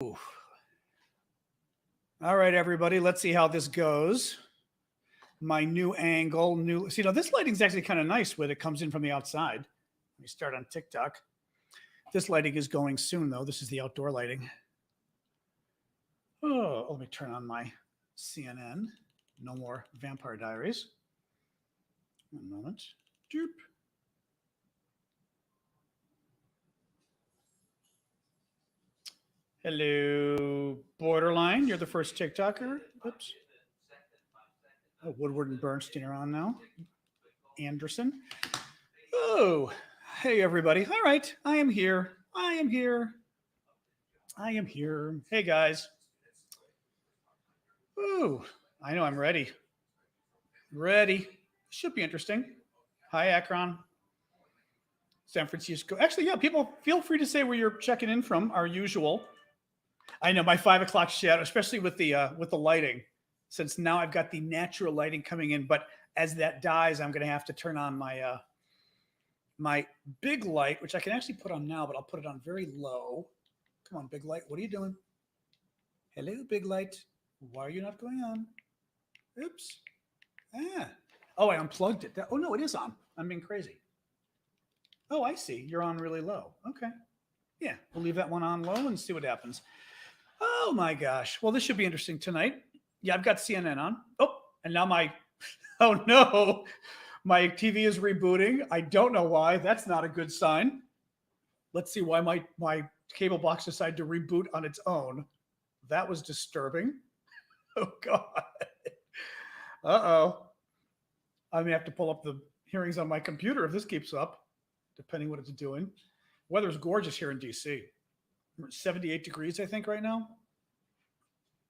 Oof. All right, everybody, let's see how this goes. My new angle, see, this lighting's actually kind of nice when it comes in from the outside. Let me start on TikTok. This lighting is going soon, though. This is the outdoor lighting. Oh, let me turn on my CNN. No more Vampire Diaries. One moment. Doop. Hello, Borderline. You're the first TikToker. Oops. Oh, Woodward and Bernstein are on now. Anderson. Oh, hey, everybody. All right. I am here. Hey, guys. Ooh, I know I'm ready. Should be interesting. Hi, Akron. San Francisco. Actually, yeah, people feel free to say where you're checking in from, our usual. I know my 5 o'clock shadow, especially with the lighting, since now I've got the natural lighting coming in. But as that dies, I'm going to have to turn on my my big light, which I can actually put on now, but I'll put it on very low. Come on, big light. What are you doing? Hello, big light. Why are you not going on? Oops. Ah. Oh, I unplugged it. Oh no, it is on. I'm being crazy. Oh, I see. You're on really low. Okay. Yeah, we'll leave that one on low and see what happens. Oh my gosh. Well, this should be interesting tonight. Yeah, I've got CNN on. Oh, and now oh no, my TV is rebooting. I don't know why. That's not a good sign. Let's see why my cable box decided to reboot on its own. That was disturbing. Oh God. Uh-oh. I may have to pull up the hearings on my computer if this keeps up, depending what it's doing. Weather's gorgeous here in DC. 78 degrees, I think, right now.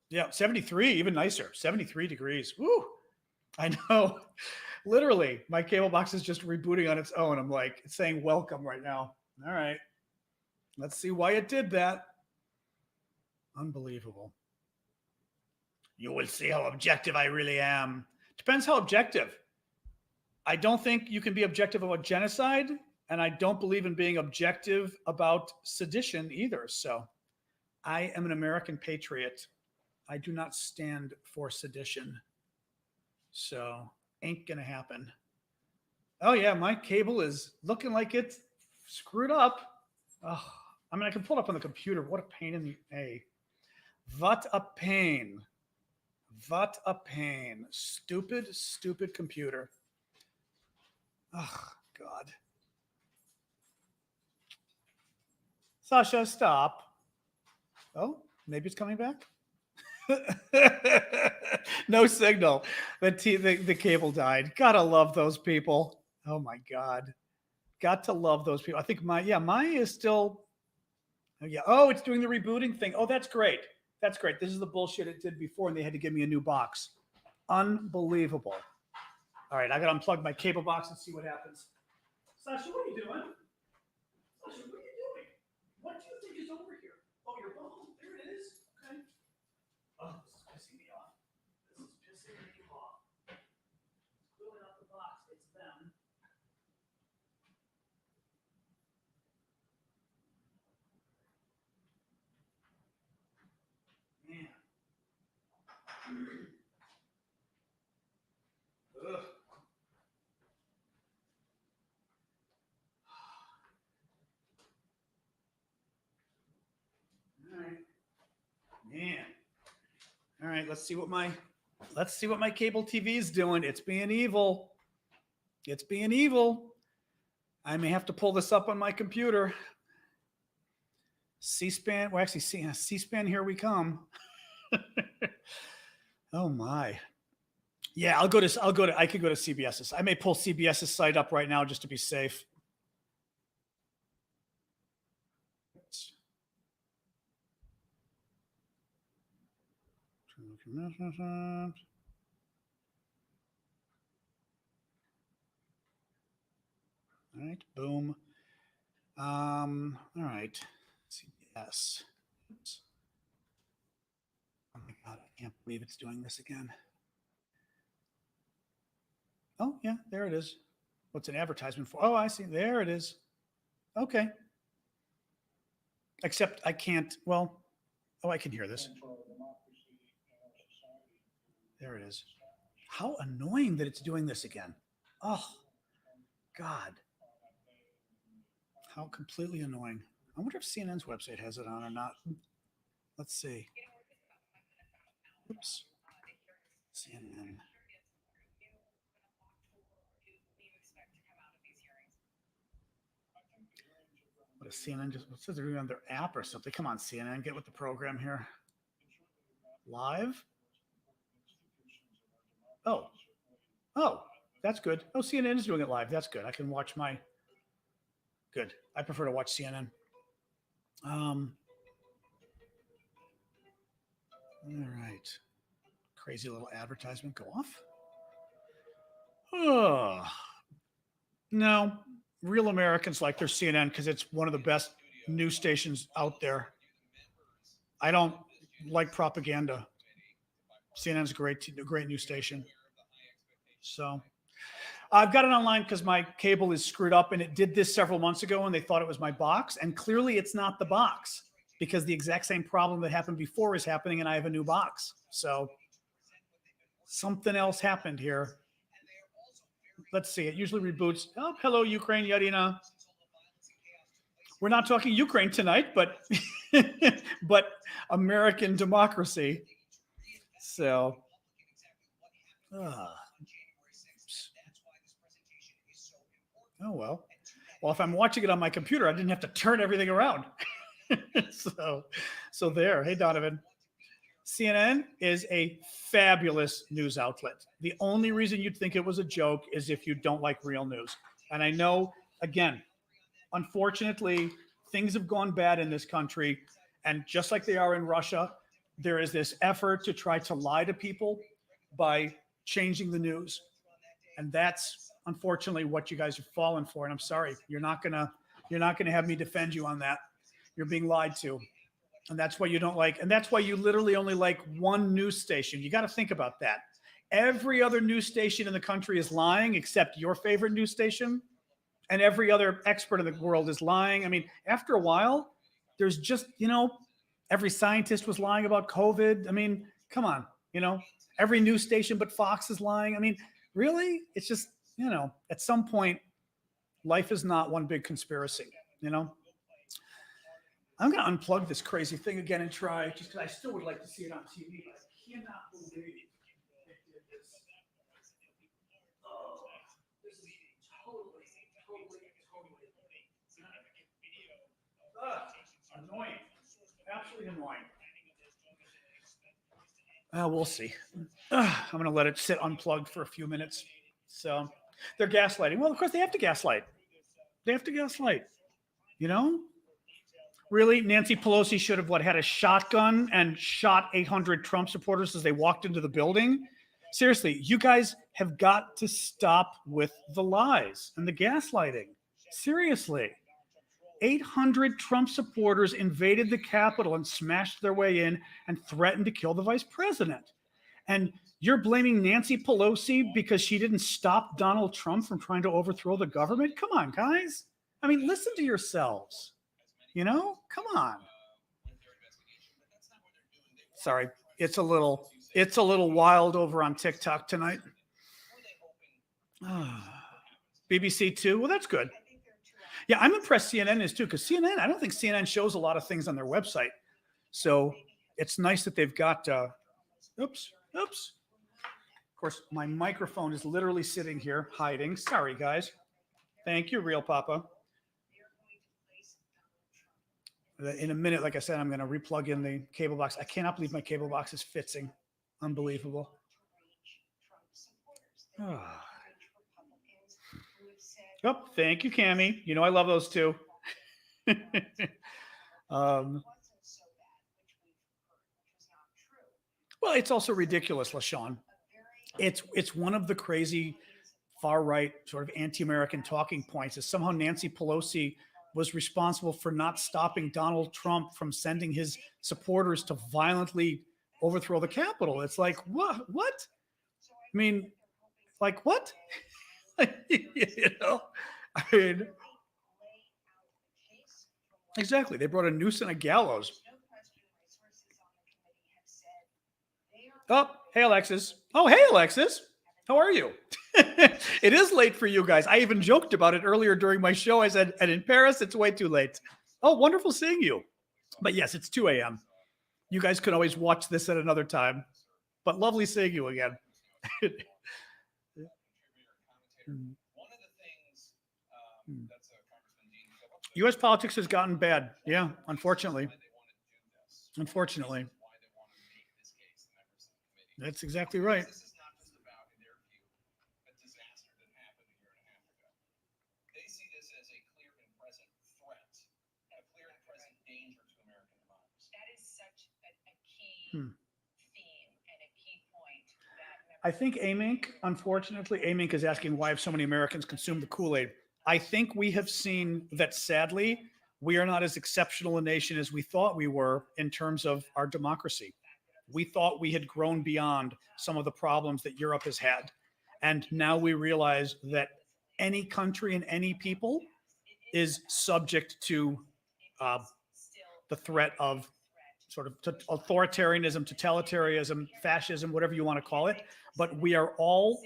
Yeah, 73, even nicer. 73 degrees. Woo! I know. Literally, my cable box is just rebooting on its own. I'm like, it's saying welcome right now. All right. Let's see why it did that. Unbelievable. You will see how objective I really am. Depends how objective. I don't think you can be objective about genocide, and I don't believe in being objective about sedition either. So I am an American patriot. I do not stand for sedition. So ain't gonna happen. Oh yeah, my cable is looking like it's screwed up. Oh, I mean, I can pull it up on the computer. What a pain in the A. What a pain. What a pain. Stupid, stupid computer. Oh, God. Sasha, stop. Oh, maybe it's coming back. No signal. The cable died. Gotta love those people. Oh my God. Got to love those people. I think mine is still. Oh, yeah. Oh, it's doing the rebooting thing. Oh, that's great. That's great. This is the bullshit it did before, and they had to give me a new box. Unbelievable. All right, I got to unplug my cable box and see what happens. Sasha, what are you doing? Sasha, what are you doing? What do you think is over here? Oh, your bone. There it is. Okay. Oh, this is pissing me off. It's clearly not the box. It's them. Man. Ugh. All right. Man. All right, let's see what my cable TV is doing. It's being evil. It's being evil. I may have to pull this up on my computer. C-SPAN. Well, actually, C-SPAN. Here we come. Oh my. Yeah, I could go to CBS's. I may pull CBS's site up right now just to be safe. All right, boom. All right, CBS. Oops. Oh my God, I can't believe it's doing this again. Oh, yeah, there it is. What's an advertisement for? Oh, I see. There it is. Okay. Except I can't, well, Oh, I can hear this. There it is. How annoying that it's doing this again. Oh, God. How completely annoying. I wonder if CNN's website has it on or not. Let's see. Oops. CNN. What is CNN? Just what says they're doing on their app or something? Come on, CNN, get with the program here. Live? Oh, that's good. Oh, CNN is doing it live. That's good. I can watch my. Good. I prefer to watch CNN. All right. Crazy little advertisement. Go off. Oh, no. Real Americans like their CNN because it's one of the best news stations out there. I don't like propaganda. CNN's a great news station. So I've got it online because my cable is screwed up, and it did this several months ago, and they thought it was my box, and clearly it's not the box because the exact same problem that happened before is happening, and I have a new box. So something else happened here. Let's see. It usually reboots. Oh, hello, Ukraine, Yarina. We're not talking Ukraine tonight, but but American democracy. So, oh well. Well, if I'm watching it on my computer, I didn't have to turn everything around. so there. Hey, Donovan. CNN is a fabulous news outlet. The only reason you'd think it was a joke is if you don't like real news. And I know, again, unfortunately, things have gone bad in this country. And just like they are in Russia, there is this effort to try to lie to people by changing the news. And that's unfortunately what you guys have fallen for. And I'm sorry, you're not gonna have me defend you on that. You're being lied to. And that's why you don't like, and that's why you literally only like one news station. You got to think about that. Every other news station in the country is lying except your favorite news station. And every other expert in the world is lying. I mean, after a while, there's just, every scientist was lying about COVID. I mean, come on, every news station but Fox is lying. I mean, really? It's just, at some point, life is not one big conspiracy, I'm going to unplug this crazy thing again and try, just because I still would like to see it on TV, but I cannot believe they did this. Oh, this is totally annoying. Absolutely annoying. We'll see. I'm going to let it sit unplugged for a few minutes. So they're gaslighting. Well, of course, they have to gaslight. Really, Nancy Pelosi should have had a shotgun and shot 800 Trump supporters as they walked into the building. Seriously, you guys have got to stop with the lies and the gaslighting. Seriously. 800 Trump supporters invaded the Capitol and smashed their way in and threatened to kill the vice president. And you're blaming Nancy Pelosi because she didn't stop Donald Trump from trying to overthrow the government? Come on, guys. I mean, listen to yourselves. Come on. Sorry, it's a little wild over on TikTok tonight. BBC Two. Well, that's good. Yeah, I'm impressed CNN is too, because CNN, I don't think CNN shows a lot of things on their website. So it's nice that they've got, oops. Of course, my microphone is literally sitting here hiding. Sorry, guys. Thank you, Real Papa. In a minute, like I said, I'm going to replug in the cable box. I cannot believe my cable box is fixing. Unbelievable. Oh, thank you, Cammie. I love those too. Well, it's also ridiculous, LaShawn. It's one of the crazy far-right sort of anti-American talking points is somehow Nancy Pelosi was responsible for not stopping Donald Trump from sending his supporters to violently overthrow the Capitol. It's like, what? I mean, like, what? I mean, exactly. They brought a noose and a gallows. Oh, hey, Alexis. Oh, hey, Alexis. How are you? It is late for you guys. I even joked about it earlier during my show. I said, and in Paris, it's way too late. Oh, wonderful seeing you. But yes, it's 2 a.m. You guys can always watch this at another time. But lovely seeing you again. U.S. politics has gotten bad. Yeah, unfortunately. Unfortunately. That's exactly right. I think AIMINC, unfortunately, AIMINC is asking why have so many Americans consumed the Kool-Aid. I think we have seen that sadly, we are not as exceptional a nation as we thought we were in terms of our democracy. We thought we had grown beyond some of the problems that Europe has had. And now we realize that any country and any people is subject to uh, the threat of sort of authoritarianism, totalitarianism, fascism, whatever you want to call it. But we are all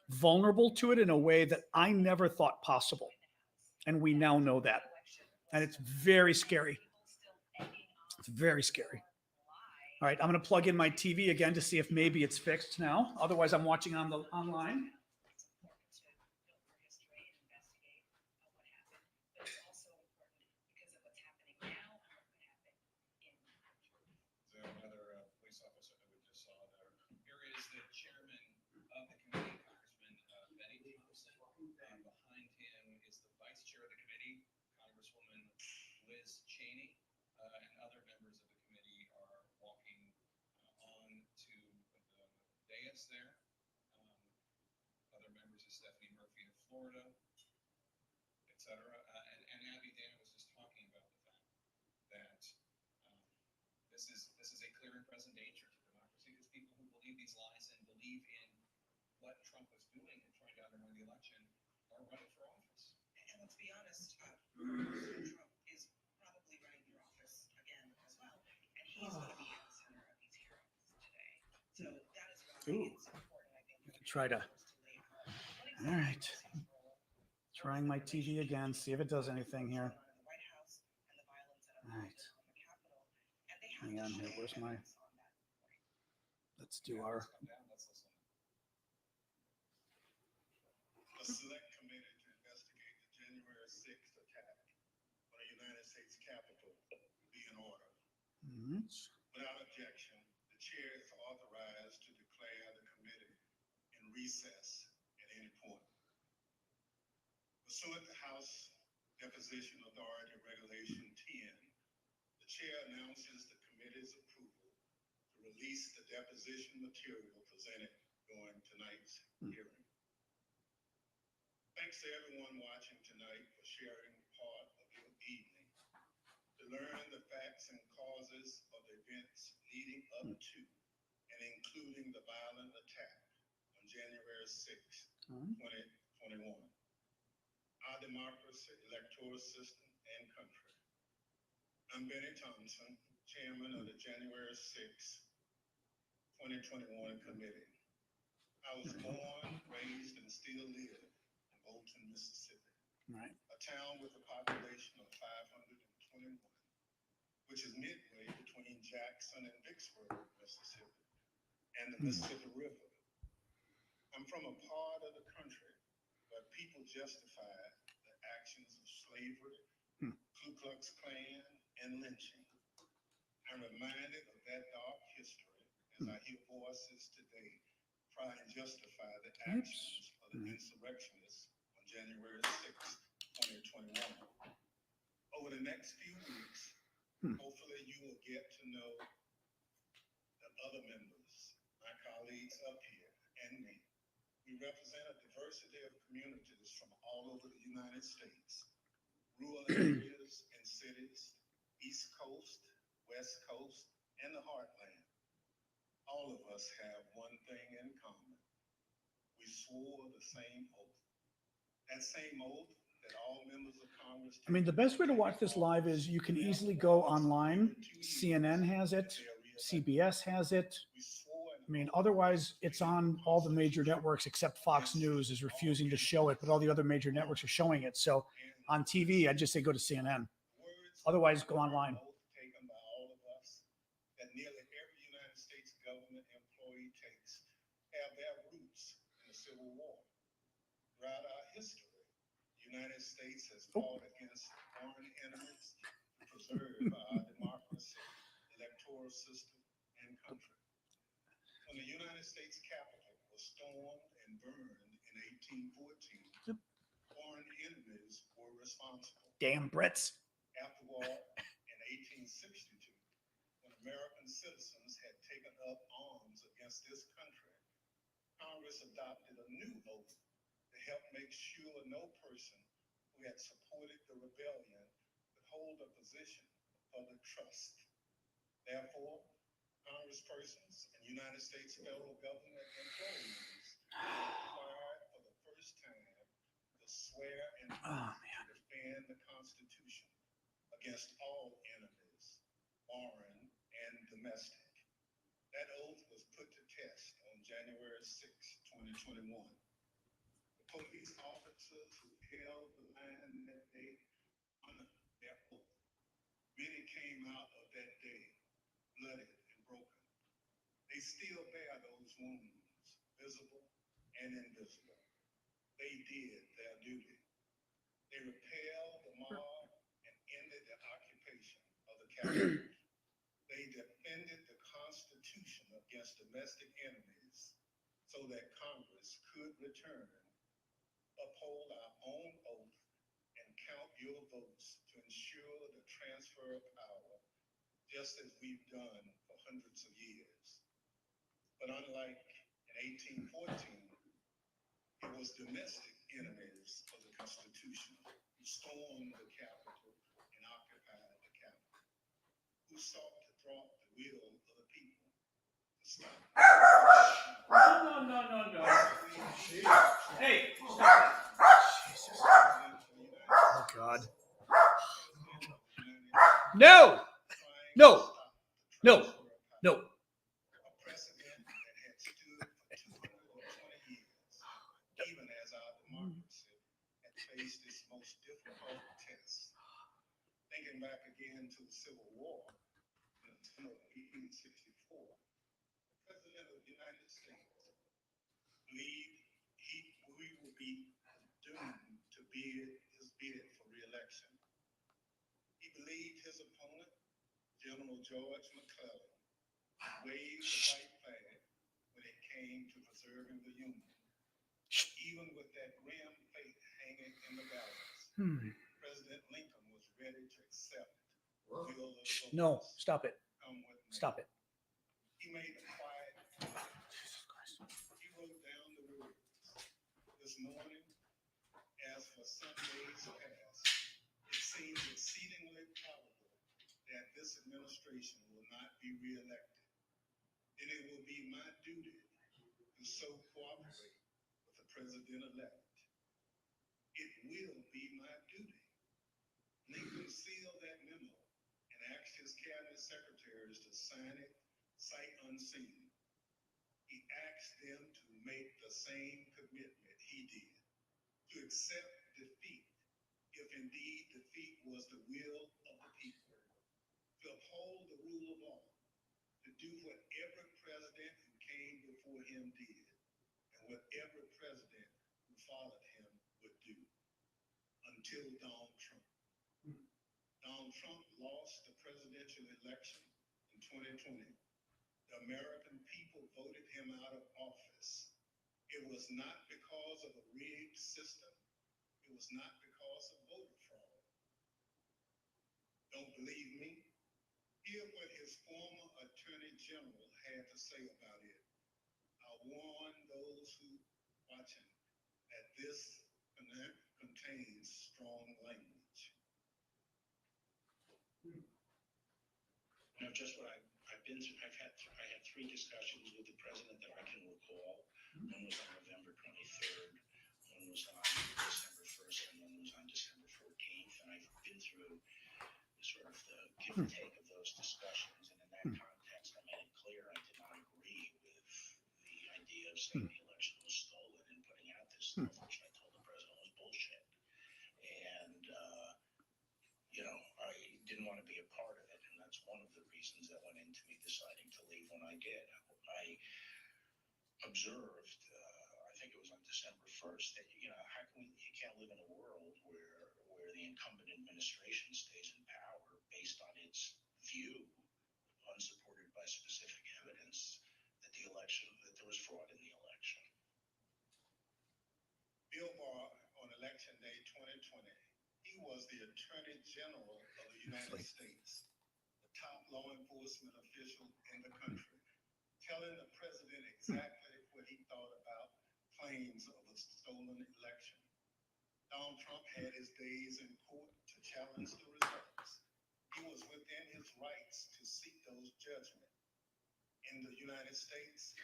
vulnerable to it in a way that I never thought possible. And we now know that. And it's very scary. It's very scary. All right, I'm going to plug in my TV again to see if maybe it's fixed now. Otherwise, I'm watching on the online. Cheney and other members of the committee are walking onto the dais there. Other members of Stephanie Murphy of Florida, etc. And Abby Dan was just talking about the fact that this is a clear and present danger to democracy because people who believe these lies and believe in what Trump was doing and trying to undermine the election are running for office. And let's be honest, Trump is probably running for office again as well, and he's going to be at the center of these hearings today. So that is why it's important. I think we can try to. All right. Trying my TV again, see if it does anything here. All right. Hang on here. Where's my. Let's do our. A select committee to investigate the January 6th attack on the United States Capitol be in order. Mm-hmm. Without objection, the chair is authorized to declare the committee in recess at any point. Pursuant to House Deposition Authority Regulation 10, the chair announces the committee's approval to release the deposition material presented during tonight's hearing. Thanks to everyone watching tonight for sharing part of your evening. To learn the facts and causes of the events leading up to and including the violent attack on January 6, 2021. Our democracy, electoral system, and country. I'm Benny Thompson, chairman of the January 6, 2021 committee. I was born, raised, and still live in Bolton, Mississippi. Right. A town with a population of 521, which is midway between Jackson and Vicksburg, Mississippi, and the Mississippi River. I'm from a part of the country where people justify the actions of slavery, Ku Klux Klan, and lynching. I'm reminded of that dark history as I hear voices today try and justify the actions of the insurrectionists on January 6, 2021. Over the next few weeks, hopefully you will get to know the other members, my colleagues up here, and me. We represent a diversity of communities from all over the United States, rural areas and cities, East Coast, West Coast, and the Heartland. All of us have one thing in common. We swore the same oath. That same oath that all members of Congress. I mean, the best way to watch this live is you can easily go online. CNN has it. CBS has it. I mean, otherwise it's on all the major networks except Fox News is refusing to show it, but all the other major networks are showing it. So on TV, I'd just say go to CNN. Otherwise, go online. Taken by all of us that nearly every United States government employee takes have their roots in the Civil War. Throughout our history, the United States has fought against foreign enemies to preserve our democracy, electoral system, and country. When the United States Capitol was stormed and burned in 1814, foreign enemies were responsible. Damn Brits. After war in 1862, when American citizens had taken up arms against this country, Congress adopted a new oath to help make sure no person who had supported the rebellion could hold a position of public trust. Therefore, Congresspersons and United States federal government employees were required for the first time to swear an oath to defend the Constitution against all enemies, foreign and domestic. That oath was put to test on January 6, 2021. The police officers who held the line that day honored their oath. Many came out of that day bloodied and broken. They still bear those wounds, visible and invisible. They did their duty. They repelled the mob and ended the occupation of the Capitol. They defended the Constitution against domestic enemies so that Congress could return, uphold our own oath, and count your votes to ensure the transfer of power, just as we've done for hundreds of years. But unlike in 1814, it was domestic enemies of the Constitution who stormed the Capitol and occupied the Capitol, who sought to thwart the will of the people to stop. No. Hey, stop it. Oh, God. No. A precedent that had stood for 220 years, even as our democracy had faced its most difficult test. Thinking back again to the Civil War in the summer of 1864, the President of the United States believed we would be doomed to his bid for re-election. He believed his opponent, General George McClellan, waved the white flag when it came to preserving the Union. Even with that grim fate hanging in the balance, President Lincoln was ready to accept the will of the voters. No, stop it. Come with me. Stop it. He made a quiet. Jesus Christ. He wrote down the words. This morning, as for some days past, it seems exceedingly probable that this administration will not be reelected. Then it will be my duty to so cooperate with the president-elect. It will be my duty. Lincoln sealed that memo and asked his cabinet secretaries to sign it sight unseen. He asked them to make the same commitment he did, to accept defeat, if indeed defeat was the will of the people, to uphold the rule of law, to do what every president who came before him did, and what every president who followed him would do, until Donald Trump. Donald Trump lost the presidential election in 2020. The American people voted him out of office. It was not because of a rigged system. It was not because of voter fraud. Don't believe me? Hear what his former attorney general had to say about it. I warn those who watching that this contains strong language. Just what I've been through. I had 3 discussions with the president that I can recall. One was on November 23rd, one was on December 1st, and one was on December 14th. And I've been through sort of the give and take of those discussions. And in that context, I made it clear I did not agree with saying the election was stolen and putting out this stuff, which I told the president was bullshit. And, I didn't want to be a part of it. And that's one of the reasons that went into me deciding to leave when I did. I observed, I think it was on December 1st, that, how can you can't live in a world where the incumbent administration stays in power based on its view, unsupported by specific evidence, that there was fraud in the election. Bill Barr, on Election Day 2020, he was the Attorney General of the United States, the top law enforcement official in the country, telling the president exactly what he thought about claims of a stolen election. Donald Trump had his days in court to challenge the results. He was within his rights to seek those judgments. In the United States,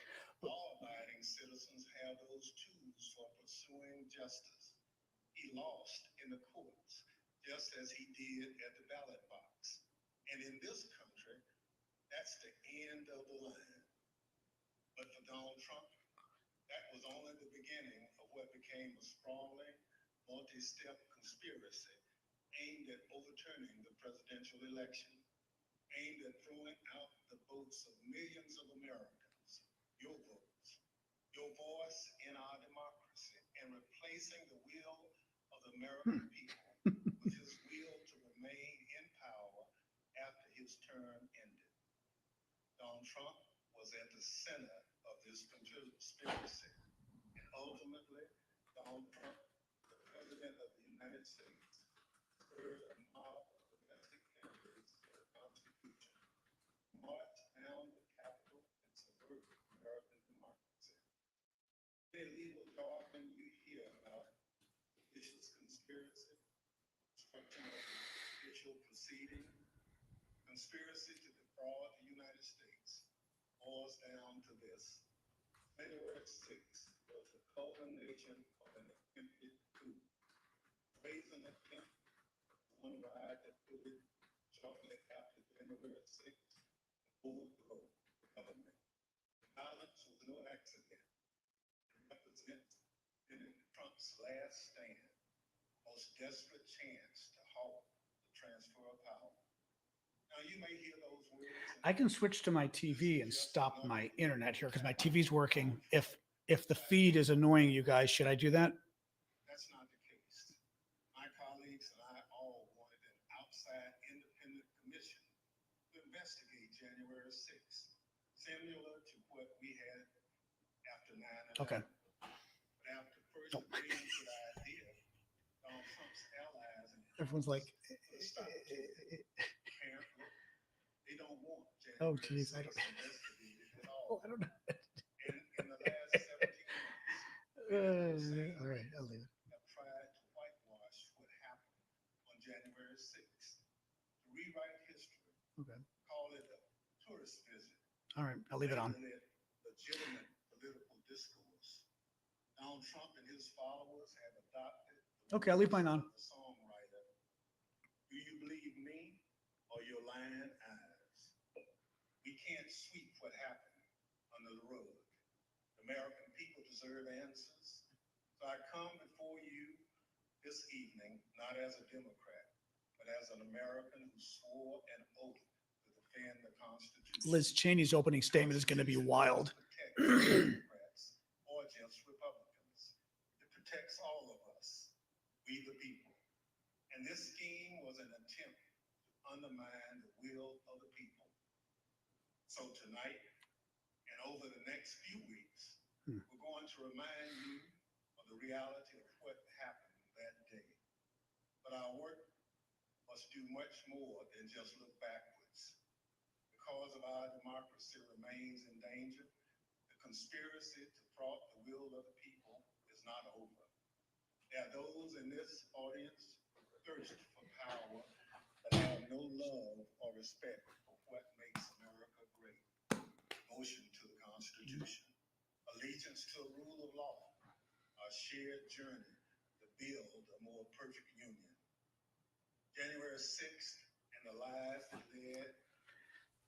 law-abiding citizens have those tools for pursuing justice. He lost in the courts, just as he did at the ballot box. And in this country, that's the end of the line. But for Donald Trump, that was only the beginning of what became a sprawling, multi-step conspiracy aimed at overturning the presidential election, aimed at throwing out the votes of millions of Americans, your votes, your voice in our democracy, and replacing the will of the American people with his will to remain in power after his term ended. Donald Trump was at the center of this conspiracy, and ultimately, Donald Trump, the President of the United States, spurred a mob of domestic enemies to the Constitution, marched down the Capitol, and subverted American democracy. Any legal jargon you hear about vicious conspiracy, obstruction of judicial proceeding, conspiracy to defraud the United States, boils down to this. January 6th was the culmination of an attempted coup. Brazen attempt, one riot that occurred shortly after January 6th, overthrow the government. Violence was no accident. It represents Trump's last stand, most desperate chance to halt the transfer of power. Now you may hear those words. I can switch to my TV and stop my internet here because my TV's working. If the feed is annoying you guys, should I do that? That's not the case. My colleagues and I all wanted an outside independent commission to investigate January 6th, similar to what we had after 9/11. Okay. But after first agreeing to the idea, Donald Trump's allies and Everyone's like, put a stop to it. Apparently, they don't want oh, January geez, 6th I don't. investigated at all. Oh, I don't know. In the last 17 months, All right, I'll leave it. have tried to whitewash what happened on January 6th, to rewrite history, Okay. call it a tourist visit, All right, I'll leave it on. label it legitimate political discourse. Donald Trump and his followers have adopted the Okay, I'll leave mine on. words of the songwriter. Do you believe me or your lying eyes? We can't sweep what happened under the rug. The American people deserve answers. So I come before you this evening, not as a Democrat, but as an American who swore an oath to defend the Constitution. Liz Cheney's opening statement is going to be wild. Democrats or just Republicans. It protects all of us, we the people. And this scheme was an attempt to undermine the will of the people. So tonight, and over the next few weeks, we're going to remind you of the reality of what happened that day. But our work must do much more than just look backwards. The cause of our democracy remains in danger. The conspiracy to thwart the will of the people is not over. There are those in this audience who thirst for power but have no love or respect for what makes America great. Devotion to the Constitution, allegiance to a rule of law, our shared journey to build a more perfect union. January 6th and the lives that led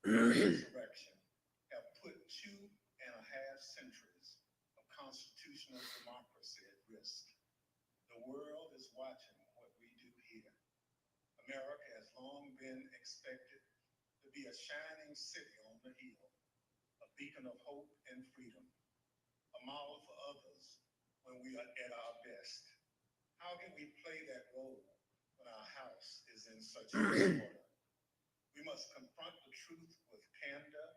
to the insurrection have put 2.5 centuries of constitutional democracy at risk. The world is watching what we do here. America has long been expected to be a shining city on the hill, a beacon of hope and freedom, a model for others when we are at our best. How can we play that role when our house is in such disorder? We must confront the truth with candor,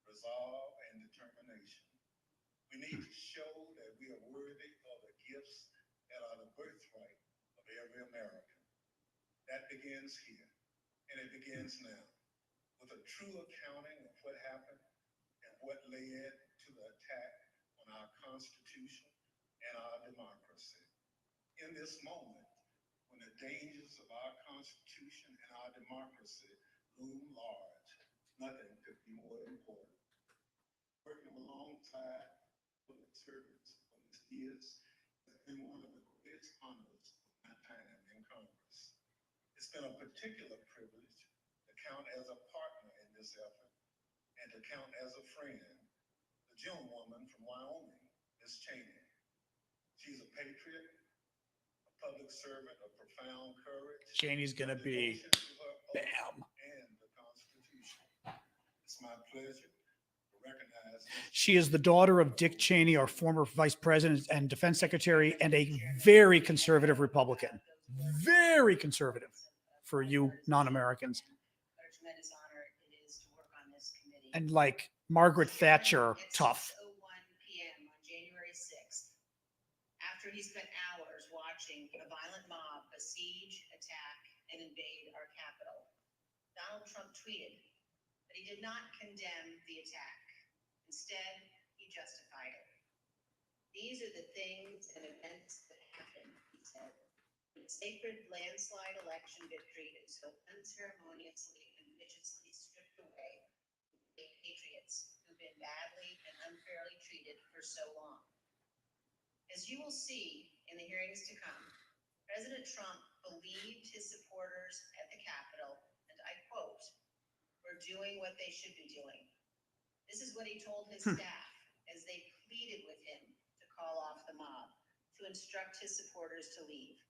resolve, and determination. We need to show that we are worthy of the gifts that are the birthright of every American. That begins here, and it begins now, with a true accounting of what happened and what led to the attack on our Constitution and our democracy. In this moment, when the dangers of our Constitution and our democracy loom large, nothing could be more important. Working alongside public servants for these years has been one of the greatest honors of my time in Congress. It's been a particular privilege to count as a partner in this effort and to count as a friend, the gentlewoman from Wyoming, Ms. Cheney. She's a patriot, a public servant of profound courage. Cheney's going to be, bam. And the Constitution. It's my pleasure to recognize. She is the daughter of Dick Cheney, our former vice president and defense secretary, and a very conservative Republican. Very conservative for you non-Americans. What a tremendous honor it is to work on this committee. And like Margaret Thatcher, At tough. 6:01 p.m. on January 6th, after he spent hours watching a violent mob besiege, attack, and invade our Capitol, Donald Trump tweeted that he did not condemn the attack. Instead, he justified it. These are the things and events that happened, he said. When a sacred landslide election victory is so unceremoniously and viciously stripped away by patriots who've been badly and unfairly treated for so long. As you will see in the hearings to come, President Trump believed his supporters at the Capitol, and I quote, "We're doing what they should be doing." This is what he told his staff as they pleaded with him to call off the mob, to instruct his supporters to leave.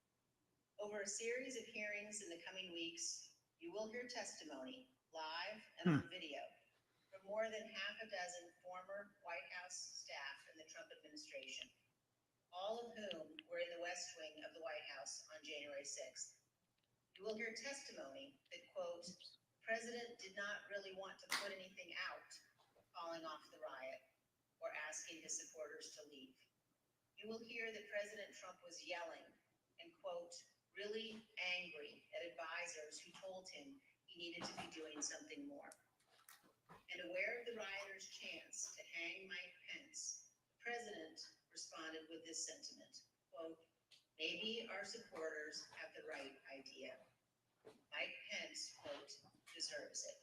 Over a series of hearings in the coming weeks, you will hear testimony, live and on video, from more than half a dozen former White House staff in the Trump administration, all of whom were in the West Wing of the White House on January 6th. You will hear testimony that, quote, "President did not really want to put anything out, calling off the riot or asking his supporters to leave." You will hear that President Trump was yelling and, quote, "really angry at advisors who told him he needed to be doing something more." And aware of the rioters' chance to hang Mike Pence, the president responded with this sentiment, quote, "Maybe our supporters have the right idea. Mike Pence, quote, deserves it."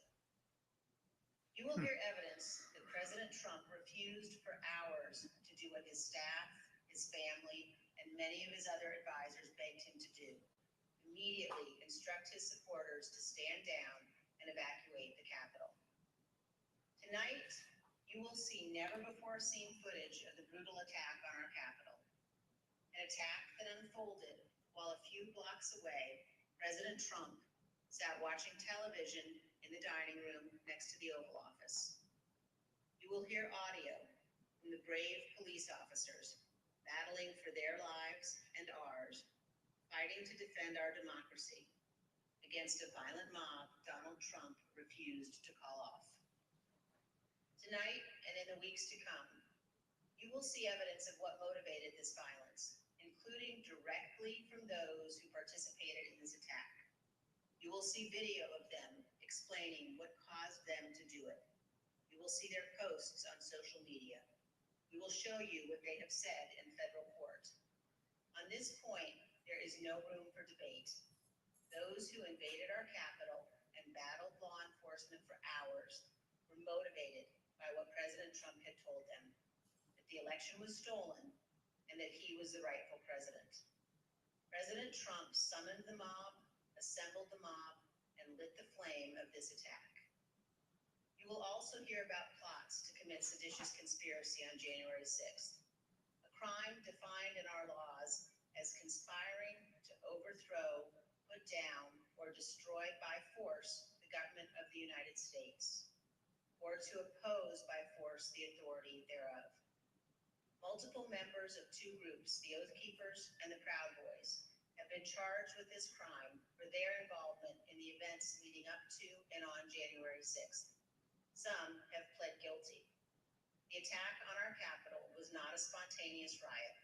You will hear evidence that President Trump refused for hours to do what his staff, his family, and many of his other advisors begged him to do: immediately instruct his supporters to stand down and evacuate the Capitol. Tonight, you will see never-before-seen footage of the brutal attack on our Capitol. An attack that unfolded while a few blocks away, President Trump sat watching television in the dining room next to the Oval Office. You will hear audio from the brave police officers battling for their lives and ours, fighting to defend our democracy against a violent mob Donald Trump refused to call off. Tonight and in the weeks to come, you will see evidence of what motivated this violence, including directly from those who participated in this attack. You will see video of them explaining what caused them to do it. You will see their posts on social media. We will show you what they have said in federal court. On this point, there is no room for debate. Those who invaded our Capitol and battled law enforcement for hours were motivated by what President Trump had told them: that the election was stolen and that he was the rightful president. President Trump summoned the mob, assembled the mob, and lit the flame of this attack. You will also hear about plots to commit seditious conspiracy on January 6th. crime defined in our laws as conspiring to overthrow, put down, or destroy by force the government of the United States, or to oppose by force the authority thereof. Multiple members of two groups, the Oath Keepers and the Proud Boys, have been charged with this crime for their involvement in the events leading up to and on January 6th. Some have pled guilty. The attack on our Capitol was not a spontaneous riot.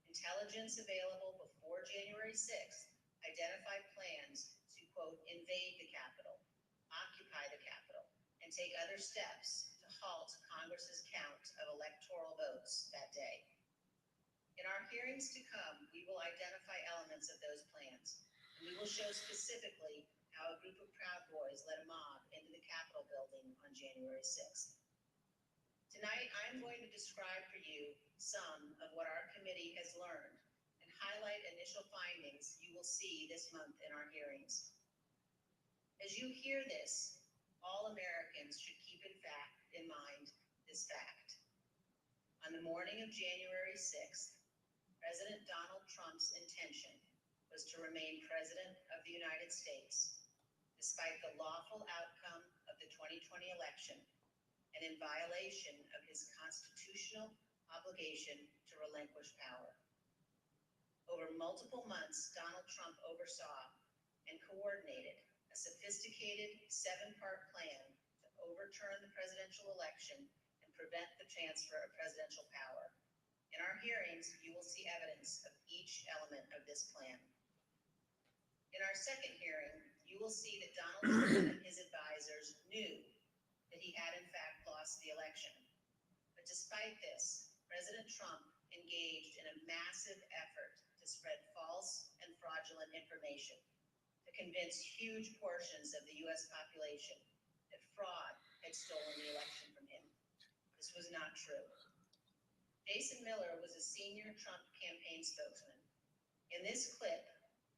Intelligence available before January 6th identified plans to, quote, invade the Capitol, occupy the Capitol, and take other steps to halt Congress's count of electoral votes that day. In our hearings to come, we will identify elements of those plans, and we will show specifically how a group of Proud Boys led a mob into the Capitol building on January 6th. Tonight, I'm going to describe for you some of what our committee has learned and highlight initial findings you will see this month in our hearings. As you hear this, all Americans should keep in mind this fact. On the morning of January 6th, President Donald Trump's intention was to remain President of the United States, despite the lawful outcome of the 2020 election and in violation of his constitutional obligation to relinquish power. Over multiple months, Donald Trump oversaw and coordinated a sophisticated 7-part plan to overturn the presidential election and prevent the transfer of presidential power. In our hearings, you will see evidence of each element of this plan. In our second hearing, you will see that Donald Trump and his advisors knew that he had in fact lost the election. But despite this, President Trump engaged in a massive effort to spread false and fraudulent information to convince huge portions of the U.S. population that fraud had stolen the election from him. This was not true. Jason Miller was a senior Trump campaign spokesman. In this clip,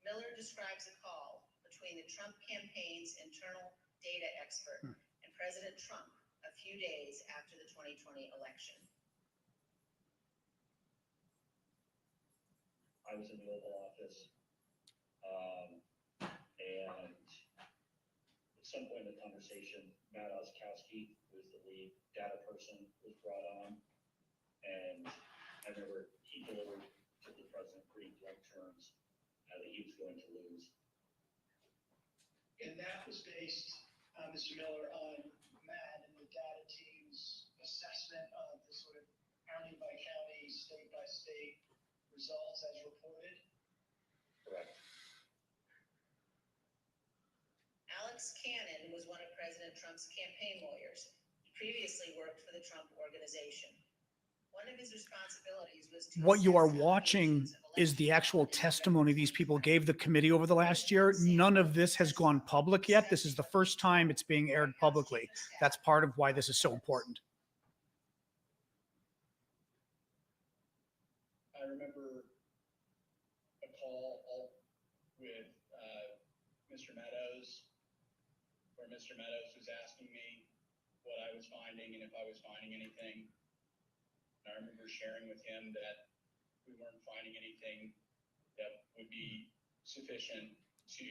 Miller describes a call between the Trump campaign's internal data expert and President Trump a few days after the 2020 election. I was in the Oval Office, and at some point in the conversation, Matt Oskowski, who was the lead data person, was brought on, and I remember he delivered to the president pretty blunt terms that he was going to lose. And that was based, Mr. Miller, on Matt and the data team's assessment of the sort of county by county, state by state results as reported. Correct. Alex Cannon was one of President Trump's campaign lawyers. He previously worked for the Trump Organization. One of his responsibilities was to What you are assess watching allegations of is the election actual fraud and testimony these people gave the committee over the last year. None of this has gone public yet. This is the first time it's being aired publicly. That's part of why this is so important. I remember a call with Mr. Meadows, where Mr. Meadows was asking me what I was finding and if I was finding anything. And I remember sharing with him that we weren't finding anything that would be sufficient to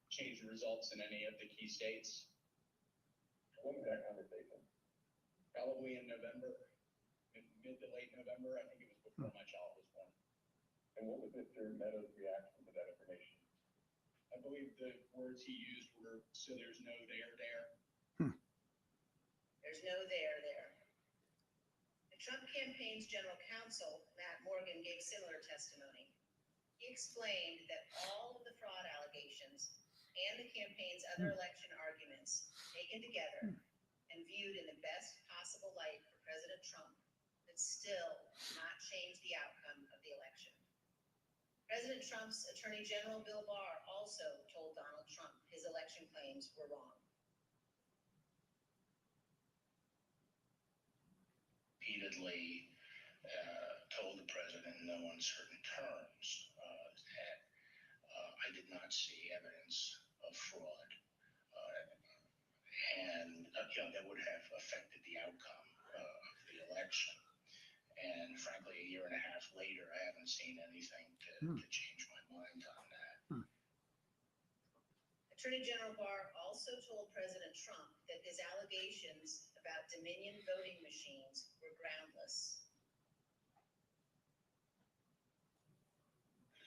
change the results in any of the key states. When was that conversation? Probably in November, mid to late November. I think it was before my child was born. And what was Mr. Meadows' reaction to that information? I believe the words he used were, "So there's no there there." There's no there there. The Trump campaign's general counsel, Matt Morgan, gave similar testimony. He explained that all of the fraud allegations and the campaign's other election arguments taken together and viewed in the best possible light for President Trump would still not change the outcome of the election. President Trump's Attorney General Bill Barr also told Donald Trump his election claims were wrong. Repeatedly told the president in no uncertain terms that I did not see evidence of fraud, and that would have affected the outcome of the election. And frankly, a year and a half later, I haven't seen anything to change my mind on that. Attorney General Barr also told President Trump that his allegations about Dominion voting machines were groundless.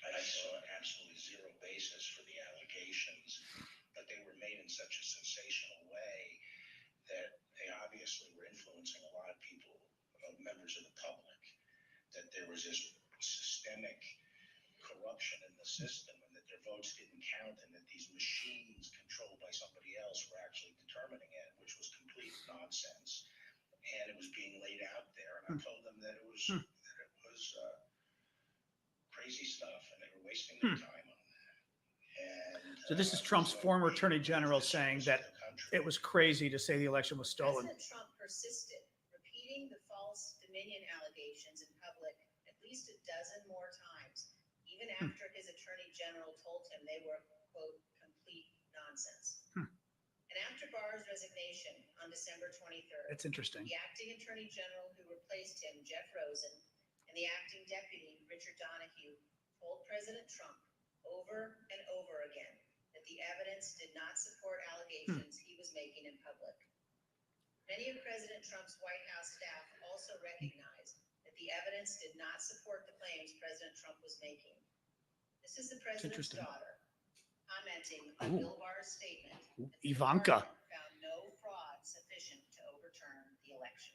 I saw absolutely zero basis for the allegations, but they were made in such a sensational way that they obviously were influencing a lot of people, members of the public, that there was this systemic corruption in the system and that their votes didn't count and that these machines controlled by somebody else were actually determining it, which was complete nonsense. And it was being laid out there. And I told them that it was crazy stuff and they were wasting their time on that. And So this is Trump's former attorney general saying that it was crazy to say the election was stolen. President Trump persisted, repeating the false Dominion allegations in public at least a dozen more times, even after his attorney general told him they were, quote, complete nonsense. And after Barr's resignation on December 23rd, That's interesting. the acting attorney general who replaced him, Jeff Rosen, and the acting deputy, Richard Donahue, told President Trump over and over again that the evidence did not support allegations he was making in public. Many of President Trump's White House staff also recognized that the evidence did not support the claims President Trump was making. This is the president's interesting. daughter commenting on Bill Barr's statement that the Ivanka. department found no fraud sufficient to overturn the election.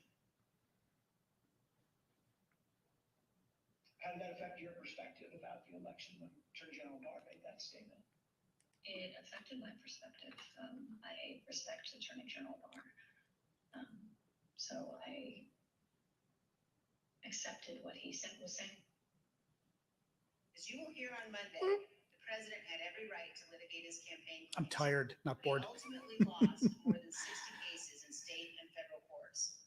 How did that affect your perspective about the election when Attorney General Barr made that statement? It affected my perspective. I respect Attorney General Barr. So I accepted what he was saying. As you will hear on Monday, the president had every right to litigate his campaign claims. I'm tired, not He bored. ultimately lost more than 60 cases in state and federal courts.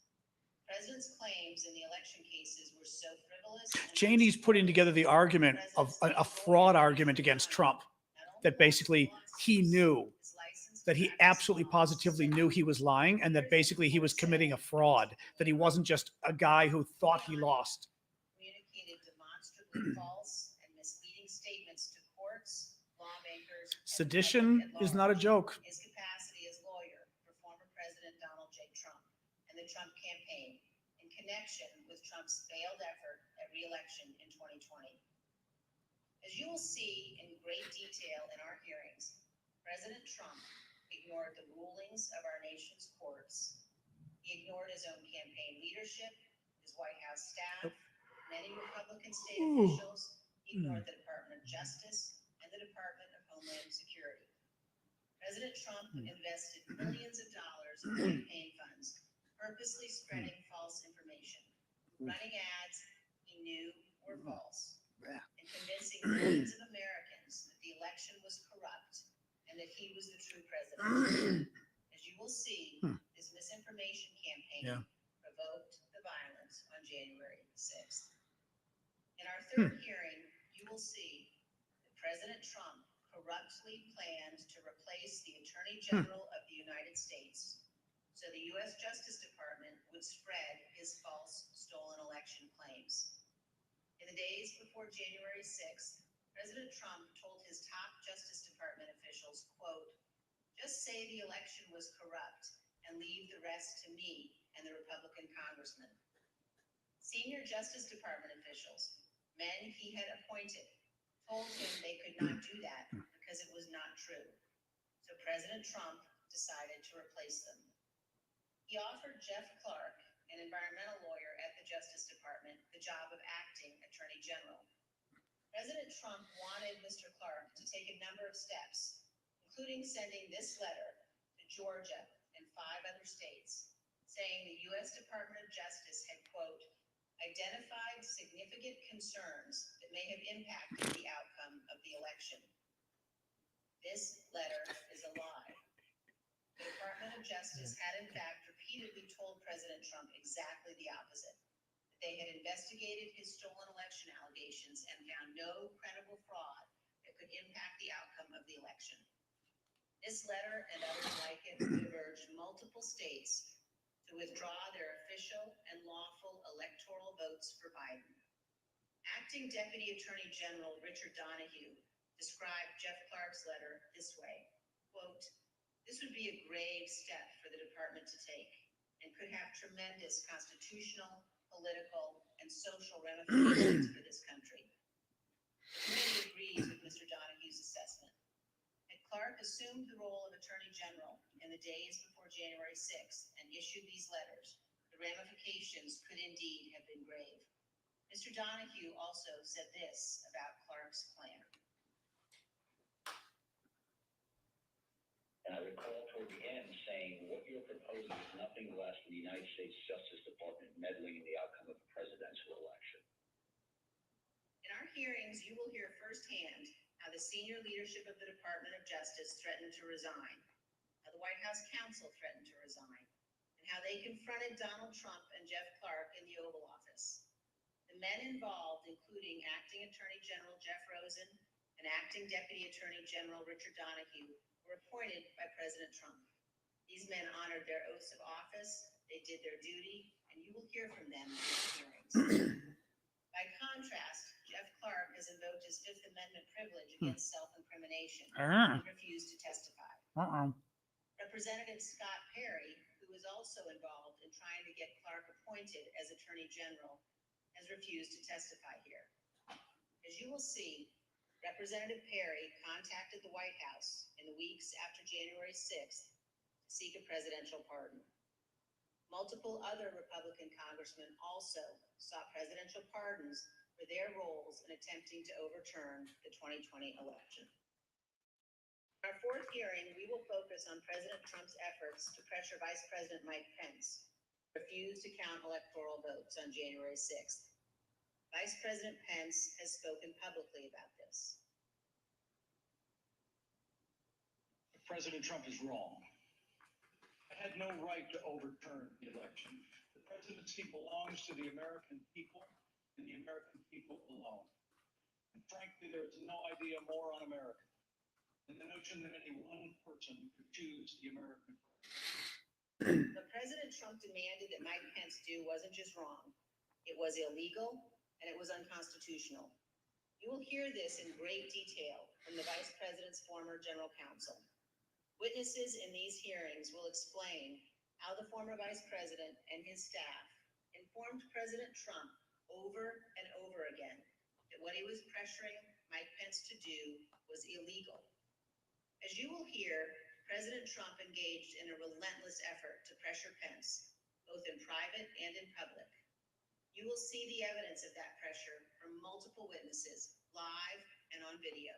The president's claims in the election cases were so frivolous. and Cheney's putting together the argument of a fraud argument against Trump, that basically he knew, that he absolutely positively knew he was lying, and that basically he was committing a fraud, that he wasn't just a guy who thought he lost. Communicated demonstrably false and misleading statements to courts, lawmakers. and the Sedition public at is not a large. joke. His capacity as lawyer for former President Donald J. Trump and the Trump campaign in connection with Trump's failed effort at re-election in 2020. As you will see in great detail in our hearings, President Trump ignored the rulings of our nation's courts. He ignored his own campaign leadership, his White House staff, many Republican state officials. He ignored the Department of Justice and the Department of Homeland Security. President Trump invested millions of dollars in campaign funds, purposely spreading false information, running ads he knew were false, and convincing millions of Americans that the election was corrupt and that he was the true president. As you will see, this misinformation campaign provoked the violence on January 6th. In our third hearing, you will see that President Trump corruptly planned to replace the Attorney General of the United States so the U.S. Justice Department would spread his false stolen election claims. In the days before January 6th, President Trump told his top Justice Department officials, quote, "Just say the election was corrupt and leave the rest to me and the Republican congressman." Senior Justice Department officials, men he had appointed, told him they could not do that because it was not true. So President Trump decided to replace them. He offered Jeff Clark, an environmental lawyer at the Justice Department, the job of acting Attorney General. President Trump wanted Mr. Clark to take a number of steps, including sending this letter to Georgia and 5 other states, saying the U.S. Department of Justice had, quote, "identified significant concerns that may have impacted the outcome of the election." This letter is a lie. The Department of Justice had in fact repeatedly told President Trump exactly the opposite. They had investigated his stolen election allegations and found no credible fraud that could impact the outcome of the election. This letter and others like it would urge multiple states to withdraw their official and lawful electoral electoral votes for Biden. Acting Deputy Attorney General Richard Donahue described Jeff Clark's letter this way, quote, "This would be a grave step for the department to take and could have tremendous constitutional, political, and social ramifications for this country." The committee agrees with Mr. Donahue's assessment. Had Clark assumed the role of Attorney General in the days before January 6th and issued these letters, the ramifications could indeed have been grave. Mr. Donahue also said this about Clark's plan. And I recall toward the end saying, what you're proposing is nothing less than the United States Justice Department meddling in the outcome of a presidential election. In our hearings, you will hear firsthand how the senior leadership of the Department of Justice threatened to resign, how the White House counsel threatened to resign, and how they confronted Donald Trump and Jeff Clark in the Oval Office. The men involved, including Acting Attorney General Jeff Rosen and Acting Deputy Attorney General Richard Donahue, were appointed by President Trump. These men honored their oaths of office, they did their duty, and you will hear from them in the hearings. By contrast, Jeff Clark has invoked his Fifth Amendment privilege against self-incrimination and refused to testify. Representative Scott Perry, who was also involved in trying to get Clark appointed as Attorney General, has refused to testify here. As you will see, Representative Perry contacted the White House in the weeks after January 6th to seek a presidential pardon. Multiple other Republican congressmen also sought presidential pardons for their roles in attempting to overturn the 2020 election. In our fourth hearing, we will focus on President Trump's efforts to pressure Vice President Mike Pence to refuse to count electoral votes on January 6th. Vice President Pence has spoken publicly about this. President Trump is wrong. I had no right to overturn the election. The presidency belongs to the American people and the American people alone. And frankly, there is no idea more un-American than the notion that any one person could choose the American president. What President Trump demanded that Mike Pence do wasn't just wrong. It was illegal and it was unconstitutional. You will hear this in great detail from the Vice President's former general counsel. Witnesses in these hearings will explain how the former Vice President and his staff informed President Trump over and over again that what he was pressuring Mike Pence to do was illegal. As you will hear, President Trump engaged in a relentless effort to pressure Pence, both in private and in public. You will see the evidence of that pressure from multiple witnesses, live and on video.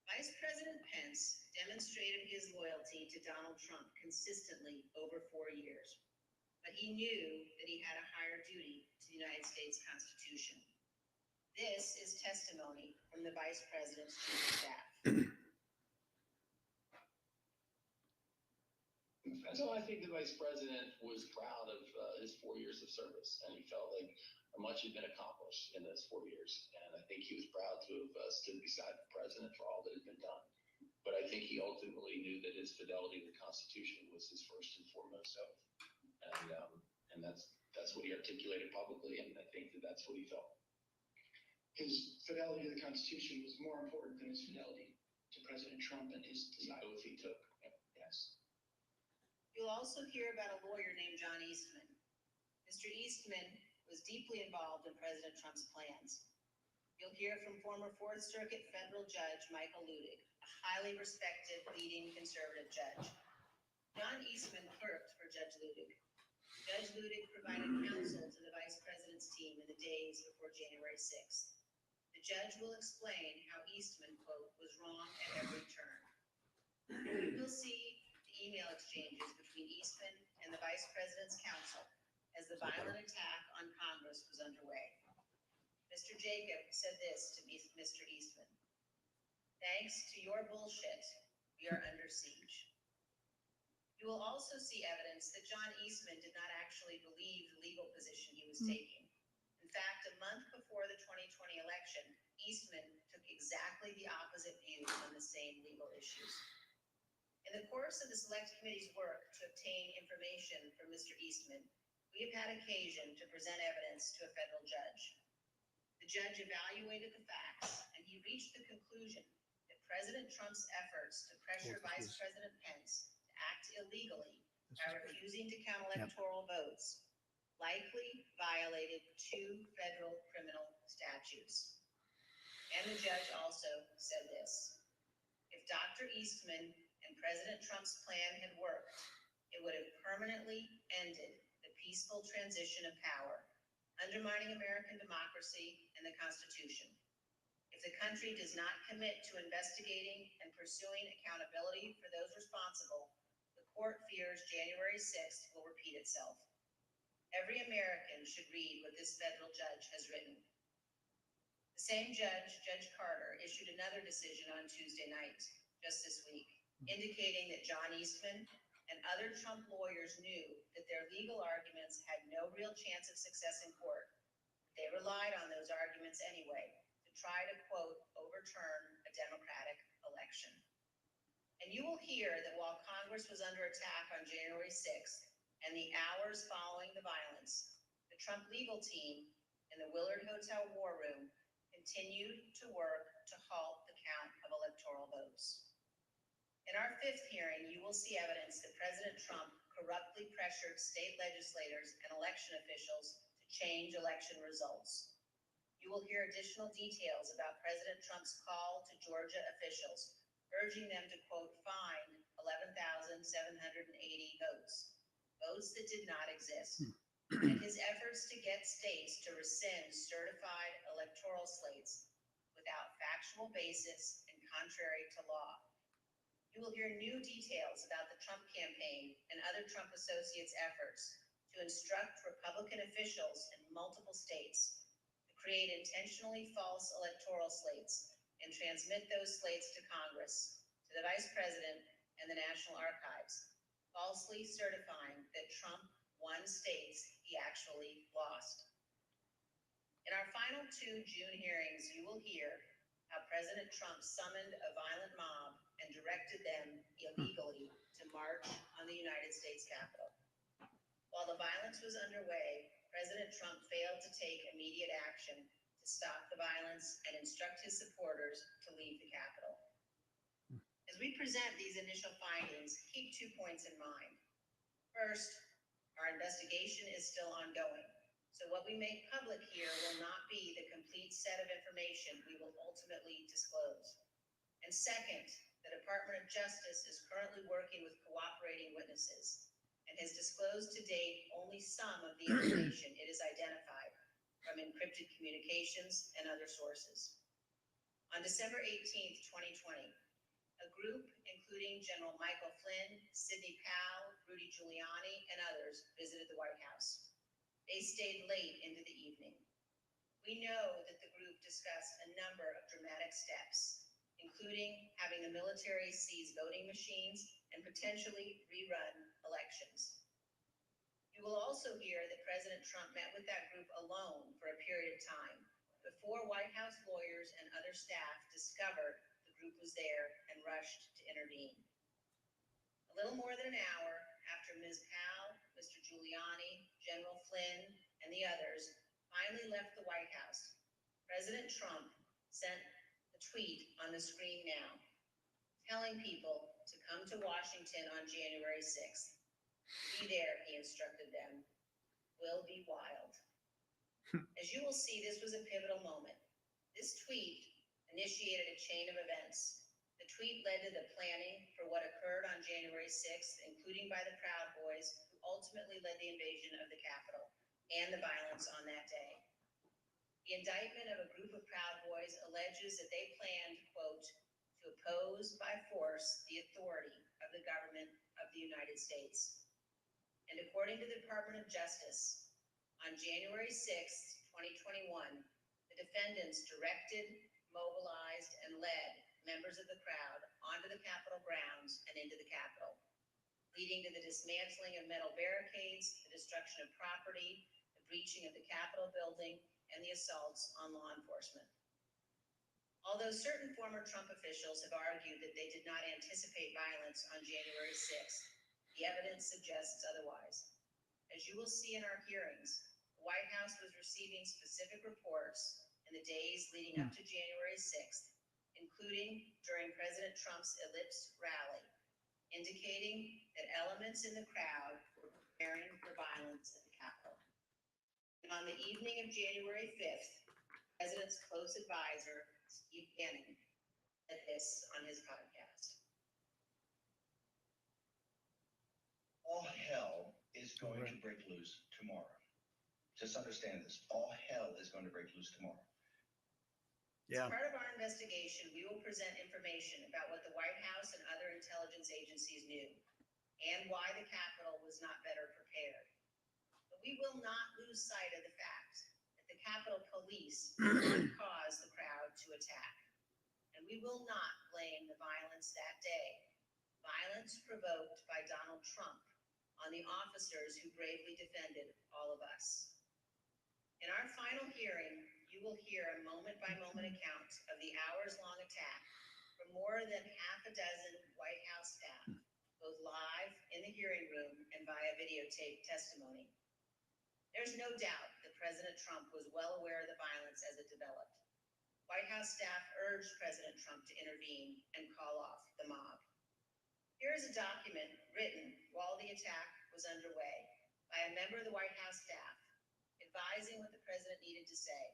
Vice President Pence demonstrated his loyalty to Donald Trump consistently over 4 years, but he knew that he had a higher duty to the United States Constitution. This is testimony from the Vice President's chief of staff. So I think the Vice President was proud of his 4 years of service, and he felt like much had been accomplished in those 4 years. And I think he was proud to have stood beside the President for all that had been done. But I think he ultimately knew that his fidelity to the Constitution was his first and foremost oath. And that's what he articulated publicly, and I think that that's what he felt. His fidelity to the Constitution was more important than his fidelity to President Trump and his The desire. oath he took. Yes. You'll also hear about a lawyer named John Eastman. Mr. Eastman was deeply involved in President Trump's plans. You'll hear from former Fourth Circuit federal judge Michael Ludig, a highly respected leading conservative judge. John Eastman clerked for Judge Ludig. Judge Ludig provided counsel to the Vice President's team in the days before January 6th. The judge will explain how Eastman, quote, was wrong at every turn. You will see the email exchanges between Eastman and the Vice President's counsel as the violent attack on Congress was underway. Mr. Jacob said this to Mr. Eastman: "Thanks to your bullshit, we are under siege." You will also see evidence that John Eastman did not actually believe the legal position he was taking. In fact, a month before the 2020 election, Eastman took exactly the opposite view on the same legal issues. In the course of the Select Committee's work to obtain information from Mr. Eastman, we have had occasion to present evidence to a federal judge. The judge evaluated the facts, and he reached the conclusion that President Trump's efforts to pressure Vice President Pence to act illegally by refusing to count electoral votes likely violated 2 federal criminal statutes. And the judge also said this: if Dr. Eastman and President Trump's plan had worked, it would have permanently ended the peaceful transition of power, undermining American democracy and the Constitution. If the country does not commit to investigating and pursuing accountability for those responsible, the court fears January 6th will repeat itself. Every American should read what this federal judge has written. The same judge, Judge Carter, issued another decision on Tuesday night, just this week, indicating that John Eastman and other Trump lawyers knew that their legal arguments had no real chance of success in court. They relied on those arguments anyway to try to, quote, overturn a Democratic election. And you will hear that while Congress was under attack on January 6th and the hours following the violence, the Trump legal team in the Willard Hotel war room continued to work to halt the count of electoral votes. In our 5th hearing, you will see evidence that President Trump corruptly pressured state legislators and election officials to change election results. You will hear additional details about President Trump's call to Georgia officials, urging them to, quote, find 11,780 votes that did not exist, and his efforts to get states to rescind certified electoral slates without factual basis and contrary to law. You will hear new details about the Trump campaign and other Trump associates' efforts to instruct Republican officials in multiple states to create intentionally false electoral slates and transmit those slates to Congress, to the Vice President, and the National Archives, falsely certifying that Trump won states he actually lost. In our final 2 June hearings, you will hear how President Trump summoned a violent mob and directed them illegally to march on the United States Capitol. While the violence was underway, President Trump failed to take immediate action to stop the violence and instruct his supporters to leave the Capitol. As we present these initial findings, keep 2 points in mind. First, our investigation is still ongoing, so what we make public here will not be the complete set of information we will ultimately disclose. And second, the Department of Justice is currently working with cooperating witnesses and has disclosed to date only some of the information it has identified from encrypted communications and other sources. On December 18th, 2020, a group including General Michael Flynn, Sidney Powell, Rudy Giuliani, and others visited the White House. They stayed late into the evening. We know that the group discussed a number of dramatic steps, including having the military seize voting machines and potentially rerun elections. You will also hear that President Trump met with that group alone for a period of time before White House lawyers and other staff discovered the group was there and rushed to intervene. A little more than an hour after Ms. Powell, Mr. Giuliani, General Flynn, and the others finally left the White House, President Trump sent a tweet on the screen now, telling people to come to Washington on January 6th. Be there, he instructed them. We'll be wild. As you will see, this was a pivotal moment. This tweet initiated a chain of events. The tweet led to the planning for what occurred on January 6th, including by the Proud Boys, who ultimately led the invasion of the Capitol and the violence on that day. The indictment of a group of Proud Boys alleges that they planned, quote, to oppose by force the authority of the government of the United States. And according to the Department of Justice, on January 6th, 2021, the defendants directed, mobilized, and led members of the crowd onto the Capitol grounds and into the Capitol, leading to the dismantling of metal barricades, the destruction of property, the breaching of the Capitol building, and the assaults on law enforcement. Although certain former Trump officials have argued that they did not anticipate violence on January 6th, the evidence suggests otherwise. As As you will see in our hearings, the White House was receiving specific reports in the days leading up to January 6th, including during President Trump's Ellipse rally, indicating that elements in the crowd were preparing for violence at the Capitol. And on the evening of January 5th, the President's close advisor, Steve Bannon, said this on his podcast. All hell is going to break loose tomorrow. Just understand this. All hell is going to break loose tomorrow. Yeah. As part of our investigation, we will present information about what the White House and other intelligence agencies knew and why the Capitol was not better prepared. But we will not lose sight of the fact that the Capitol Police did not cause the crowd to attack. And we will not blame the violence that day. Violence provoked by Donald Trump on the officers who bravely defended all of us. In our final hearing, you will hear a moment-by-moment account of the hours-long attack from more than half a dozen White House staff, both live in the hearing room and via videotape testimony. There's no doubt that President Trump was well aware of the violence as it developed. White House staff urged President Trump to intervene and call off the mob. Here is a document written while the attack was underway by a member of the White House staff, advising what the president needed to say.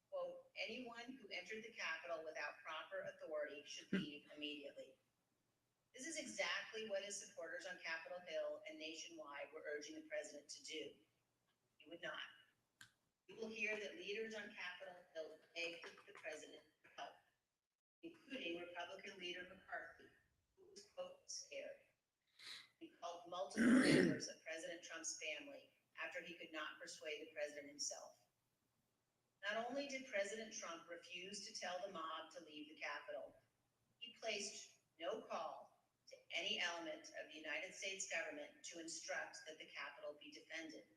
Quote, anyone who entered the Capitol without proper authority should leave immediately. This is exactly what his supporters on Capitol Hill and nationwide were urging the president to do. He would not. You will hear that leaders on Capitol Hill begged the president for help, including Republican leader McCarthy, who was, quote, scared. He called multiple members of President Trump's family after he could not persuade the president himself. Not only did President Trump refuse to tell the mob to leave the Capitol, he placed no call to any element of the United States government to instruct that the Capitol be defended.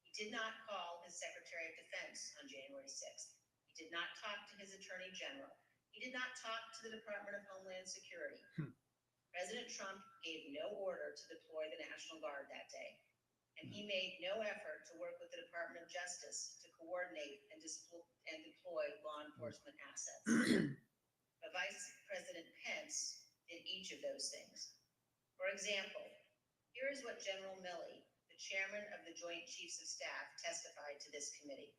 He did not call his Secretary of Defense on January 6th. He did not talk to his Attorney General. He did not talk to the Department of Homeland Security. President Trump gave no order to deploy the National Guard that day, and he made no effort to work with the Department of Justice to coordinate and deploy law enforcement assets. But Vice President Pence did each of those things. For example, here is what General Milley, the chairman of the Joint Chiefs of Staff, testified to this committee.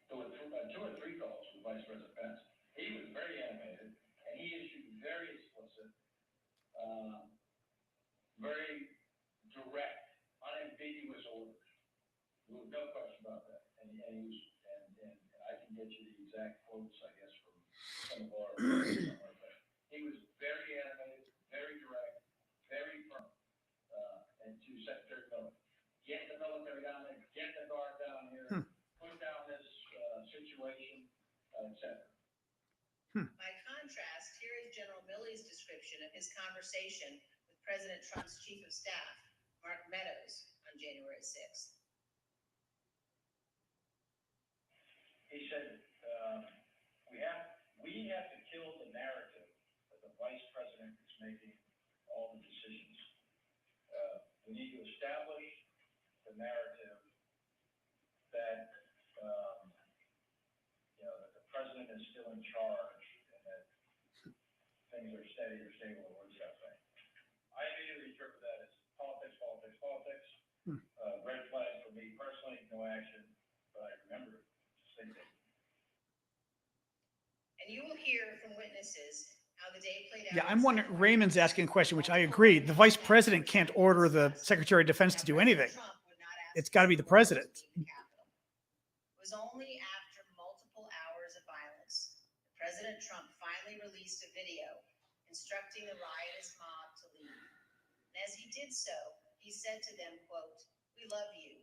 There were two or three calls with Vice President Pence. He was very animated, and he issued very explicit, very direct, unambiguous orders. There was no question about that. And I can get you the exact quotes, I guess, from some of our. He was very animated, very direct, very firm, and to Secretary Miller, get the military down there, get the guard down here, put down this situation, etc. By contrast, here is General Milley's description of his conversation with President Trump's Chief of Staff, Mark Meadows, on January 6th. He said, we have to kill the narrative that the vice president is making all the decisions. We need to establish the narrative that, that the president is still in charge and that things are steady or stable or what's that thing. I immediately interpret that as politics, politics, politics. Red flag for me personally, no action, but I remember just thinking. And you will hear from witnesses how the day played out. Yeah, I'm wondering, Raymond's asking a question, which I agree. The vice president can't order the Secretary of Defense to do anything. It's got to be the president. It was only after multiple hours of violence that President Trump finally released a video instructing the riotous mob to leave. And as he did so, he said to them, quote, "We love you,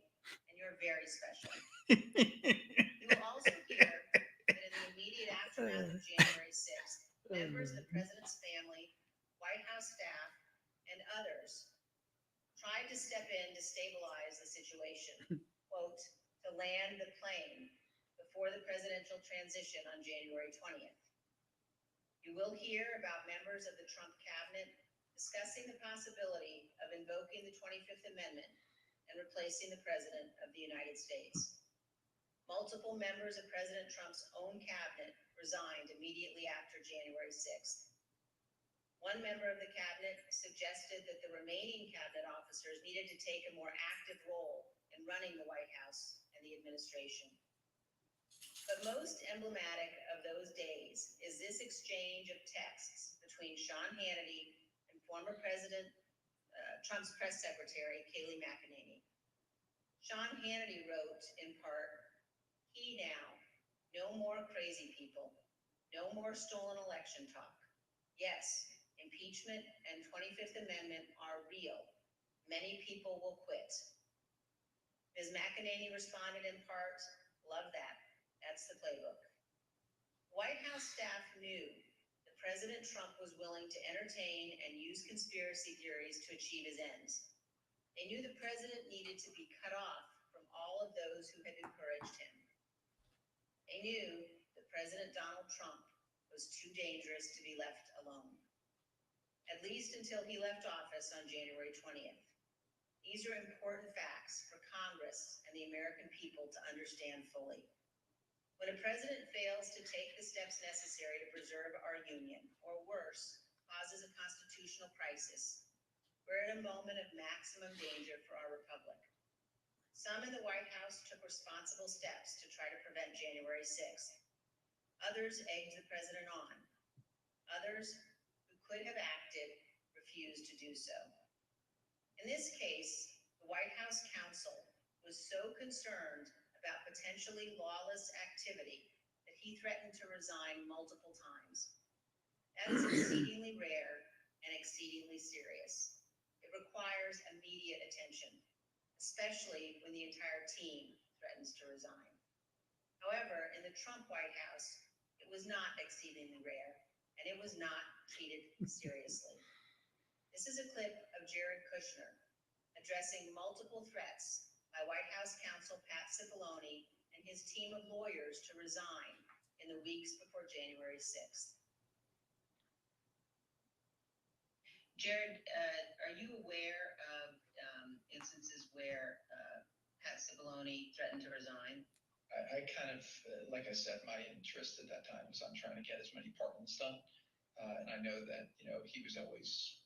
and you're very special." You will also hear that in the immediate aftermath of January 6th, members of the president's family, White House staff, and others tried to step in to stabilize the situation, quote, to land the plane before the presidential transition on January 20th. You will hear about members of the Trump cabinet, the discussing the possibility of invoking the 25th Amendment and replacing the President of the United States. Multiple members of President Trump's own cabinet resigned immediately after January 6th. One member of the cabinet suggested that the remaining cabinet officers needed to take a more active role in running the White House and the administration. But most emblematic of those days is this exchange of texts between Sean Hannity and former President Trump's press secretary, Kayleigh McEnany. Sean Hannity wrote in part, "He now, no more crazy people, no more stolen election talk. Yes, impeachment and 25th Amendment are real. Many people will quit." Ms. McEnany responded in part, "Love that. That's the playbook." White House staff knew that President Trump was willing to entertain and use conspiracy theories to achieve his ends. They knew the president needed to be cut off from all of those who had encouraged him. They knew that President Donald Trump was too dangerous to be left alone, at least until he left office on January 20th. These are important facts for Congress and the American people to understand fully. When a president fails to take the steps necessary to preserve our union, or worse, causes a constitutional crisis, we're in a moment of maximum danger for our republic. Some in the White House took responsible steps to try to prevent January 6th. Others egged the president on. Others who could have acted refused to do so. In this case, the White House counsel was so concerned about potentially lawless activity that he threatened to resign multiple times. That is exceedingly rare and exceedingly serious. It requires immediate attention, especially when the entire team threatens to resign. However, in the Trump White House, it was not exceedingly rare, and it was not treated seriously. This is a clip of Jared Kushner addressing multiple threats by White House counsel Pat Cipollone and his team of lawyers to resign in the weeks before January 6th. Jared, are you aware of instances where Pat Cipollone threatened to resign? I kind of, like I said, my interest at that time was on trying to get as many pardons done. And I know that, he was always,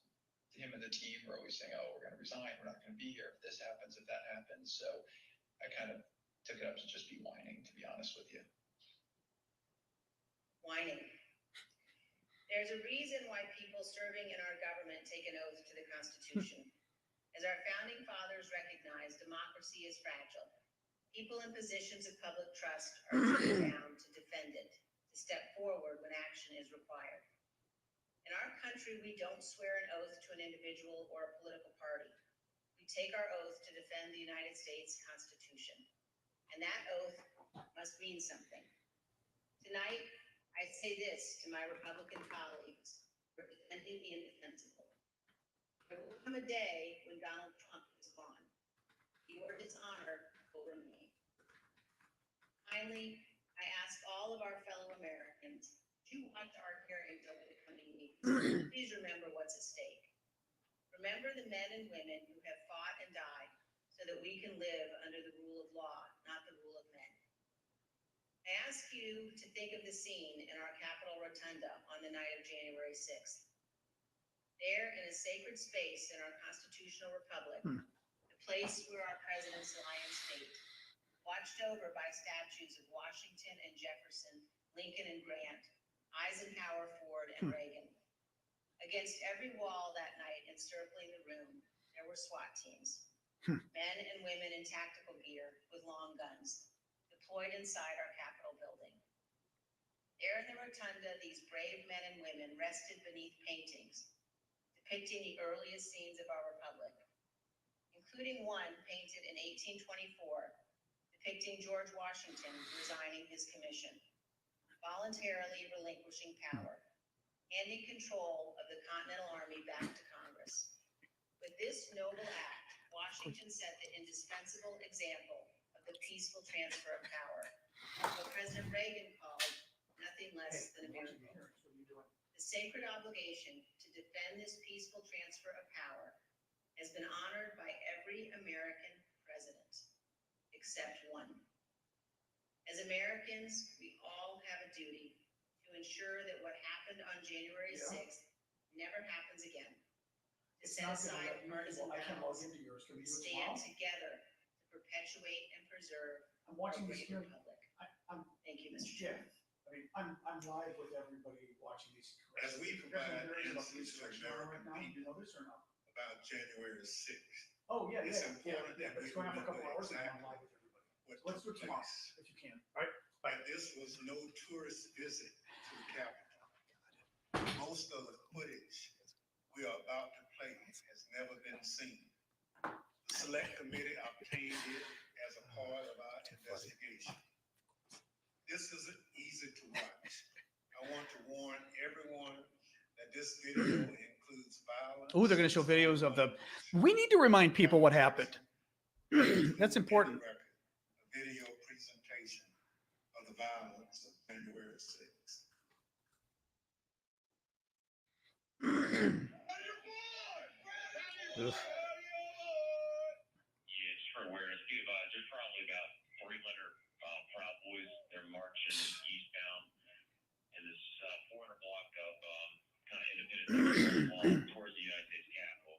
him and the team were always saying, "Oh, we're going to resign. We're not going to be here if this happens, if that happens." So I kind of took it up to just be whining, to be honest with you. Whining. There's a reason why people serving in our government take an oath to the Constitution. As our founding fathers recognized, democracy is fragile. People in positions of public trust are turned down to defend it, to step forward when action is required. In our country, we don't swear an oath to an individual or a political party. We take our oath to defend the United States Constitution. And that oath must mean something. Tonight, I say this to my Republican colleagues, representing the indefensible. There will come a day when Donald Trump is gone. Your dishonor will remain. Finally, I ask all of our fellow Americans to watch our hearings over the coming weeks. Please remember what's at stake. Remember the men and women who have fought and died so that we can live under the rule of law, not the rule of men. I ask you to think of the scene in our Capitol Rotunda on the night of January 6th. There, in a sacred space in our constitutional republic, the place where our presidents lie in state, watched over by statues of Washington and Jefferson, Lincoln and Grant, Eisenhower, Ford, and Reagan. Against every wall that night encircling the room, there were SWAT teams, men and women in tactical gear with long guns, deployed inside our Capitol building. There in the rotunda, these brave men and women rested beneath paintings depicting the earliest scenes of our republic, including one painted in 1824 depicting George Washington resigning his commission, voluntarily relinquishing power, handing control of the Continental Army back to Congress. With this noble act, Washington set the indispensable example of the peaceful transfer of power, what President Reagan called nothing less than a miracle. The sacred obligation to defend this peaceful transfer of power has been honored by every American president, except one. As Americans, we all have a duty to ensure that what happened on January 6th never happens again. To set aside partisan battles, stand together to perpetuate and preserve I'm watching our this great here. republic. I'm Thank you, Mr. Yeah. Chairman. I mean, I'm live with everybody watching these. As we provide answers to American right now, you people know this or not? about January 6th, Oh, yeah, it's yeah, important yeah, that but we it's going on for a couple remember hours and I'm exactly live with everybody. what Let's do took it tomorrow, place. if you can, right? But this was no tourist visit to the Capitol. Most of the footage we are about to play has never been seen. The select committee obtained it as a part of our investigation. This isn't easy to watch. I want to warn everyone that this video includes violence. Oh, they're going to show videos of the. We need to remind people what happened. That's important. A video presentation of the violence of January 6th. Yeah, just for awareness, we have just probably about 300 Proud Boys. They're marching eastbound in this 400 block of kind of independent towards the United States Capitol.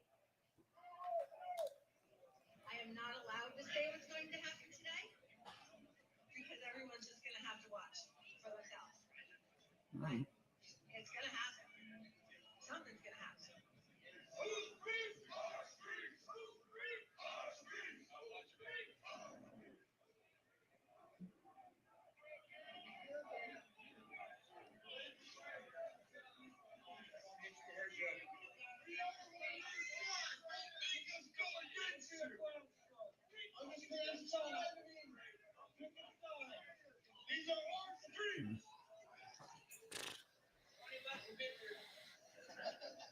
I am not allowed to say what's going to happen today because everyone's just going to have to watch for themselves. Right? It's going to happen. Something's going to happen.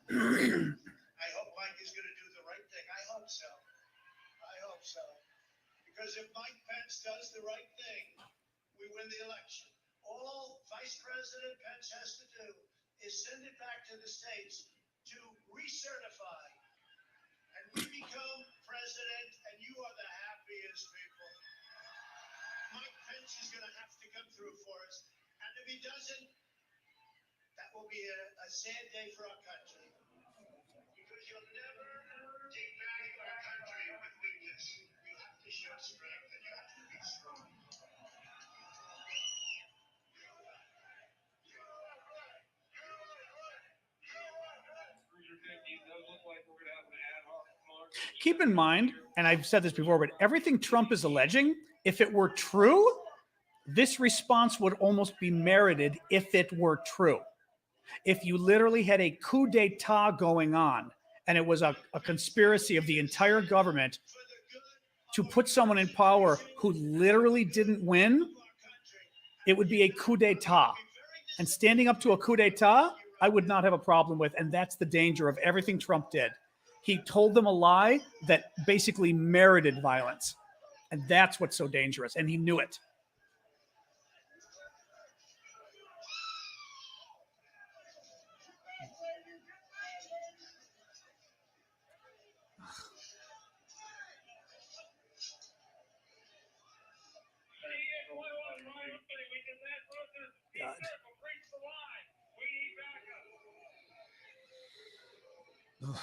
I hope Mike is going to do the right thing. I hope so. I hope so. Because if Mike Pence does the right thing, we win the election. All Vice President Pence has to do is send it back to the states to recertify. And we become president, and you are the happiest people. Mike Pence is going to have to come through for us. And if he doesn't, that will be a sad day for our country. Because you'll never take back our country with weakness. You have to show strength and you have to be strong. Keep in mind, and I've said this before, but everything Trump is alleging, if it were true, this response would almost be merited if it were true. If you literally had a coup d'etat going on and it was a conspiracy of the entire government to put someone in power who literally didn't win, it would be a coup d'etat. And standing up to a coup d'etat, I would not have a problem with, and that's the danger of everything Trump did. He told them a lie that basically merited violence. And that's what's so dangerous, and he knew it. God. Ugh.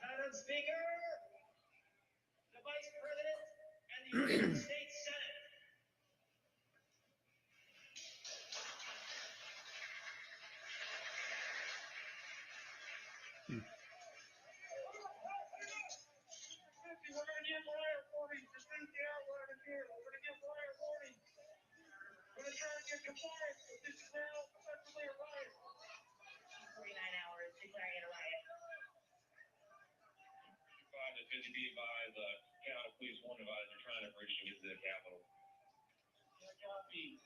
Madam Speaker, the Vice President and the United States Senate. We're going to give riot warnings. Just leave the outline in here. We're going to give riot warnings. We're going to try and get compliance, but this is now effectively a riot. 49 hours declaring it a riot. 5 to 50 feet by the Capitol Police One Advisor trying to breach and get to the Capitol. Copy.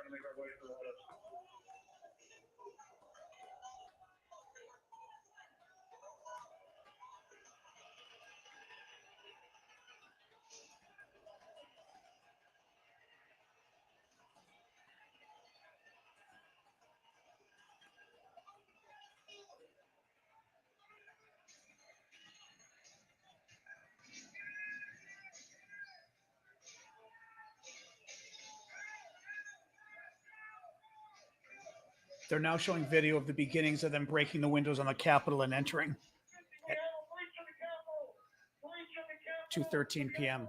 to make our way through all this. They're now showing video of the beginnings of them breaking the windows on the Capitol and entering at 2:13 p.m.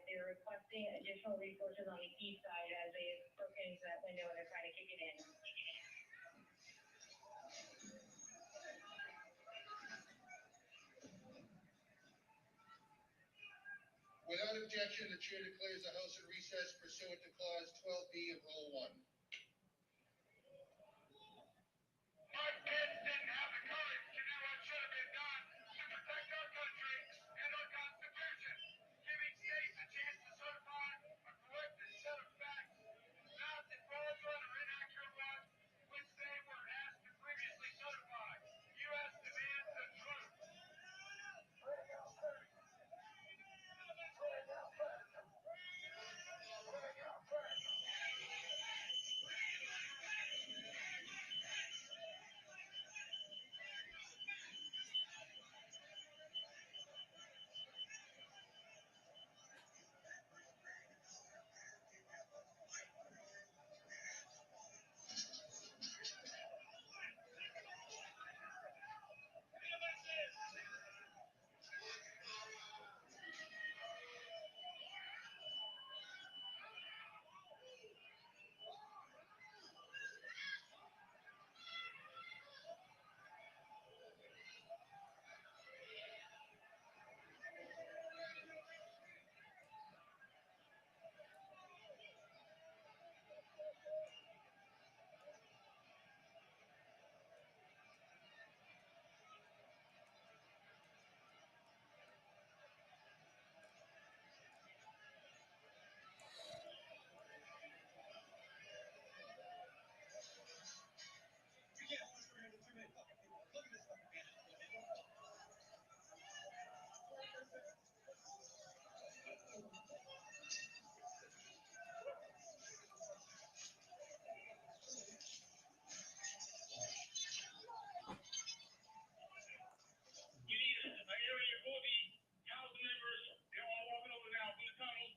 They're requesting additional resources on the east side as they broke into that window and they're trying to kick it in. Without objection, the chair declares the House in recess pursuant to clause 12B of Rule 1. Mike Pence didn't have the courage to do what should have been done to protect our country and our Constitution, giving states a chance to certify a corrected set of facts, not the fraudulent or inaccurate ones which they were asked to previously certify. U.S. demands the truth. We need an area for the House members. They're all walking over now from the tunnel.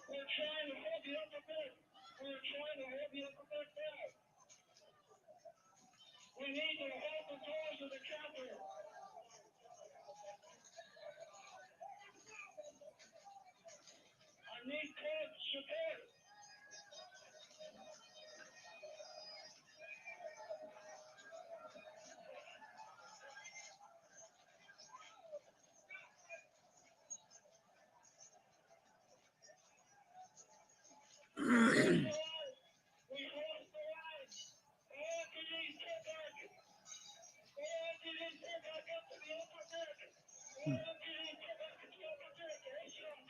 We're trying to hold the upper deck. We're trying to hold the upper deck down. We need to hold the doors of the Capitol. I need court support. We lost the line. All DDs get back. All DDs get back up to the upper deck. All DDs get back to the upper deck. ASAP.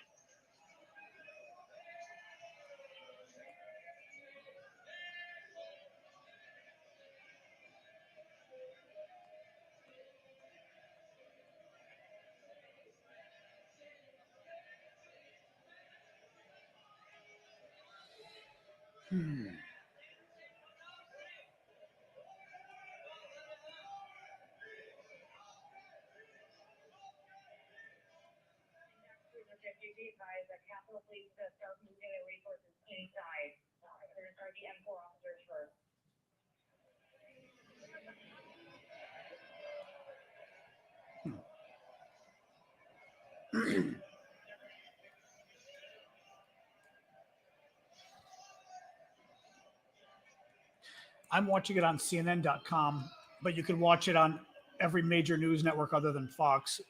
The Capitol Police to start moving their resources inside. They're going to start the M4 officers first. I'm watching it on CNN.com, but you can watch it on every major news network other than Fox.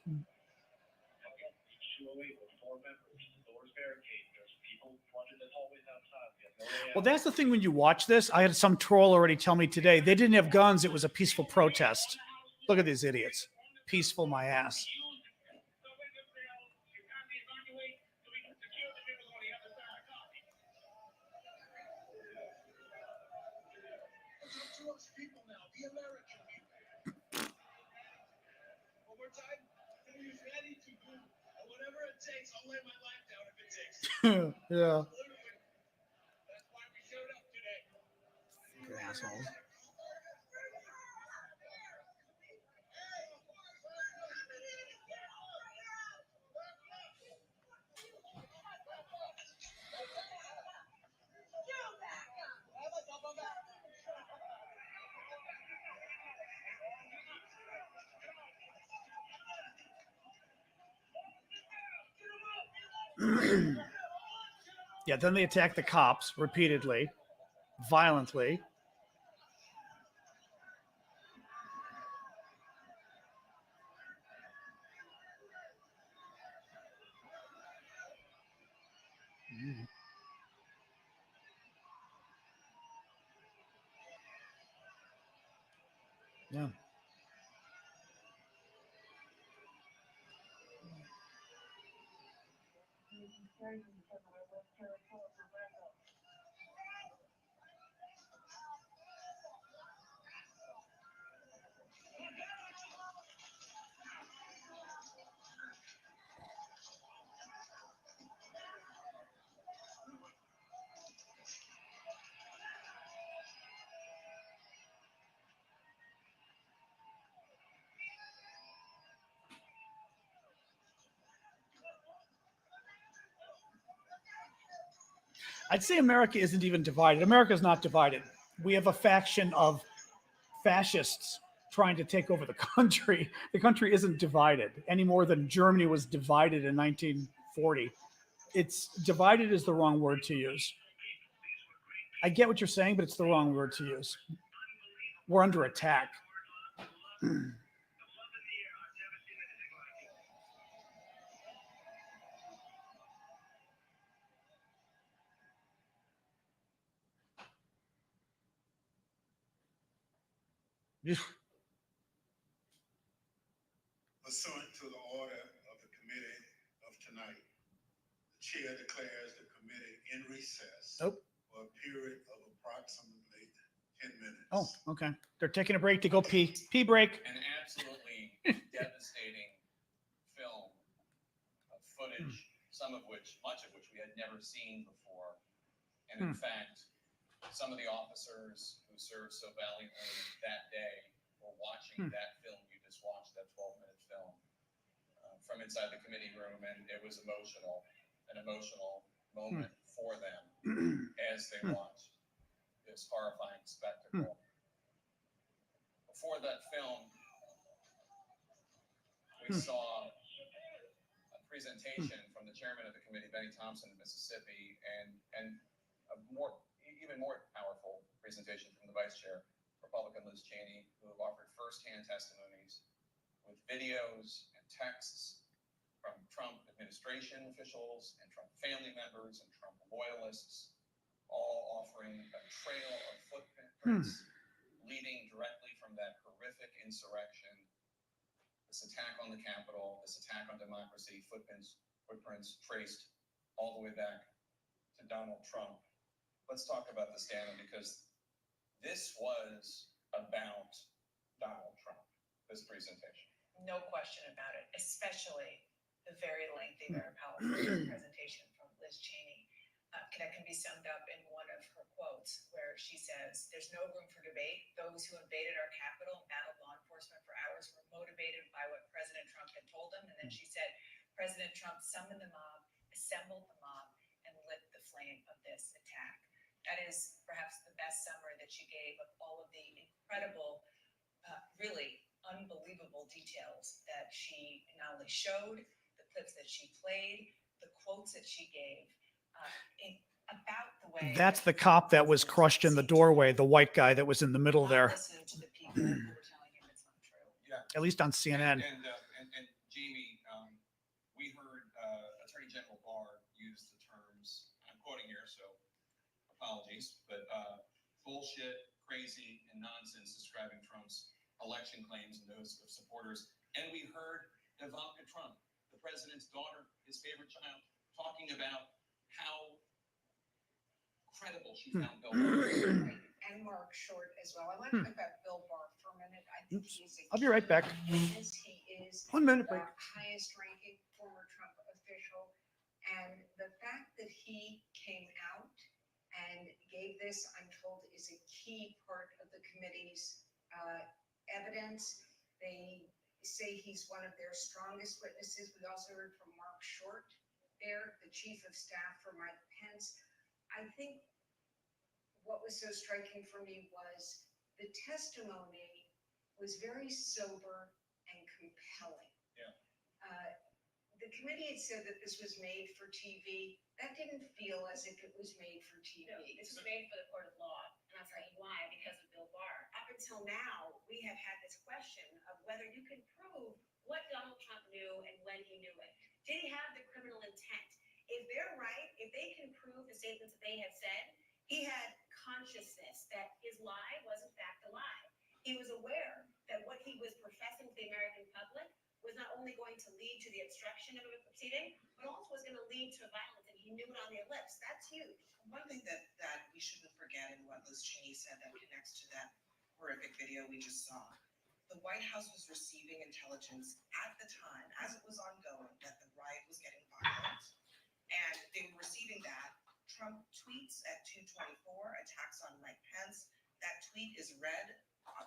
Well, that's the thing when you watch this. I had some troll already tell me today they didn't have guns. It was a peaceful protest. Look at these idiots. peaceful my ass. It's up to us people now, the American people. One more time. Are you ready to do whatever it takes? I'll lay my life down if it takes. Yeah. That's why we showed up today. Good assholes. Yeah, then they attack the cops repeatedly, violently. Yeah. I'd say America isn't even divided. America is not divided. We have a faction of fascists trying to take over the country. The country isn't divided any more than Germany was divided in 1940. It's divided is the wrong word to use. I get what you're saying, but it's the wrong word to use. We're under attack. Pursuant to the order of the committee of tonight, the chair declares the committee in recess Nope. for a period of approximately 10 minutes. Oh, okay. They're taking a break to go pee. Pee break. An absolutely devastating film of footage, much of which we had never seen before. And in fact, some of the officers who served so valiantly that day were watching that film you just watched, that 12-minute film, from inside the committee room, and it was an emotional moment for them as they watched this horrifying spectacle. Before that film, we saw a presentation from the chairman of the committee, Benny Thompson of Mississippi, and a even more powerful presentation from the vice chair, Republican Liz Cheney, who have offered firsthand testimonies with videos and texts from Trump administration officials and Trump family members and Trump loyalists, all offering a trail of footprints leading directly from that horrific insurrection, this attack on the Capitol, this attack on democracy, footprints traced all the way back to Donald Trump. Let's talk about this, Dana, because this was about Donald Trump, this presentation. No question about it, especially the very lengthy, very powerful presentation from Liz Cheney. That can be summed up in one of her quotes where she says, "There's no room for debate. Those who invaded our Capitol and battled law enforcement for hours were motivated by what President Trump had told them." And then she said, "President Trump summoned the mob, assembled the mob, and lit the flame of this attack." That is perhaps the best summary that she gave of all of the incredible, really unbelievable details that she not only showed, the clips that she played, the quotes that she gave, about the way. That's the cop that was crushed in the doorway, the white guy that was in the middle there. Listen to the people who were telling him it's not true. Yeah. At least on CNN. And Jamie, we heard Attorney General Barr use the terms, I'm quoting here, so apologies, but bullshit, crazy, and nonsense describing Trump's election claims and those of supporters And we heard Ivanka Trump, the president's daughter, his favorite child, talking about how credible she found Bill Barr. And Mark Short as well. I want to talk about Bill Barr for a minute. I think he's a I'll be right back. witness. He is 1 minute the break. highest ranking former Trump official. And the fact that he came out and gave this, I'm told, is a key part of the committee's evidence. They say he's one of their strongest witnesses. We also heard from Mark Short there, the chief of staff for Mike Pence. I think what was so striking for me was the testimony was very sober and compelling. Yeah. The committee had said that this was made for TV. That didn't feel as if it was made for TV. No, this was made for the court of law, and I'll tell you why, because of Bill Barr. Up until now, we have had this question of whether you can prove What Donald Trump knew and when he knew it. Did he have the criminal intent? If they're right, if they can prove the statements that they have said, he had consciousness that his lie was in fact a lie. He was aware that what he was professing to the American public was not only going to lead to the obstruction of a proceeding, but also was going to lead to violence, and he knew it on their lips. That's huge. One thing that we shouldn't forget, and what Liz Cheney said that connects to that horrific video we just saw, the White House was receiving intelligence at the time, as it was ongoing, that the riot was getting violent, and they were receiving that. Trump tweets at 2:24, attacks on Mike Pence. That tweet is read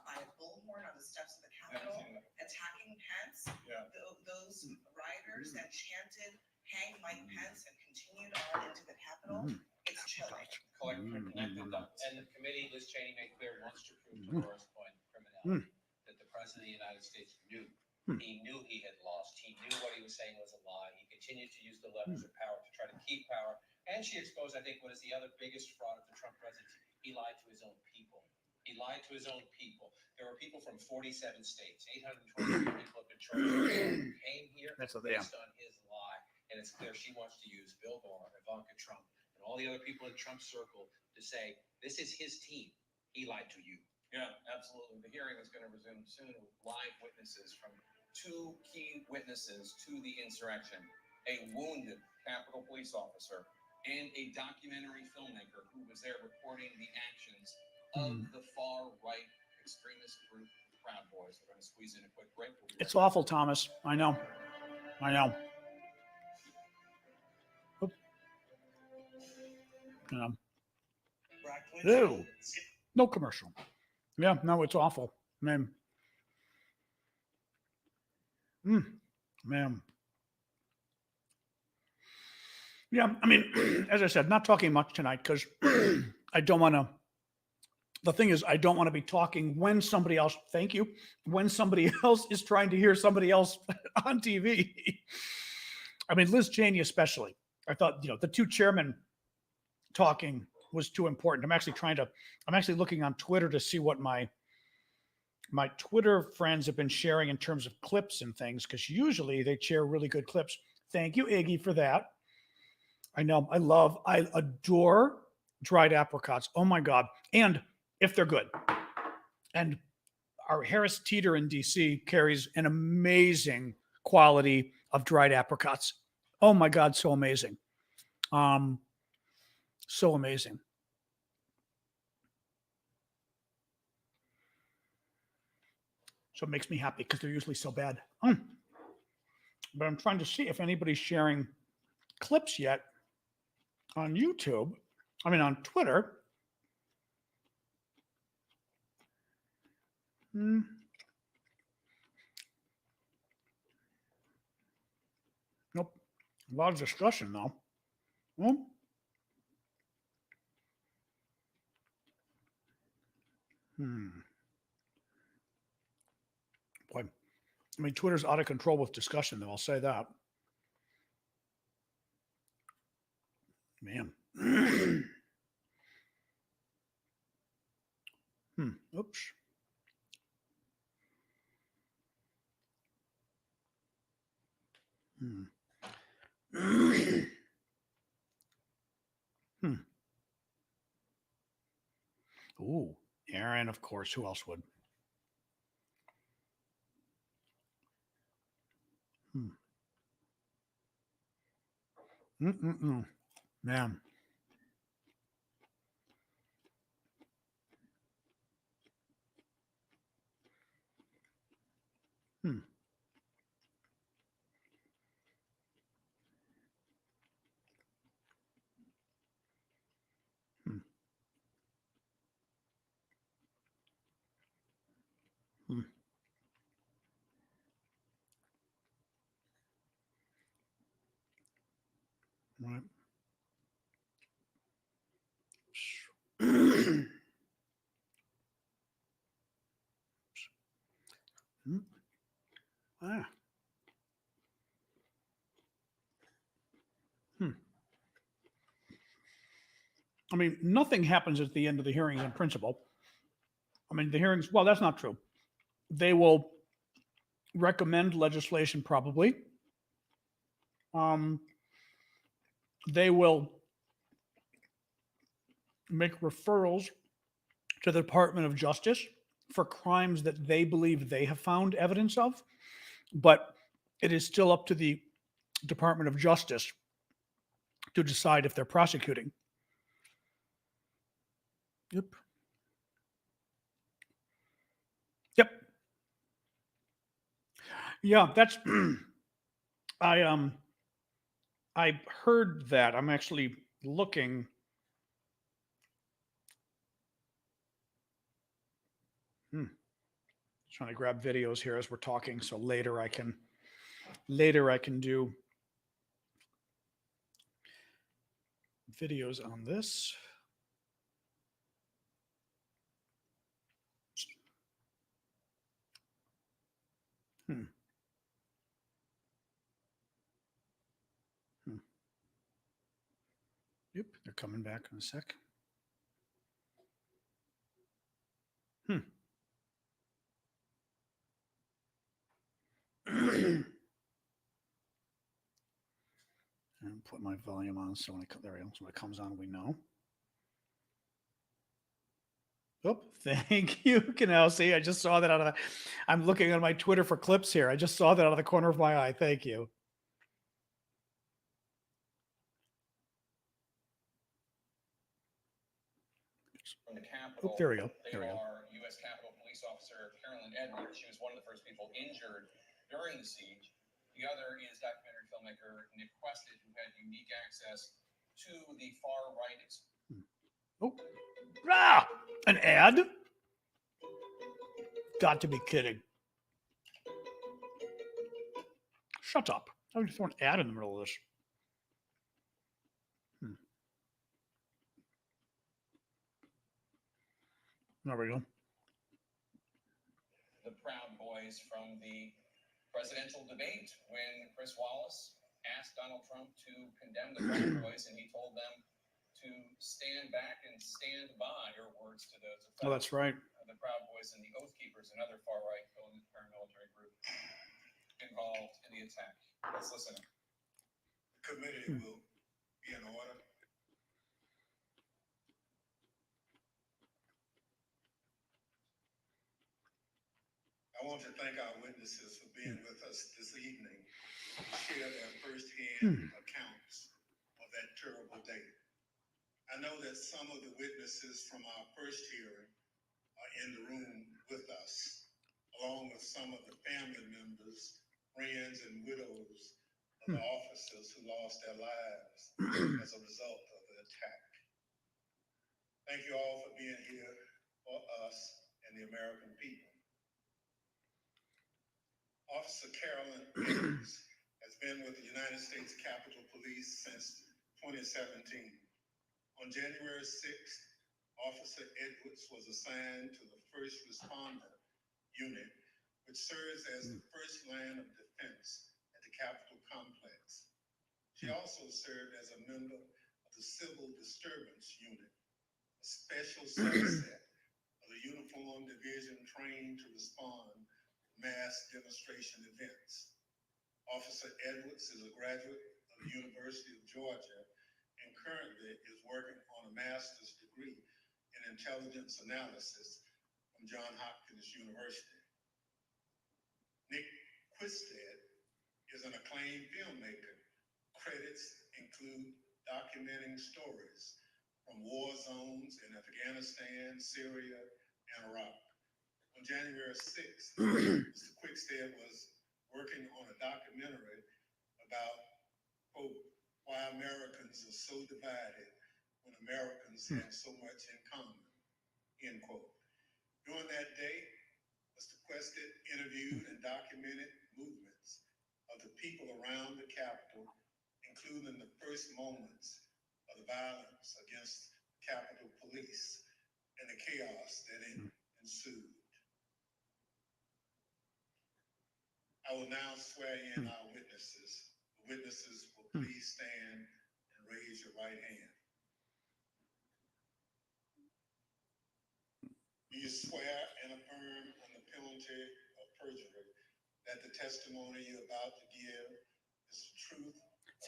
by a bullhorn on the steps of the Capitol, attacking Pence. Yeah. Those rioters that chanted, "Hang Mike Pence," and continued on into the Capitol. It's chilling. Connected dots. And the committee, Liz Cheney made clear, wants to prove to Laura's point, criminality, that the president of the United States knew. He knew he had lost. He knew what he was saying was a lie. He continued to use the levers of power to try to keep power. And she exposed, I think, what is the other biggest fraud of the Trump presidency. He lied to his own people. He lied to his own people. There were people from 47 states, 823 people have been charged who came here That's what based on his lie. And it's clear she wants to use Bill Barr, Ivanka Trump, and all the other people in Trump's circle to say, this is his team. He lied to you. Yeah, absolutely. The hearing is going to resume soon with live witnesses from two key witnesses to the insurrection, a wounded Capitol police officer and a documentary filmmaker who was there reporting the actions of the far-right extremist group, Proud Boys. We're going to squeeze in a quick break. It's awful, Thomas. I know. Oop. Ew. No commercial. Yeah, no, it's awful. Man. Man. Yeah, I mean, as I said, not talking much tonight because I don't want to. The thing is, I don't want to be talking when somebody else, thank you, when somebody else is trying to hear somebody else on TV. I mean, Liz Cheney especially. I thought, the two chairmen talking was too important. I'm actually looking on Twitter to see what my Twitter friends have been sharing in terms of clips and things, because usually they share really good clips. Thank you, Iggy, for that. I know, I adore dried apricots. Oh my God. And if they're good. And our Harris Teeter in DC carries an amazing quality of dried apricots. Oh my God, so amazing. So amazing. So it makes me happy because they're usually so bad. But I'm trying to see if anybody's sharing clips yet on YouTube. I mean, on Twitter. Nope. A lot of discussion though. Boy, I mean, Twitter's out of control with discussion, though. I'll say that. Man. Oops. Ooh, Aaron, of course. Who else would? Man. Hmm. Hmm. Hmm. Right. Hmm. Ah. Hmm. I mean, nothing happens at the end of the hearings in principle. I mean, the hearings, well, that's not true. They will recommend legislation probably. They will make referrals to the Department of Justice for crimes that they believe they have found evidence of, but it is still up to the Department of Justice to decide if they're prosecuting. Yep. Yep. Yeah, that's I heard that. I'm actually looking. Trying to grab videos here as we're talking, so later I can do videos on this. Hmm. Hmm. Yep, they're coming back in a sec. Hmm. And put my volume on so when there we go. So when it comes on, we know. Oh, thank you, Canal. See, I just saw that out of the. I'm looking on my Twitter for clips here. I just saw that out of the corner of my eye. Thank you. From the Capitol. Oh, there we go. They There we go. are U.S. Capitol Police Officer Carolyn Edwards. She was one of the first people injured during the siege. The other is documentary filmmaker Nick Quested, who had unique access to the far right. Oh, an ad? Got to be kidding. Shut up. How would you throw an ad in the middle of this? There we go. The Proud Boys from the presidential debate when Chris Wallace asked Donald Trump to condemn the Proud Boys, and he told them to stand back and stand by, or words to those effects. Oh, that's right. The Proud Boys and the Oath Keepers, another far-right paramilitary group involved in the attack. Let's listen. The committee will be in order. I want to thank our witnesses for being with us this evening to share their firsthand accounts of that terrible day. I know that some of the witnesses from our first hearing are in the room with us, along with some of the family members, friends, and widows of the officers who lost their lives as a result of the attack. Thank you all for being here for us and the American people. Officer Carolyn Edwards has been with the United States Capitol Police since 2017. On January 6th, Officer Edwards was assigned to the First Responder Unit, which serves as the first line of defense at the Capitol complex. She also served as a member of the Civil Disturbance Unit, a special subset of the Uniform Division trained to respond to mass demonstration events. Officer Edwards is a graduate of the University of Georgia and currently is working on a master's degree in intelligence analysis from John Hopkins University. Nick Quested is an acclaimed filmmaker. Credits include documenting stories from war zones in Afghanistan, Syria, and Iraq. On January 6th, Mr. Quickstead was working on a documentary about, quote, why Americans are so divided when Americans have so much in common, end quote. During that day, Mr. Quickstead interviewed and documented movements of the people around the Capitol, including the first moments of the violence against Capitol Police and the chaos that ensued. I will now swear in our witnesses. The witnesses will please stand and raise your right hand. Do you swear and affirm on the penalty of perjury that the testimony you're about to give is the truth?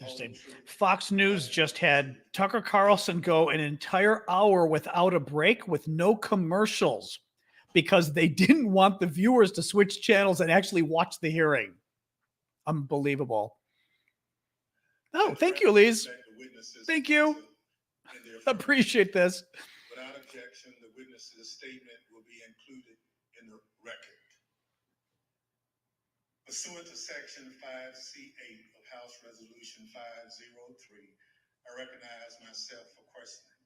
Interesting. Fox News just had Tucker Carlson go an entire hour without a break with no commercials because they didn't want the viewers to switch channels and actually watch the hearing. Unbelievable. Oh, thank you, Elise. Thank you. Appreciate this. Without objection, the witness's statement will be included in the record. Pursuant to Section 5C8 of House Resolution 503, I recognize myself for questioning.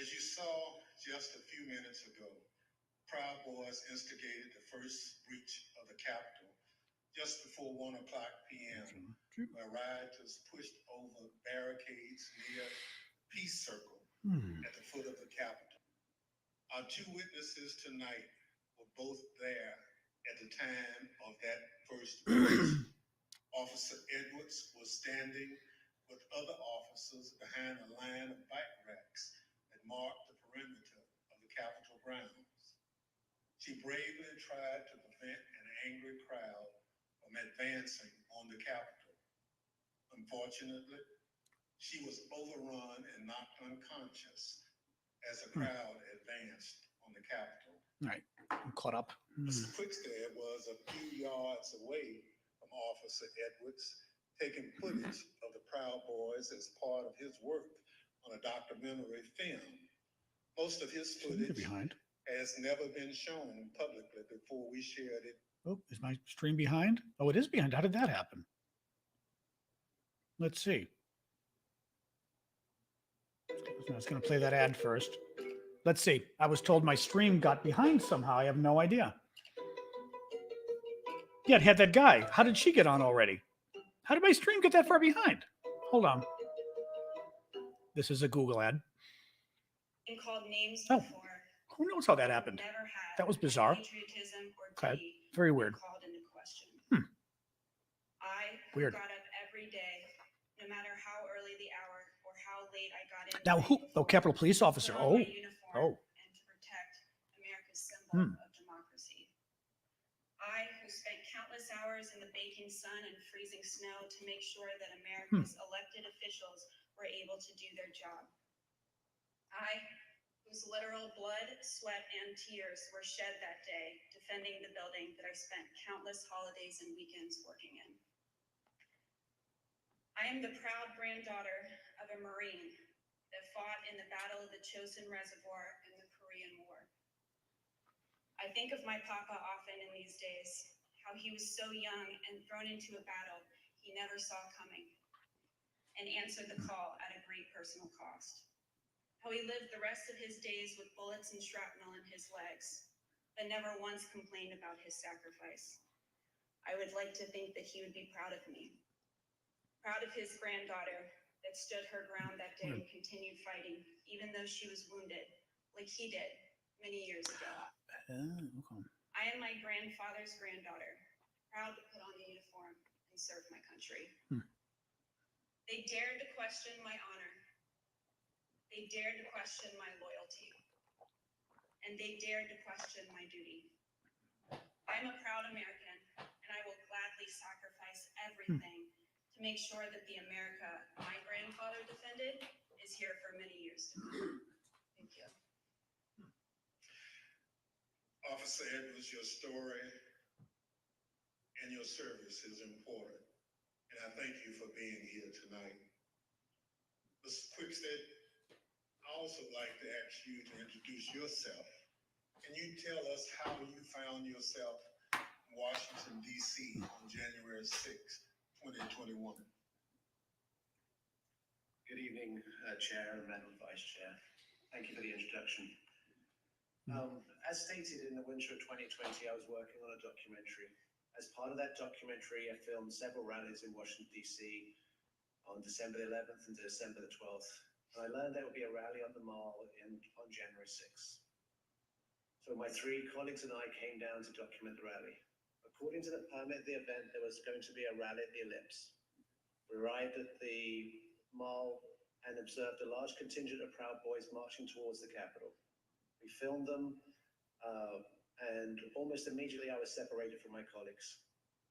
As you saw just a few minutes ago, Proud Boys instigated the first breach of the Capitol just before 1 o'clock p.m., where rioters pushed over barricades near Peace Circle at the foot of the Capitol. Our two witnesses tonight were both there at the time of that first breach. Officer Edwards was standing with other officers behind a line of bike racks that marked the perimeter of the Capitol grounds. She bravely tried to prevent an angry crowd from advancing on the Capitol. Unfortunately, she was overrun and knocked unconscious as the crowd advanced on the Capitol. All right, I'm caught up. Mr. Quickstead was a few yards away from Officer Edwards, taking footage of the Proud Boys as part of his work on a documentary film. Most of his footage has never been shown publicly before we shared it. Oh, is my stream behind? Oh, it is behind. How did that happen? Let's see. I was going to play that ad first. Let's see. I was told my stream got behind somehow. I have no idea. Yeah, it had that guy. How did she get on already? How did my stream get that far behind? Hold on. This is a Google ad. And called names Oh, before. who knows how that happened? That was bizarre. Okay, very weird. Weird. Got up every day, no matter how early the hour or how late I got in. Now who? Oh, Capitol Police Officer. Oh, oh. And to protect America's symbol of democracy. I, who spent countless hours in the baking sun and freezing snow to make sure that America's elected officials were able to do their job. I, whose literal blood, sweat, and tears were shed that day defending the building that I spent countless holidays and weekends working in. I am the proud granddaughter of a Marine that fought in the Battle of the Chosin Reservoir in the Korean War. I think of my papa often in these days, how he was so young and thrown into a battle he never saw coming, and answered the call at a great personal cost. How he lived the rest of his days with bullets and shrapnel in his legs, but never once complained about his sacrifice. I would like to think that he would be proud of me. Proud of his granddaughter that stood her ground that day and continued fighting, even though she was wounded, like he did many years ago. I am my grandfather's granddaughter, proud to put on the uniform and serve my country. They dared to question my honor. They dared to question my loyalty. And they dared to question my duty. I'm a proud American, and I will gladly sacrifice everything to make sure that the America my grandfather defended is here for many years to come. Thank you. Officer Edwards, your story and your service is important and I thank you for being here tonight. Mr. Quickstead, I also like to ask you to introduce yourself. Can you tell us how you found yourself in Washington, D.C. on January 6th, 2021? Good evening, Chair and Madam Vice Chair. Thank you for the introduction. As stated in the winter of 2020, I was working on a documentary. As part of that documentary, I filmed several rallies in Washington, D.C. on December the 11th and December the 12th. And I learned there would be a rally on the Mall on January 6th. So my three colleagues and I came down to document the rally. According to the permit of the event, there was going to be a rally at the Ellipse. We arrived at the Mall and observed a large contingent of Proud Boys marching towards the Capitol. We filmed them, and almost immediately I was separated from my colleagues.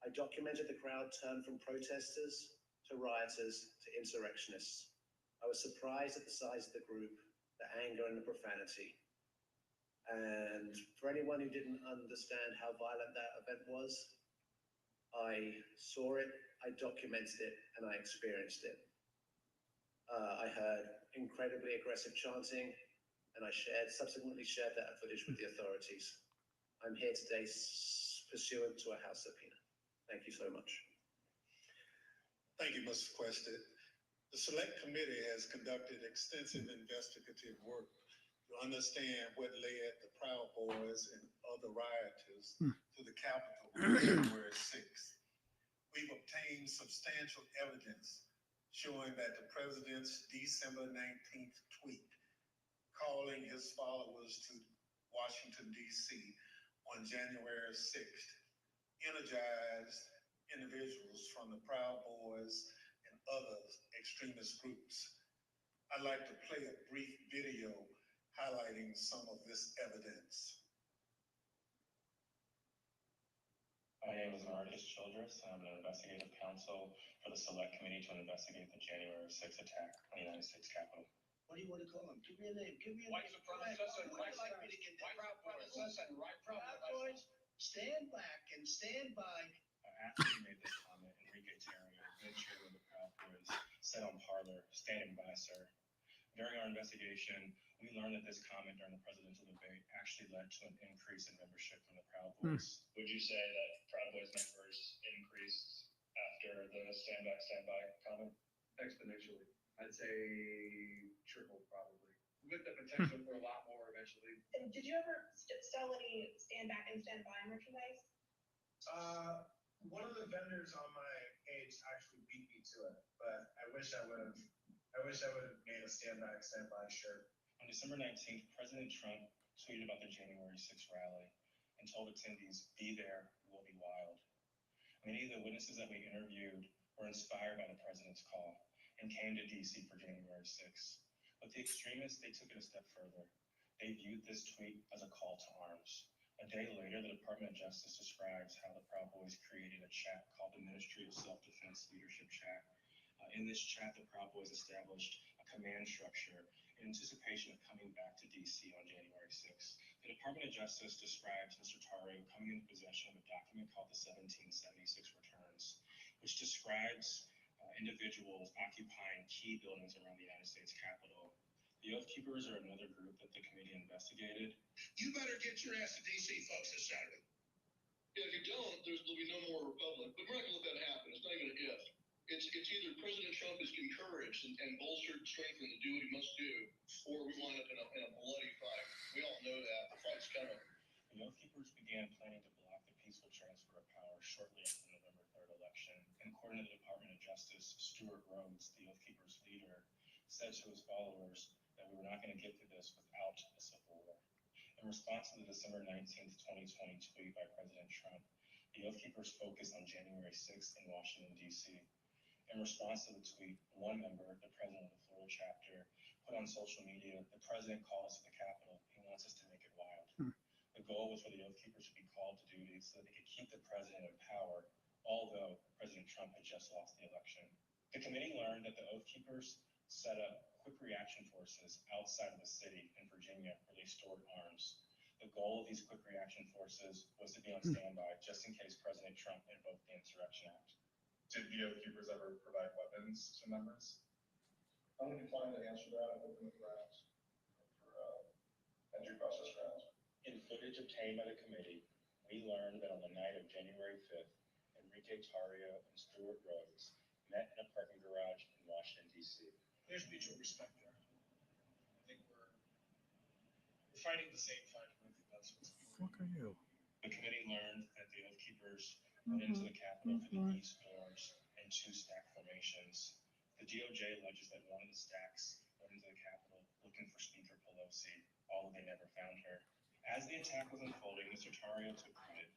I documented the crowd turn from protesters to rioters to insurrectionists. I was surprised at the size of the group, the anger and the profanity. And for anyone who didn't understand how violent that event was, I saw it, I documented it, and I experienced it. I heard incredibly aggressive chanting, and I subsequently shared that footage with the authorities. I'm here today pursuant to a House subpoena. Thank you so much. Thank you, Mr. Quested. The Select Committee has conducted extensive investigative work to understand what led the Proud Boys and other rioters to the Capitol on January 6th. We've obtained substantial evidence showing that the president's December 19th tweet calling his followers to Washington, D.C. on January 6th energized individuals from the Proud Boys and other extremist groups. I'd like to play a brief video highlighting some of this evidence. My name is Marcus Childress, and I'm an investigative counsel for the Select Committee to investigate the January 6th attack on the United States Capitol. What do you want to call them? Give me a name. Give me a White name. supremacists and Would you white like me to get that? Proud Boys, stand back and stand by. After he made this comment, Enrique Terrio, good chairman of the Proud Boys, said on Parler, "Standing by, sir." During our investigation, we learned that this comment during the presidential debate actually led to an increase in membership from the Proud Boys. Would you say that Proud Boys members increased after the stand back, stand by comment? exponentially. I'd say triple probably, with the potential for a lot more eventually. And did you ever sell any stand back and stand by merchandise? One of the vendors on my page actually beat me to it, but I wish I would have made a stand back, stand by shirt. On December 19th, President Trump tweeted about the January 6th rally and told attendees, "Be there, we'll be wild." Many of the witnesses that we interviewed were inspired by the president's call and came to DC for January 6th. But the extremists, they took it a step further. They viewed this tweet as a call to arms. A day later, the Department of Justice describes how the Proud Boys created a chat called the Ministry of Self-Defense Leadership Chat. In this chat, the Proud Boys established a command structure in anticipation of coming back to DC on January 6th. The Department of Justice describes Mr. Tarrio coming into possession of a document called the 1776 Returns, which describes individuals occupying key buildings around the United States Capitol. The Oath Keepers are another group that the committee investigated. You better get your ass to DC, folks, this Saturday. Yeah, if you don't, there'll be no more republic. But we're not gonna let that happen. It's not even an if. It's either President Trump is encouraged and bolstered, strengthened to do what he must do, or we wind up in a bloody fight. We all know that. The fight's coming. The Oath Keepers began planning to block the peaceful transfer of power shortly after the November 3rd election. And according to the Department of Justice, Stuart Rhodes, the Oath Keepers leader, said to his followers that we were not going to get through this without a civil war. In response to the December 19th, 2020 tweet by President Trump, the Oath Keepers focused on January 6th in Washington, D.C. In response to the tweet, one member, the president of the Florida chapter, put on social media, "The president called us to the Capitol. He wants us to make it wild." The goal was for the Oath Keepers to be called to duty so that they could keep the president in power, although President Trump had just lost the election. The committee learned that the Oath Keepers set up quick reaction forces outside of the city in Virginia where they stored arms. The goal of these quick reaction forces was to be on standby just in case President Trump invoked the Insurrection Act. Did VO keepers ever provide weapons to members? I'm going to decline to answer that and open the grounds for due process grounds. In footage obtained by the committee, we learned that on the night of January 5th, Enrique Tarrio and Stuart Rhodes met in a parking garage in Washington, D.C. There's mutual respect there. I think we're fighting the same fight. I think that's what's What are you? The committee learned that the Oath Keepers went into the Capitol through the east doors in two stack formations. The DOJ alleges that one of the stacks went into the Capitol looking for Speaker Pelosi, although they never found her. As the attack was unfolding, Mr. Tarrio took credit.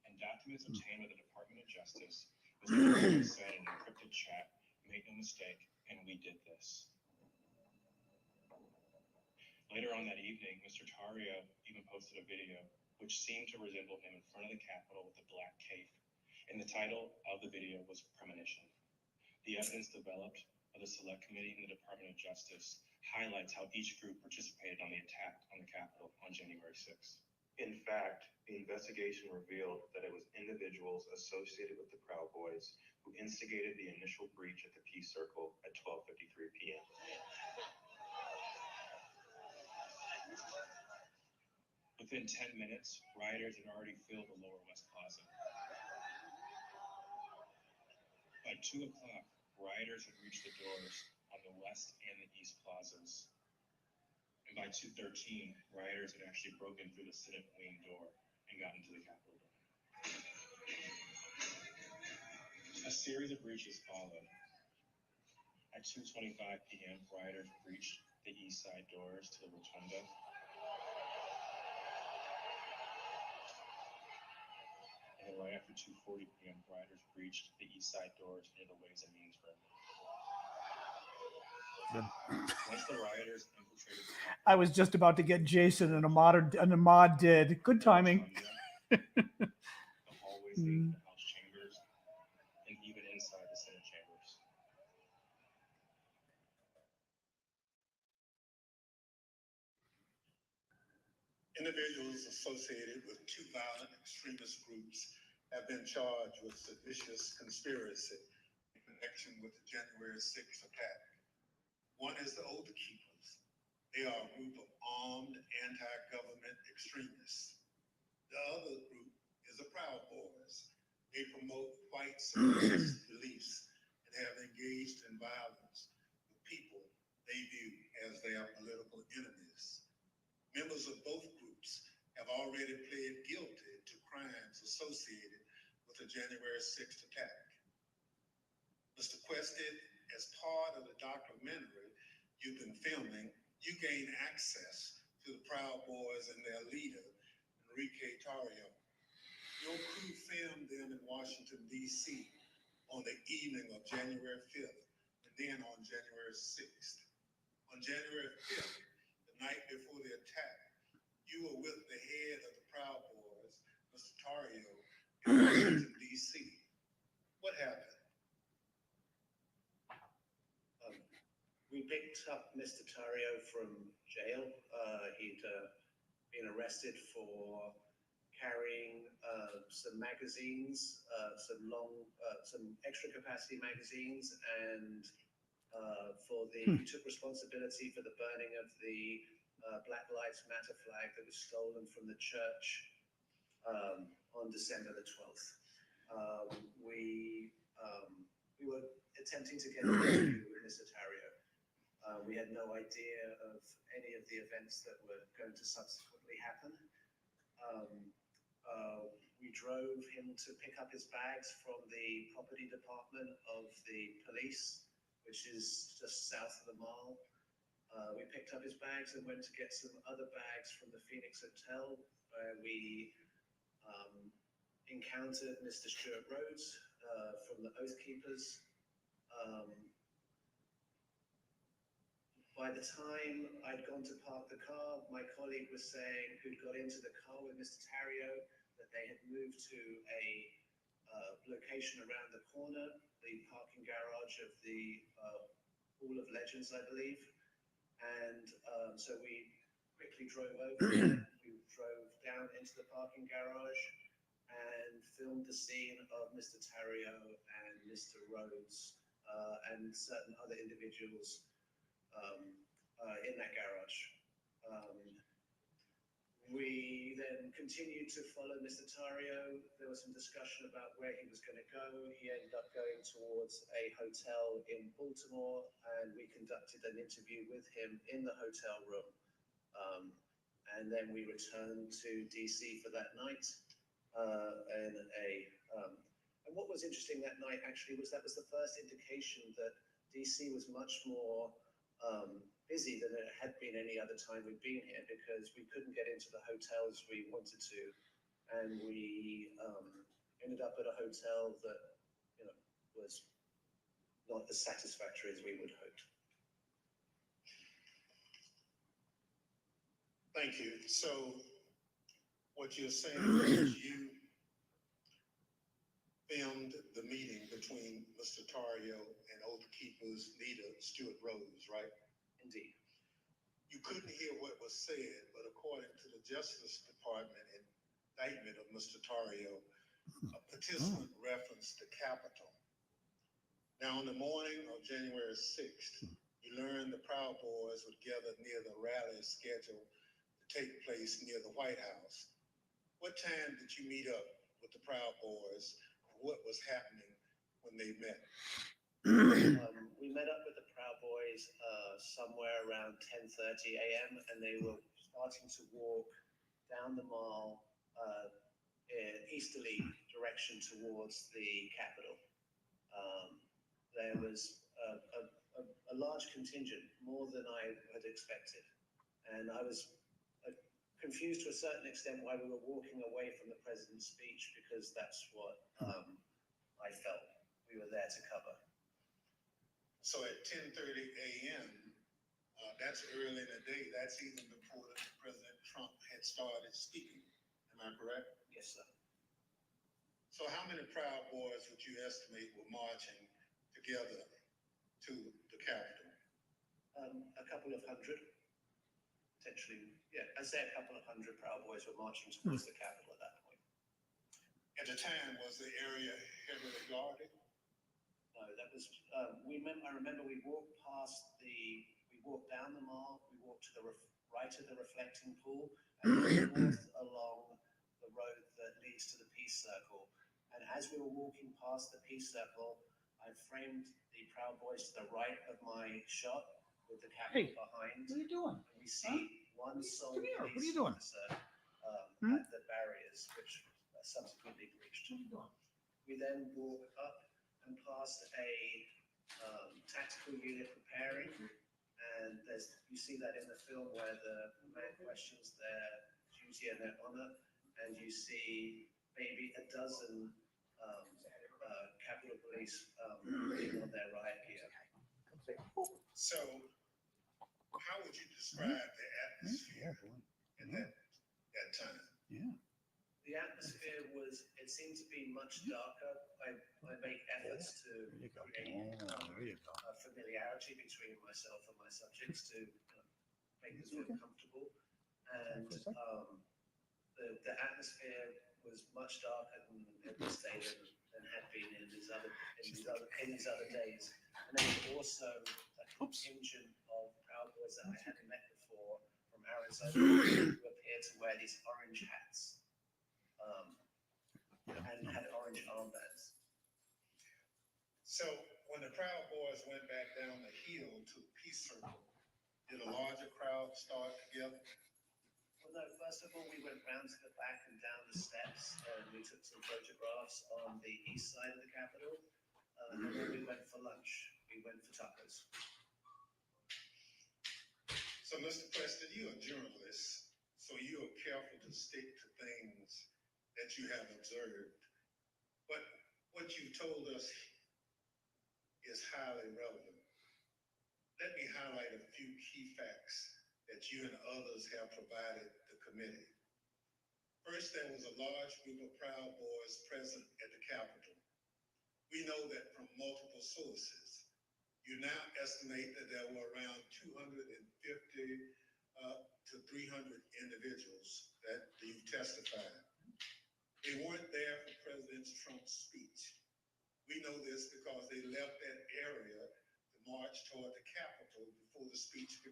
In documents obtained by the Department of Justice, Mr. Tarrio said in an encrypted chat, "Make no mistake, and we did this." Later on that evening, Mr. Tarrio even posted a video which seemed to resemble him in front of the Capitol with a black cape, and the title of the video was Premonition. The evidence developed by the Select Committee in the Department of Justice highlights how each group participated on the attack on the Capitol on January 6th. In fact, the investigation revealed that it was individuals associated with the Proud Boys who instigated the initial breach at the Peace Circle at 12:53 p.m. Within 10 minutes, rioters had already filled the Lower West Plaza. By 2 o'clock, rioters had reached the doors on the west and the east plazas. And by 2:13, rioters had actually broken through the Senate wing door and gotten to the Capitol building. A series of breaches followed. At 2:25 p.m., rioters breached the east side doors to the rotunda. And then right after 2:40 p.m., rioters breached the east side doors near the Ways and Means room. Once the rioters infiltrated the Capitol, I was just about to get Jason and Ahmad did. Good timing. the hallways leading to the House chambers, and even inside the Senate chambers. Individuals associated with two violent extremist groups have been charged with seditious conspiracy in connection with the January 6th attack. One is the Oath Keepers. They are a group of armed anti-government extremists. The other group is the Proud Boys. They promote white supremacist beliefs and have engaged in violence with people they view as their political enemies. Members of both groups have already pled guilty to crimes associated with the January 6th attack. Mr. Quested, as part of the documentary you've been filming, you gained access to the Proud Boys and their leader, Enrique Tarrio. Your crew filmed them in Washington, D.C. on the evening of January 5th and then on January 6th. On January 5th, the night before the attack, you were with the head of the Proud Boys, Mr. Tarrio, in Washington, D.C. What happened? We picked up Mr. Tarrio from jail. He'd been arrested for carrying some magazines, some extra capacity magazines, and he took responsibility for the burning of the Black Lives Matter flag that was stolen from the church on December the 12th. We were attempting to get an interview with Mr. Tarrio. We had no idea of any of the events that were going to subsequently happen. We drove him to pick up his bags from the property department of the police, which is just south of the mall. We picked up his bags and went to get some other bags from the Phoenix Hotel, where we encountered Mr. Stuart Rhodes from the Oath Keepers. By the time I'd gone to park the car, my colleague was saying, who'd got into the car with Mr. Tarrio, that they had moved to a location around the corner, the parking garage of the Hall of Legends, I believe. And so we quickly drove over there. We drove down into the parking garage, and filmed the scene of Mr. Tarrio and Mr. Rhodes and certain other individuals in that garage. We then continued to follow Mr. Tarrio. There was some discussion about where he was going to go. He ended up going towards a hotel in Baltimore, and we conducted an interview with him in the hotel room. And then we returned to DC for that night. And what was interesting that night actually was that was the first indication that DC was much more busy than it had been any other time we'd been here, because we couldn't get into the hotels we wanted to, and we ended up at a hotel that, you know, was not as satisfactory as we would hoped. Thank you. So what you're saying is you filmed the meeting between Mr. Tarrio and Oath Keepers leader Stuart Rhodes, right? Indeed. You couldn't hear what was said, but according to the Justice Department indictment of Mr. Tarrio, a participant referenced the Capitol. Now, on the morning of January 6th, you learned the Proud Boys would gather near the rally scheduled to take place near the White House. What time did you meet up with the Proud Boys? What was happening when they met? We met up with the Proud Boys somewhere around 10:30 a.m. and they were starting to walk down the mall in easterly direction towards the Capitol. There was a large contingent, more than I had expected, and I was confused to a certain extent why we were walking away from the president's speech, because that's what I felt we were there to cover. So at 10:30 a.m., that's early in the day. That's even before President Trump had started speaking. Am I correct? Yes, sir. So how many Proud Boys would you estimate were marching together to the Capitol? A couple of hundred, potentially. Yeah, I'd say a couple of hundred Proud Boys were marching towards the Capitol at that point. At the time, was the area heavily guarded? No, that was, I remember we walked down the mall, we walked to the right of the reflecting pool, and we walked along the road that leads to the Peace Circle. And as we were walking past the Peace Circle, I framed the Proud Boys to the right of my shot with the Capitol behind. What are you doing? And we see one sole Come here. What are police you doing? officer at the barriers, which subsequently breached. What are you doing? We then walk up and past a tactical unit preparing, and you see that in the film where the man questions their duty and their honor, and you see maybe a dozen Capitol Police putting on their riot gear. So how would you describe the atmosphere at that time? Yeah. The atmosphere it seemed to be much darker. I make efforts to create familiarity between myself and my subjects to make them feel comfortable. And the atmosphere was much darker than this day than had been in these other days. And there was also a contingent of Proud Boys that I hadn't met before from Arizona who appeared to wear these orange hats. And had orange armbands. So when the Proud Boys went back down the hill to the Peace Circle, did a larger crowd start together? Well, no, first of all, we went round to the back and down the steps, and we took some photographs on the east side of the Capitol, and then we went for lunch. We went for tacos. So, Mr. Preston, you're a journalist, so you are careful to stick to things that you have observed. But what you told us is highly relevant. Let me highlight a few key facts that you and others have provided the committee. First, there was a large group of Proud Boys present at the Capitol. We know that from multiple sources. You now estimate that there were around 250 to 300 individuals that you testified. They weren't there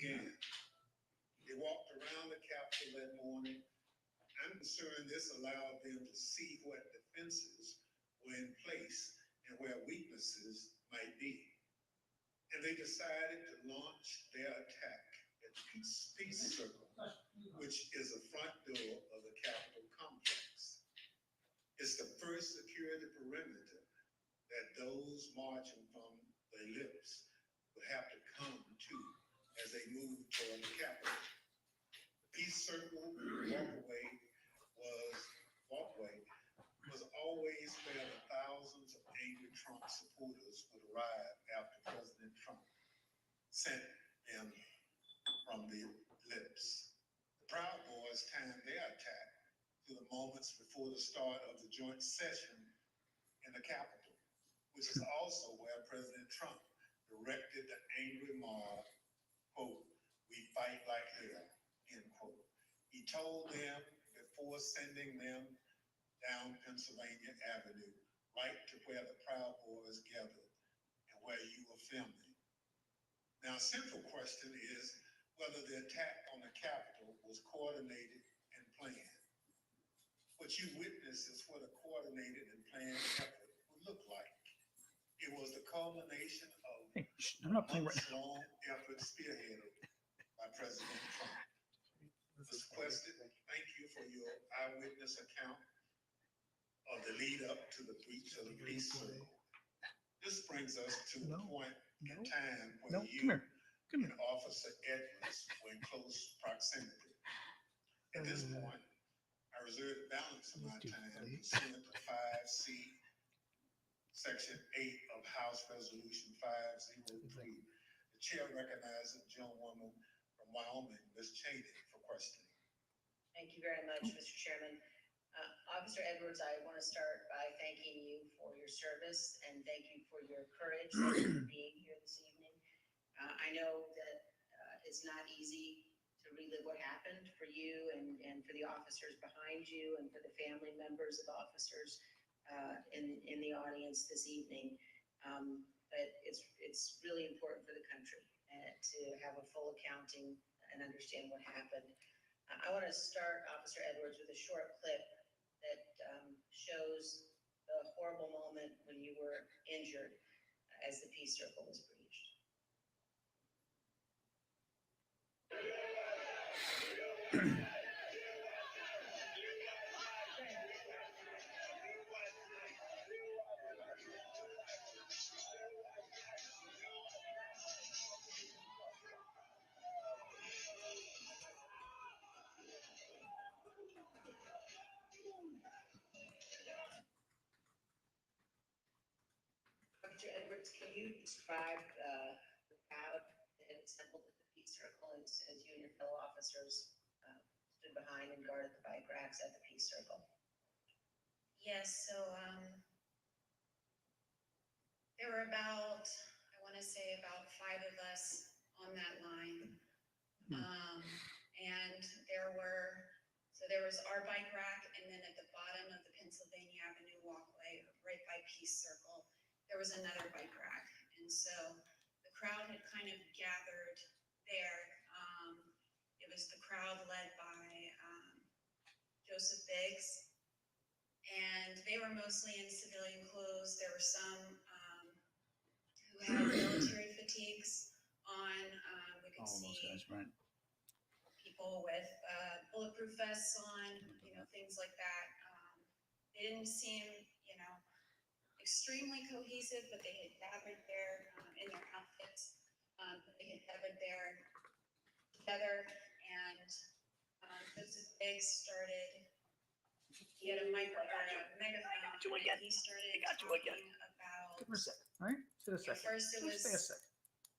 began. They walked around the Capitol that morning. I'm concerned this allowed them to see what defenses were in place and where weaknesses might be. And they decided to launch their attack at Peace Circle, which is the front door of the Capitol complex. It's the first security perimeter that those marching from the ellipse would have to come to as they move toward the Capitol. The Peace Circle walkway was always where the thousands of angry Trump supporters would arrive after President Trump sent them from the ellipse. The Proud Boys timed their attack to the moments before the start of the joint session in the Capitol, which is also where President Trump directed the angry mob, quote, "We fight like hell," end quote. He told them before sending them down Pennsylvania Avenue, right to where the Proud Boys gathered and where you were filming. Now, a central question is whether the attack on the Capitol was coordinated and planned. What you witnessed is what a coordinated and planned effort would look like. It was the culmination of I'm not playing right now. months-long effort spearheaded by President Trump. Mr. Quested, thank you for your eyewitness account of the lead up to the breach of the Peace Circle. This brings us to the point in time where you and Officer Edwards were in close proximity. At this point, I reserve the balance of my time pursuant to 5C, Section 8 of House Resolution 503. The chair recognizes the gentlewoman from Wyoming, Ms. Cheney, for questioning. Thank you very much, Mr. Chairman. Officer Edwards, I want to start by thanking you for your service and thank you for your courage for being here this evening. I know that it's not easy to relive what happened for you and for the officers behind you and for the family members of officers in the audience this evening. But it's really important for the country to have a full accounting and understand what happened. I want to start, Officer Edwards, with a short clip that shows the horrible moment when you were injured as the Peace Circle was breached. Dr. Edwards, can you describe the crowd that assembled at the Peace Circle as you and your fellow officers stood behind and guarded the bike racks at the Peace Circle? Yes, so there were about, I want to say about 5 of us on that line. And there was our bike rack, and then at the bottom of the Pennsylvania Avenue walkway, right by Peace Circle, there was another bike rack. And so the crowd had kind of gathered there. It was the crowd led by Joseph Biggs, and they were mostly in civilian clothes. There were some who had military fatigues on. We could see those guys, right? people with bulletproof vests on, things like that. They didn't seem, extremely cohesive, but they had gathered there in their outfits. They had gathered there together, and Joseph Biggs started. He had a megaphone. And he started talking about. Give her a sec, all right? Sit a second. First, it was Stay a sec.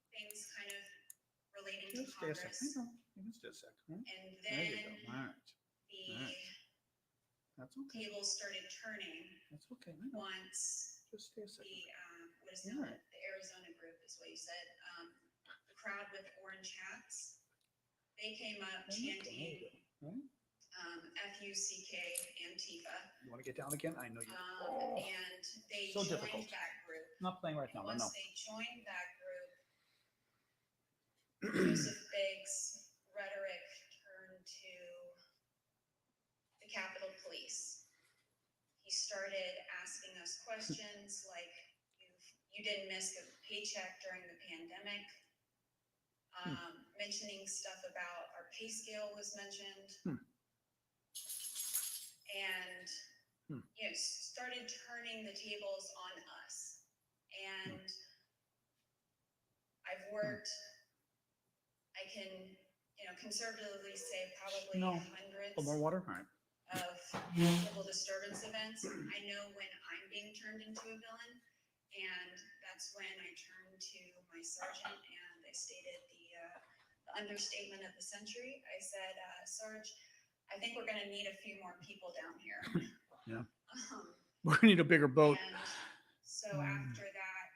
things kind of relating to Just stay a sec. Congress. You can stay a sec. Right? And There you then go. All right. the That's okay. table started turning That's okay. I know. once Just stay a second. what is known as the Arizona group is what you said. The crowd with orange hats, they came up chanting Right? F-U-C-K Antifa. You want to get down again? I know you. And they So joined difficult. that group. I'm not playing right now. I Once know. they joined that group, Joseph Biggs' rhetoric turned to the Capitol Police. He started asking us questions like, you didn't miss a paycheck during the pandemic. Mentioning stuff about our pay scale was mentioned. And started turning the tables on us. And I've worked, I can, conservatively say probably hundreds more water. All right. of civil disturbance events. I know when I'm being turned into a villain, and that's when I turned to my sergeant and I stated the understatement of the century. I said, Sarge, I think we're going to need a few more people down here. Yeah. We're going to need a bigger boat. And so after that,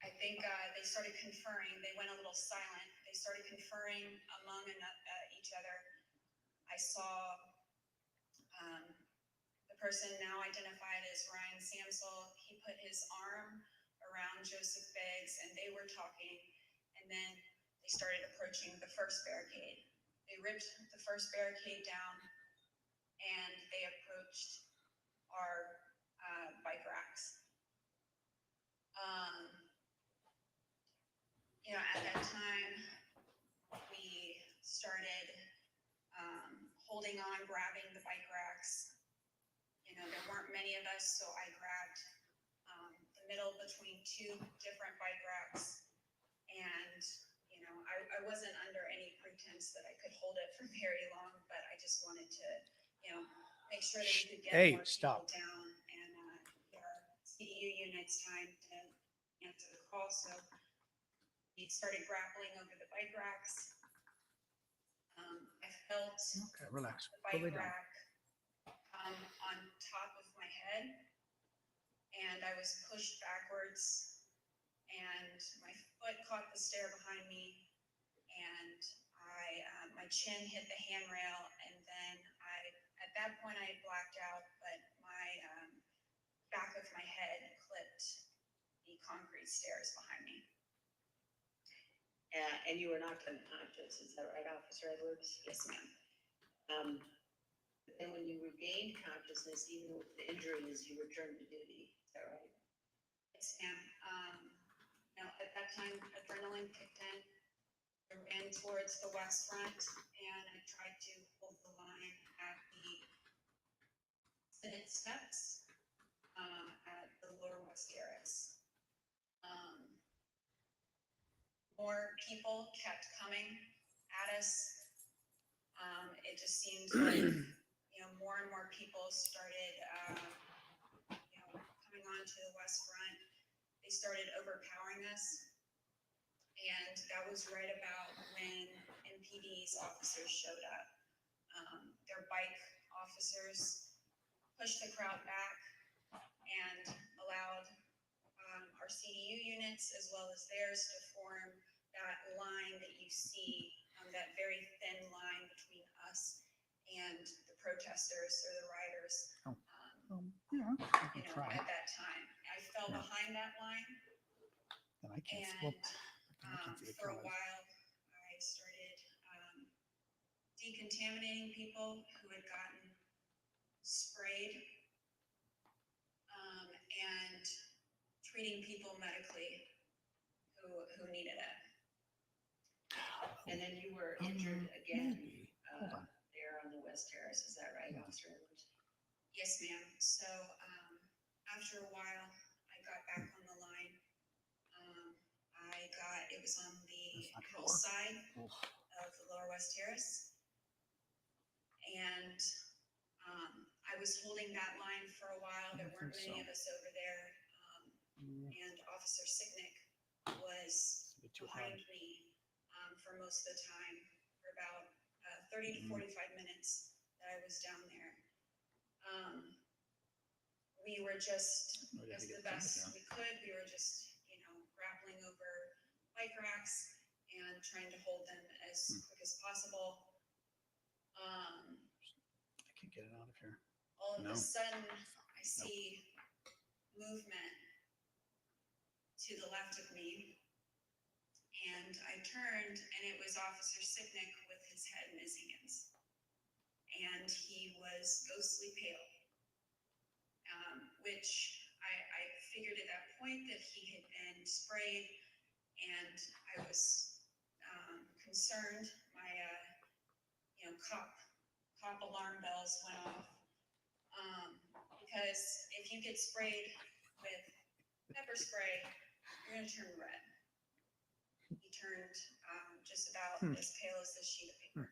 I think they started conferring. They went a little silent. They started conferring among each other. I saw the person now identified as Ryan Samsel. He put his arm around Joseph Biggs, and they were talking. And then they started approaching the first barricade. They ripped the first barricade down, and they approached our bike racks. At that time, we started holding on, grabbing the bike racks. There weren't many of us, so I grabbed the middle between two different bike racks. And, I wasn't under any pretense that I could hold it for very long, but I just wanted to, make sure that you could get more people down and get our CDU units time to answer the call. So we started grappling over the bike racks. I felt Relax. the bike rack on top of my head, and I was pushed backwards, and my foot caught the stair behind me, and my chin hit the handrail, and then at that point I blacked out, but my back of my head clipped the concrete stairs behind me. And you were knocked unconscious, is that right, Officer Edwards? Yes, ma'am. And when you regained consciousness, even with the injuries, you returned to duty, is that right? Yes, ma'am. At that time, adrenaline kicked in. I ran towards the west front, and I tried to hold the line at the Senate steps at the Lower West Terrace. More people kept coming at us. It just seemed like, more and more people started, coming onto the west front. They started overpowering us. And that was right about when MPD's officers showed up. Their bike officers pushed the crowd back and allowed our CDU units as well as theirs to form that line that you see, that very thin line between us and the protesters or the rioters. At that time, I fell behind that line. And I can't. For a while, I started decontaminating people who had gotten sprayed and treating people medically who needed it. And then you were injured again there on the West Terrace, is that right, Officer Edwards? Yes, ma'am. So after a while, I got back on the line. It was on the hillside of the Lower West Terrace. And I was holding that line for a while. There weren't many of us over there. And Officer Sicknick was behind me for most of the time, for about 30 to 45 minutes that I was down there. We were just, as the best we could, we were just, grappling over bike racks and trying to hold them as quick as possible. I can't get it out of here. All of a sudden, I see movement to the left of me, And I turned and it was Officer Sicknick with his head in his hands. And he was ghostly pale, which I figured at that point that he had been sprayed, and I was concerned. My cop alarm bells went off, because if you get sprayed with pepper spray, you're gonna turn red. He turned just about as pale as this sheet of paper.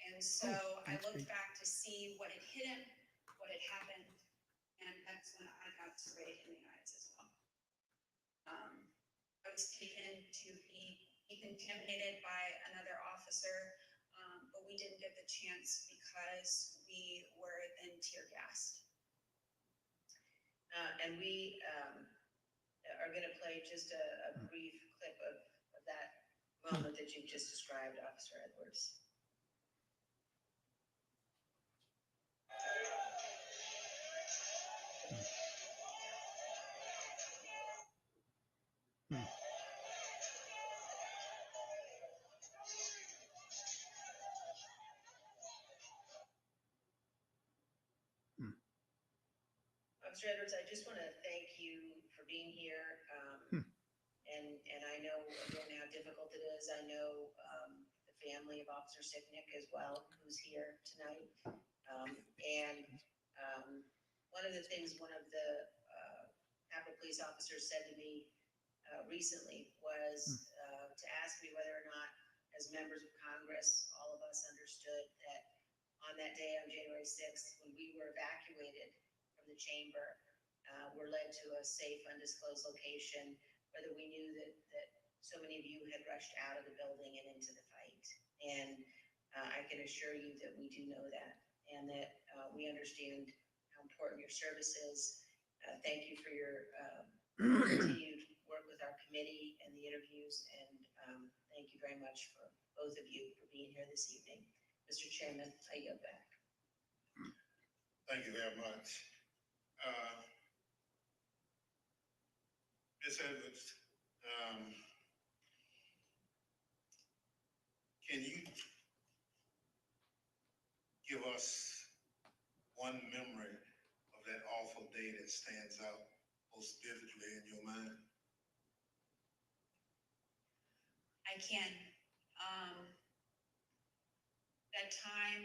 And so I looked back to see what had hit him, what had happened, and that's when I got sprayed in the eyes as well. I was taken to be decontaminated by another officer, but we didn't get the chance because we were then tear gassed. And we are going to play just a brief clip of that moment that you've just described, Officer Edwards. Officer Edwards, I just want to thank you for being here. And I know, again, how difficult it is. I know the family of Officer Sicknick as well, who's here tonight. One of the things one of the Capitol Police officers said to me recently was to ask me whether or not, as members of Congress, all of us understood that on that day, on January 6th, when we were evacuated from the chamber, were led to a safe, undisclosed location, whether we knew that so many of you had rushed out of the building and into the fight. And I can assure you that we do know that, and that we understand how important your service is. Thank you for your continued work with our committee and the interviews, and thank you very much for both of you for being here this evening. Mr. Chairman, I yield back. Thank you very much. Ms. Edwards, can you give us one memory of that awful day that stands out most vividly in your mind? I can. That time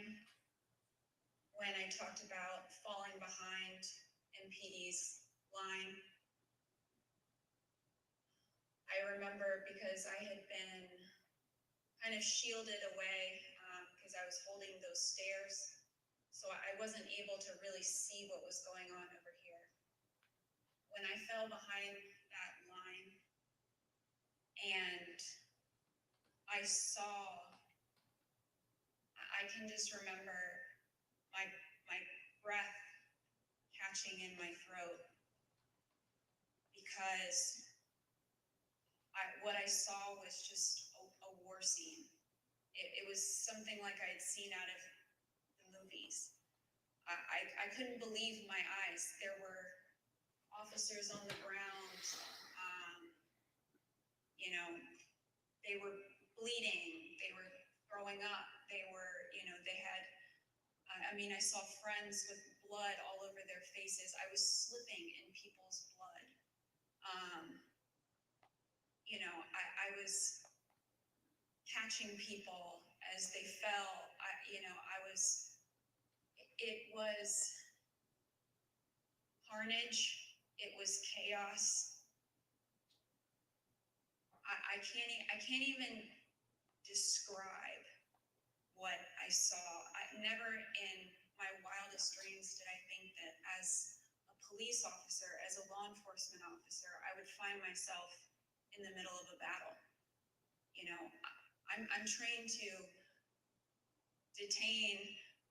when I talked about falling behind MPD's line, I remember because I had been kind of shielded away because I was holding those stairs. So I wasn't able to really see what was going on over here. When I fell behind that line and I can just remember my breath catching in my throat because what I saw was just a war scene. It was something like I had seen out of the movies. I couldn't believe my eyes. There were officers on the ground, they were bleeding, they were throwing up, I saw friends with blood all over their faces. I was slipping in people's blood. I was catching people as they fell. It was carnage. It was chaos. I can't even describe what I saw. Never in my wildest dreams did I think that as a police officer, as a law enforcement officer, I would find myself in the middle of a battle. I'm trained to detain,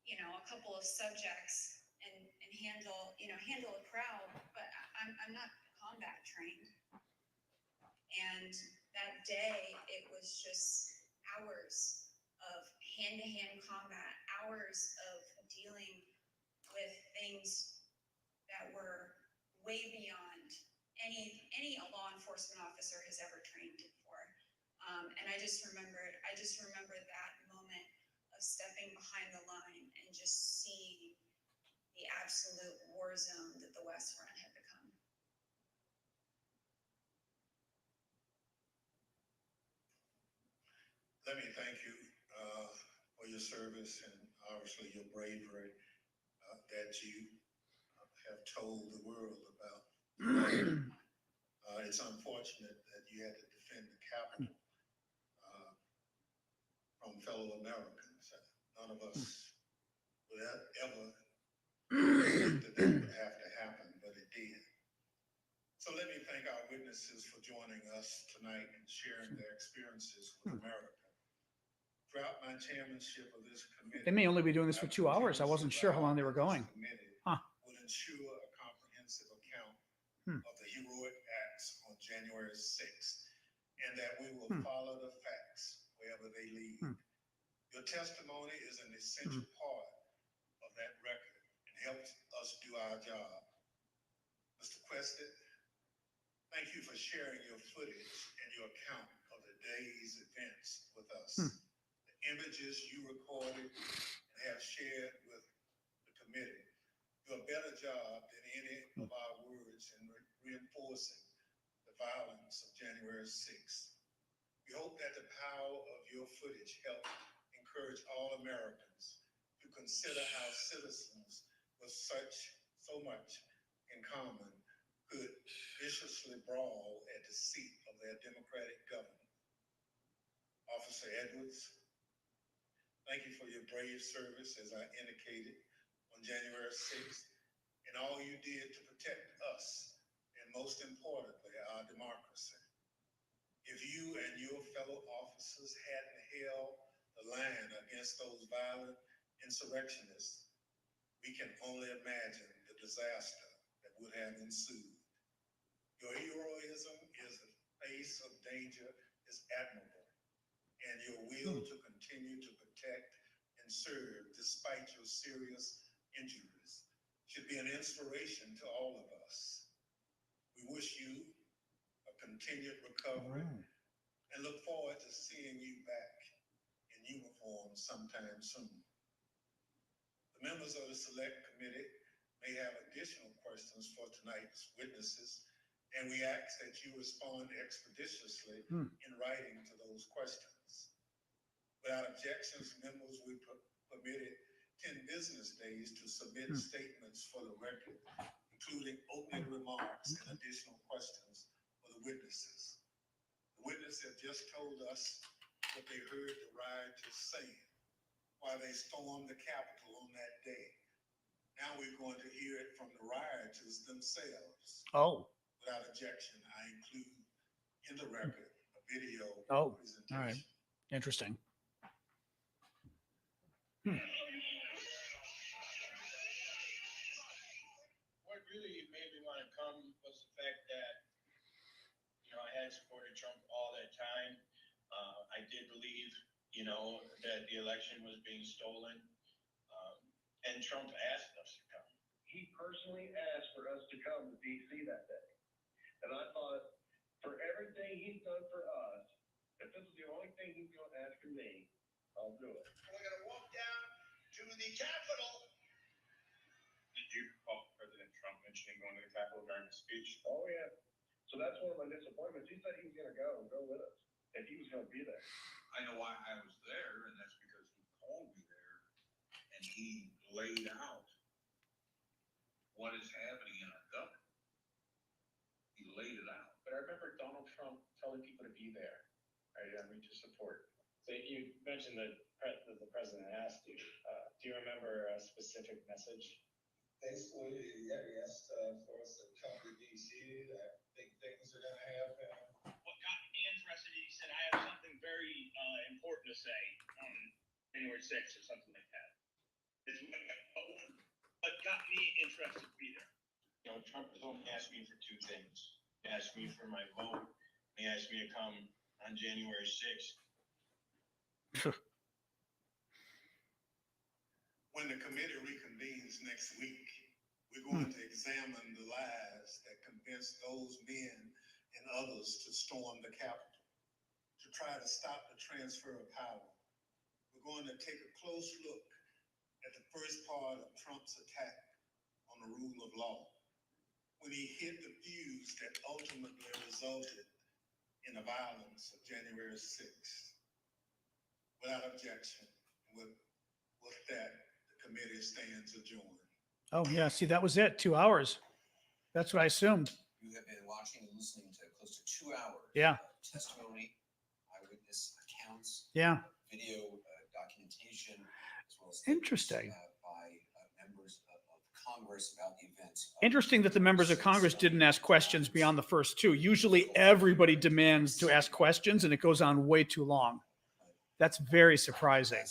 a couple of subjects and handle a crowd, but I'm not combat trained. And that day, it was just hours of hand-to-hand combat, hours of dealing with things that were way beyond any law enforcement officer has ever trained for. And I just remembered that moment of stepping behind the line and just seeing the absolute war zone that the West Front had become. Let me thank you for your service and obviously your bravery that you have told the world about. It's unfortunate that you had to defend the Capitol from fellow Americans. None of us would ever think that would have to happen, but it did. So let me thank our witnesses for joining us tonight and sharing their experiences with America. Throughout my chairmanship of this committee, They may only be doing this for 2 hours. I wasn't sure how long they were going. Huh. Will ensure a comprehensive account of the heroic acts on January 6th, and that we will follow the facts wherever they lead. Your testimony is an essential part of that record and helps us do our job. Mr. Quested, thank you for sharing your footage and your account of the day's events with us. The images you recorded and have shared with the committee do a better job than any of our words in reinforcing the violence of January 6th. We hope that the power of your footage helped encourage all Americans to consider how citizens with so much in common could viciously brawl at the seat of their democratic government. Officer Edwards, thank you for your brave service, as I indicated, on January 6th, and all you did to protect us, and most importantly, our democracy. If you and your fellow officers hadn't held the line against those violent insurrectionists, we can only imagine the disaster that would have ensued. Your heroism in the face of danger is admirable, and your will to continue to protect and serve despite your serious injuries should be an inspiration to all of us. We wish you a continued recovery and look forward to seeing you back in uniform sometime soon. The members of the Select Committee may have additional questions for tonight's witnesses, and we ask that you respond expeditiously in writing to those questions. Without objections, members will be permitted 10 business days to submit statements for the record, including opening remarks and additional questions for the witnesses. The witnesses have just told us what they heard the rioters saying while they stormed the Capitol on that day. Now we're going to hear it from the rioters themselves. Oh. Without objection, I include in the record a video presentation. All right. Interesting. What really made me want to come was the fact that, I had supported Trump all that time. I did believe, that the election was being stolen. And Trump asked us to come. He personally asked for us to come to D.C. that day. And I thought, for everything he's done for us, if this is the only thing he's going to ask from me, I'll do it. We're going to walk down to the Capitol. Did you recall President Trump mentioning going to the Capitol during his speech? Oh, yeah. So that's one of my disappointments. He said he was going to go with us, and he was going to be there. I know why I was there, and that's because he called me there, and he laid out what is happening in our government. He laid it out. But I remember Donald Trump telling people to be there, right? To support. So you mentioned that the president asked you. Do you remember a specific message? Basically, yeah, he asked for us to come to D.C. I think things are going to happen. What got me interested, he said, I have something very important to say on January 6th or something like that. It's what got me interested to be there. Trump has only asked me for two things. He asked me for my vote, and he asked me to come on January 6th. When the committee reconvenes next week, we're going to examine the lies that convinced those men and others to storm the Capitol, to try to stop the transfer of power. We're going to take a close look at the first part of Trump's attack on the rule of law, when he hit the fuse that ultimately resulted in the violence of January 6th. Without objection, with that, the committee stands adjourned. Oh, yeah. See, that was it. 2 hours. That's what I assumed. You have been watching and listening to close to 2 hours Yeah. of testimony, eyewitness accounts, Yeah. video documentation, as well as Interesting. by members of Congress about the events. Interesting that the members of Congress didn't ask questions beyond the first two. Usually everybody demands to ask questions and it goes on way too long. That's very surprising.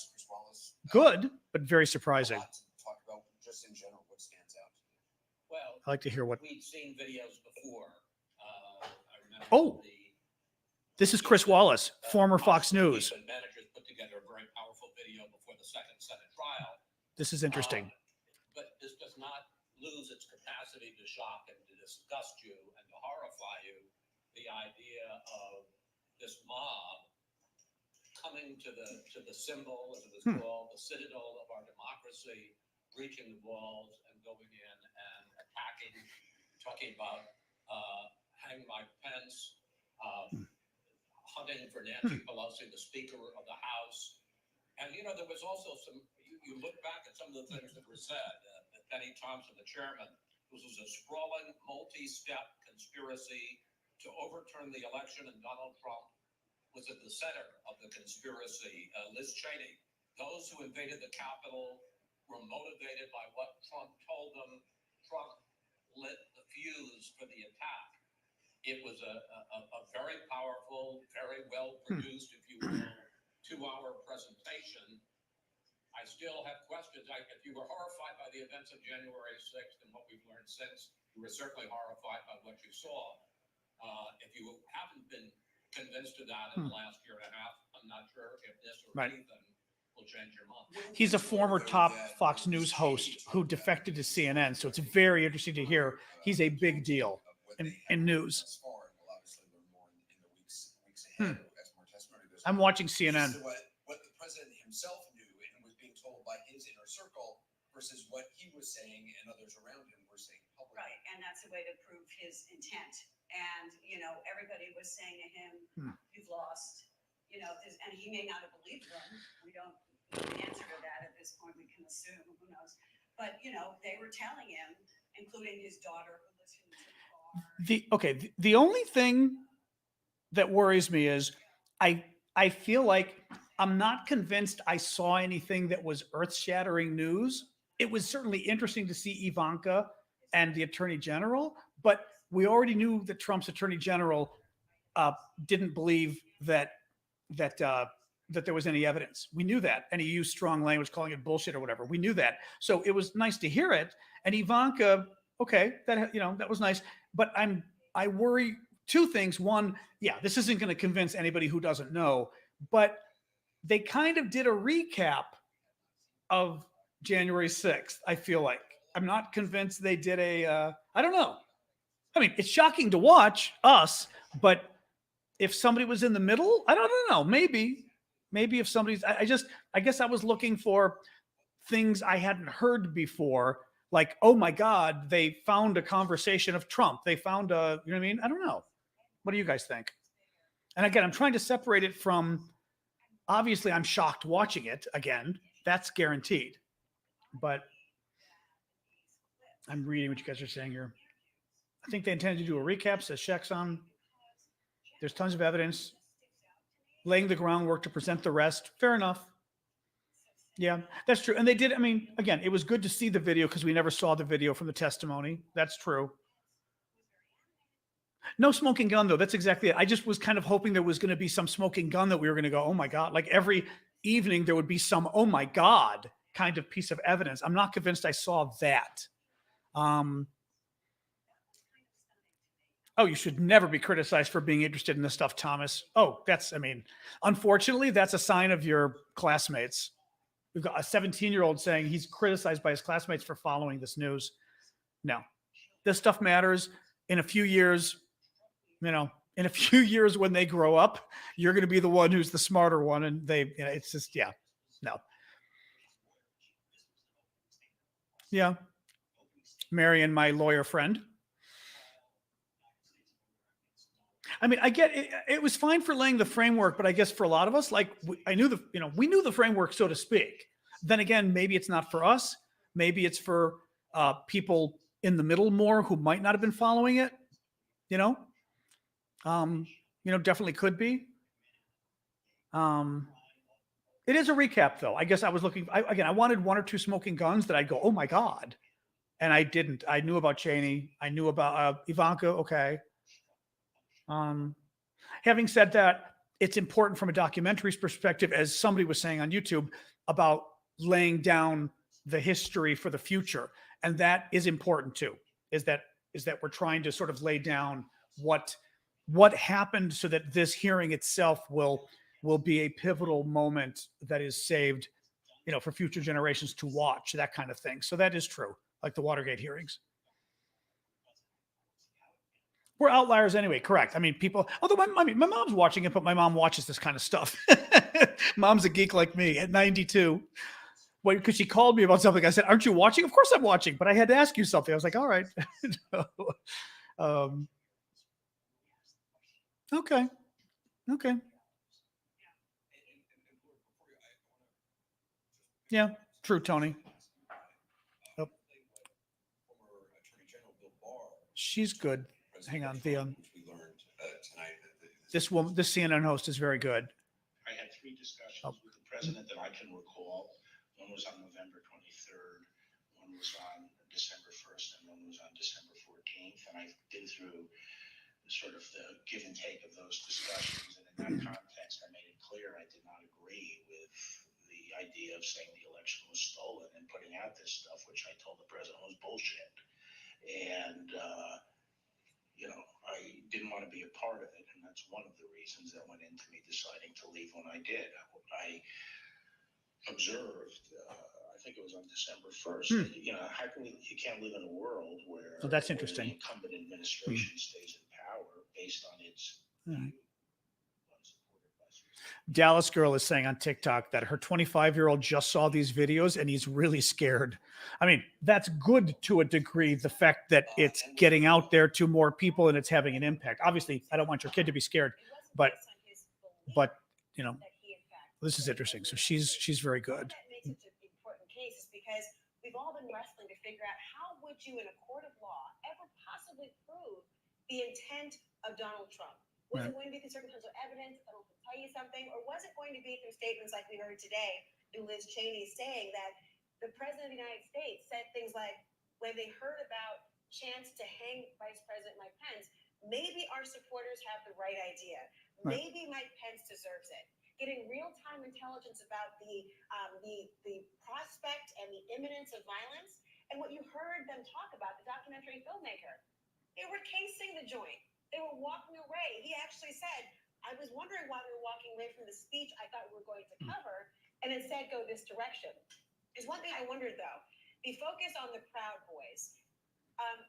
Good, but very surprising. Talk about just in general what stands out. Well, I like to hear what. we'd seen videos before. I remember Oh, this is Chris Wallace, former Fox News. Managers put together a very powerful video before the second Senate trial. This is interesting. But this does not lose its capacity to shock and to disgust you and to horrify you. The idea of this mob coming to the symbol, as it was called, the citadel of our democracy, breaching the walls and going in and attacking, talking about hang Mike Pence, hunting for Nancy Pelosi, the Speaker of the House. And, you know, there was also some, you look back at some of the things that were said, that Benny Thompson, the chairman, this was a sprawling, multi-step conspiracy to overturn the election, and Donald Trump was at the center of the conspiracy. Liz Cheney, those who invaded the Capitol were motivated by what Trump told them. Trump lit the fuse for the attack. It was a very powerful, very well produced, if you will, 2-hour presentation. I still have questions. If you were horrified by the events of January 6th and what we've learned since, you were certainly horrified by what you saw. If you haven't been convinced of that in the last year and a half, I'm not sure if this or anything will change your mind. He's a former top Fox News host who defected to CNN, so it's very interesting to hear. He's a big deal in news. I'm watching CNN. What the president himself knew and was being told by his inner circle versus what he was saying and others around him were saying publicly. Right, and that's a way to prove his intent. And, you know, everybody was saying to him, you've lost, you know, and he may not have believed them. We don't know the answer to that at this point. We can assume, who knows. But, you know, they were telling him, including his daughter who listened to the car. The only thing that worries me is I feel like I'm not convinced I saw anything that was earth-shattering news. It was certainly interesting to see Ivanka and the Attorney General, but we already knew that Trump's Attorney General didn't believe that there was any evidence. We knew that, and he used strong language, calling it bullshit or whatever. We knew that, so it was nice to hear it. And Ivanka, okay, that was nice, but I worry two things. One, yeah, this isn't going to convince anybody who doesn't know, but they kind of did a recap of January 6th. I feel like I'm not convinced they did I don't know. I mean, it's shocking to watch us, but if somebody was in the middle, I don't know. Maybe if somebody's, I guess I was looking for things I hadn't heard before. Like, oh my God, they found a conversation of Trump. They found you know what I mean? I don't know. What do you guys think? And again, I'm trying to separate it from, obviously I'm shocked watching it again. That's guaranteed. But I'm reading what you guys are saying here. I think they intended to do a recap, says Shexon. There's tons of evidence. Laying the groundwork to present the rest. Fair enough. Yeah, that's true. And they did, I mean, again, it was good to see the video because we never saw the video from the testimony. That's true. No smoking gun, though. That's exactly it. I just was kind of hoping there was going to be some smoking gun that we were going to go, oh my God. Like every evening there would be some, oh my God, kind of piece of evidence. I'm not convinced I saw that. Oh, you should never be criticized for being interested in this stuff, Thomas. Oh, unfortunately, that's a sign of your classmates. We've got a 17-year-old saying he's criticized by his classmates for following this news. No, this stuff matters. In a few years, you know, in a few years when they grow up, you're going to be the one who's the smarter one. And it's just, yeah, no. Yeah. Marion, my lawyer friend. I mean, I get it. It was fine for laying the framework, but I guess for a lot of us, like we knew we knew the framework, so to speak. Then again, maybe it's not for us. Maybe it's for people in the middle more who might not have been following it. Definitely could be. It is a recap, though. I guess I was looking. I wanted one or two smoking guns that I'd go, oh my god, and I didn't. I knew about Cheney. I knew about Ivanka. Okay. Having said that, it's important from a documentary's perspective, as somebody was saying on YouTube, about laying down the history for the future, and that is important too. Is that we're trying to sort of lay down what happened, so that this hearing itself will be a pivotal moment that is saved, for future generations to watch, that kind of thing. So that is true, like the Watergate hearings. We're outliers anyway, correct. I mean, people, although my mom's watching it, but my mom watches this kind of stuff. Mom's a geek like me at 92. Well, because she called me about something. I said, aren't you watching? Of course I'm watching, but I had to ask you something. I was like, all right. Okay. Yeah, true, Tony. Oh. She's good. Hang on, this CNN host is very good. I had 3 discussions with the president that I can recall. One was on November 23rd, one was on December 1st, and one was on December 14th. And I've been through sort of the give and take of those discussions. And in that context, I made it clear I did not agree with the idea of saying the election was stolen and putting out this stuff, which I told the president was bullshit. And, I didn't want to be a part of it. And that's one of the reasons that went into me deciding to leave when I did. I observed, I think it was on December 1st, how can you can't live in a world where that's interesting. The incumbent administration stays in power based on its Dallas Girl is saying on TikTok that her 25-year-old just saw these videos and he's really scared. I mean, that's good to a degree, the fact that it's getting out there to more people and it's having an impact. Obviously, I don't want your kid to be scared, but this is interesting. So she's very good. That makes it an important case is because we've all been wrestling to figure out how would you in a court of law ever possibly prove the intent of Donald Trump? Was it going to be through circumstantial evidence that will tell you something, or was it going to be through statements like we heard today through Liz Cheney saying that the president of the United States said things like, when they heard about chance to hang Vice President Mike Pence, maybe our supporters have the right idea. Maybe Mike Pence deserves it. Getting real-time intelligence about the prospect and the imminence of violence, and what you heard them talk about, the documentary Filmmaker, they were casing the joint. They were walking away. He actually said, I was wondering why we were walking away from the speech I thought we were going to cover, and instead go this direction. There's one thing I wondered, though. The focus on the Proud Boys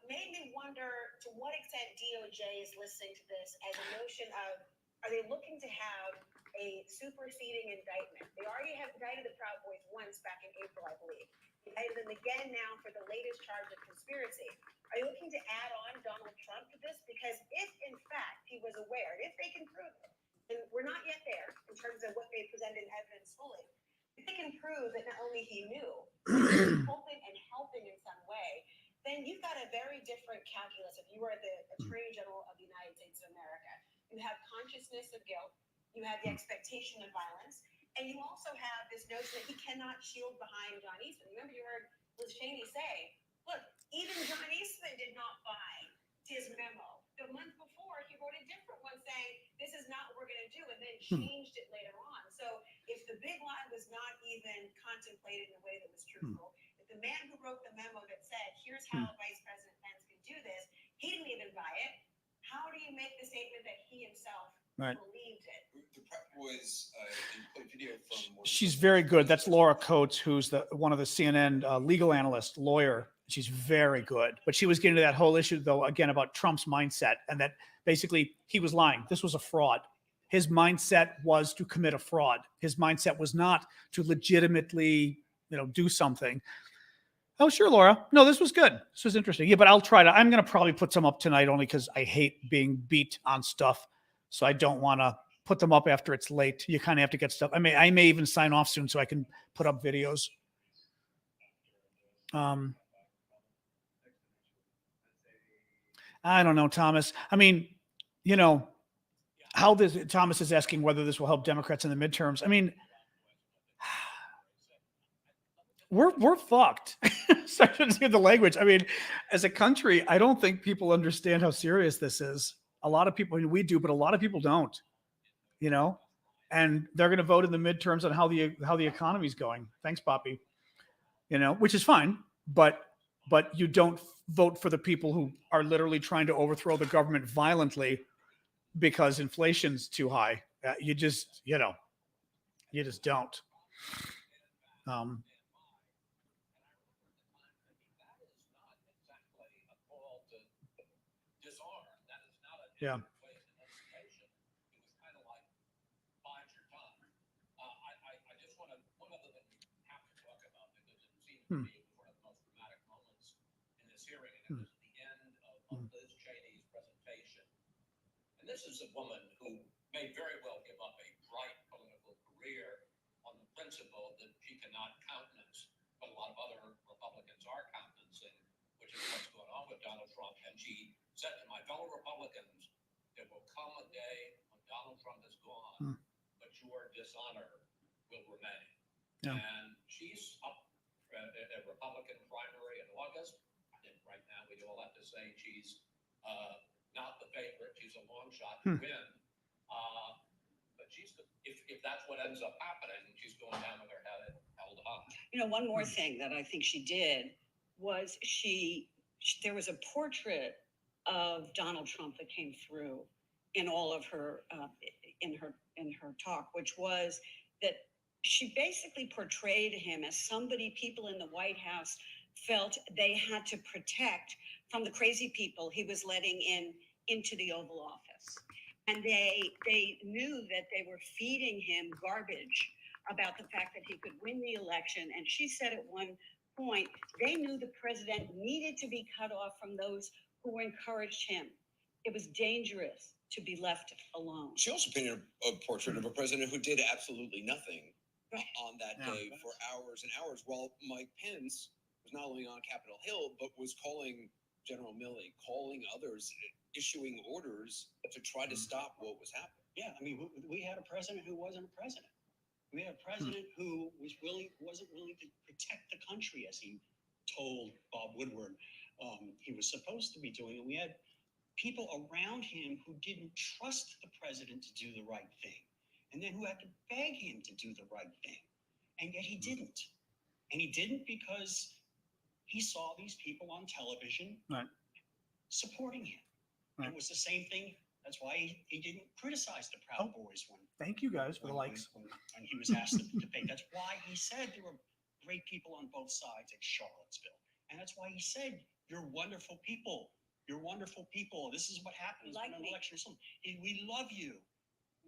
made me wonder to what extent DOJ is listening to this as a notion of, are they looking to have a superseding indictment? They already have indicted the Proud Boys once back in April, I believe. Indicted them again now for the latest charge of conspiracy. Are you looking to add on Donald Trump to this? Because if, in fact, he was aware, if they can prove it, and we're not yet there in terms of what they presented in evidence fully, if they can prove that not only he knew, but he was hoping and helping in some way, then you've got a very different calculus if you were the Attorney General of the United States of America. You have consciousness of guilt, you have the expectation of violence, and you also have this notion that he cannot shield behind John Eastman. Remember, you heard Liz Cheney say, look, even John Eastman did not buy his memo. The month before, he wrote a different one saying, this is not what we're going to do, and then changed it later on. So if the big lie was not even contemplated in a way that was truthful, if the man who wrote the memo that said, here's how Vice President Pence can do this, he didn't even buy it, how do you make the statement that he himself believed it? The Proud Boys video from... She's very good. That's Laura Coates, who's one of the CNN legal analyst, lawyer. She's very good. But she was getting to that whole issue, though, again, about Trump's mindset and that basically he was lying. This was a fraud. His mindset was to commit a fraud. His mindset was not to legitimately, do something. Oh, sure, Laura. No, this was good. This was interesting. Yeah, but I'm going to probably put some up tonight only because I hate being beat on stuff. So I don't want to put them up after it's late. You kind of have to get stuff. I may even sign off soon so I can put up videos. I don't know, Thomas. I mean, Thomas is asking whether this will help Democrats in the midterms. I mean, we're fucked. Sorry to hear the language. I mean, as a country, I don't think people understand how serious this is. A lot of people, we do, but a lot of people don't, and they're going to vote in the midterms on how the economy's going. Thanks, Poppy. Which is fine, but you don't vote for the people who are literally trying to overthrow the government violently because inflation's too high. You just don't. Yeah. And this is a woman who may very well give up a bright political career on the principle that she cannot countenance what a lot of other Republicans are countenancing, which is what's going on with Donald Trump. And she said to my fellow Republicans, there will come a day when Donald Trump is gone, but your dishonor will remain. Yeah. And she's up at a Republican primary in August. I think right now we'd all have to say she's not the favorite. She's a long shot to win. But if that's what ends up happening, she's going down with her head held high. One more thing that I think she did was there was a portrait of Donald Trump that came through in all of her in her talk, which was that she basically portrayed him as somebody people in the White House felt they had to protect from the crazy people he was letting into the Oval Office. And they knew that they were feeding him garbage about the fact that he could win the election. And she said at one point, they knew the president needed to be cut off from those who encouraged him. It was dangerous to be left alone. She also painted a portrait of a president who did absolutely nothing on that day for hours and hours, while Mike Pence was not only on Capitol Hill, but was calling General Milley, calling others, issuing orders to try to stop what was happening. Yeah, I mean, we had a president who wasn't a president. We had a president who wasn't willing to protect the country, as he told Bob Woodward he was supposed to be doing. And we had people around him who didn't trust the president to do the right thing, and then who had to beg him to do the right thing. And yet he didn't. And he didn't because he saw these people on television supporting him. Right. It was the same thing. That's why he didn't criticize the Proud Boys when. Thank you guys for the likes. When he was asked to debate. That's why he said there were great people on both sides at Charlottesville. And that's why he said, you're wonderful people. You're wonderful people. This is what happens in an election. We love you.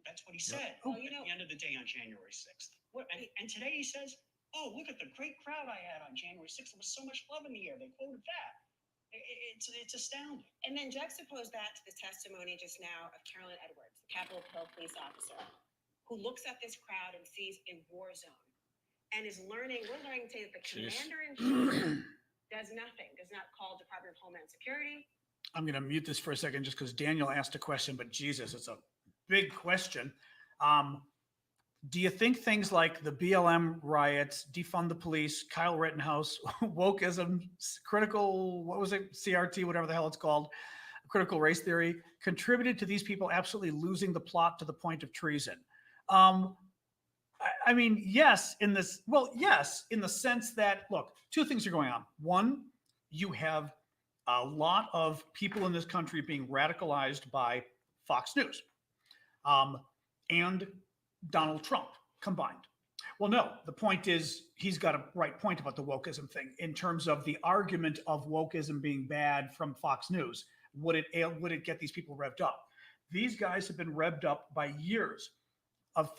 That's what he said at the end of the day on January 6th. And today he says, oh, look at the great crowd I had on January 6th. There was so much love in the air. They quoted that. It's astounding. And then juxtapose that to the testimony just now of Carolyn Edwards, the Capitol Hill police officer, who looks at this crowd and sees a war zone and is learning. We're learning today that the commander-in-chief does nothing, does not call Department of Homeland Security. I'm going to mute this for a second just because Daniel asked a question, but Jesus, it's a big question. Do you think things like the BLM riots, defund the police, Kyle Rittenhouse, wokeism, critical, what was it, CRT, whatever the hell it's called, critical race theory, contributed to these people absolutely losing the plot to the point of treason? I mean, yes, in the sense that, look, two things are going on. One, you have a lot of people in this country being radicalized by Fox News and Donald Trump combined, Well, no, the point is he's got a right point about the wokeism thing in terms of the argument of wokeism being bad from Fox News. Would it get these people revved up? These guys have been revved up by years of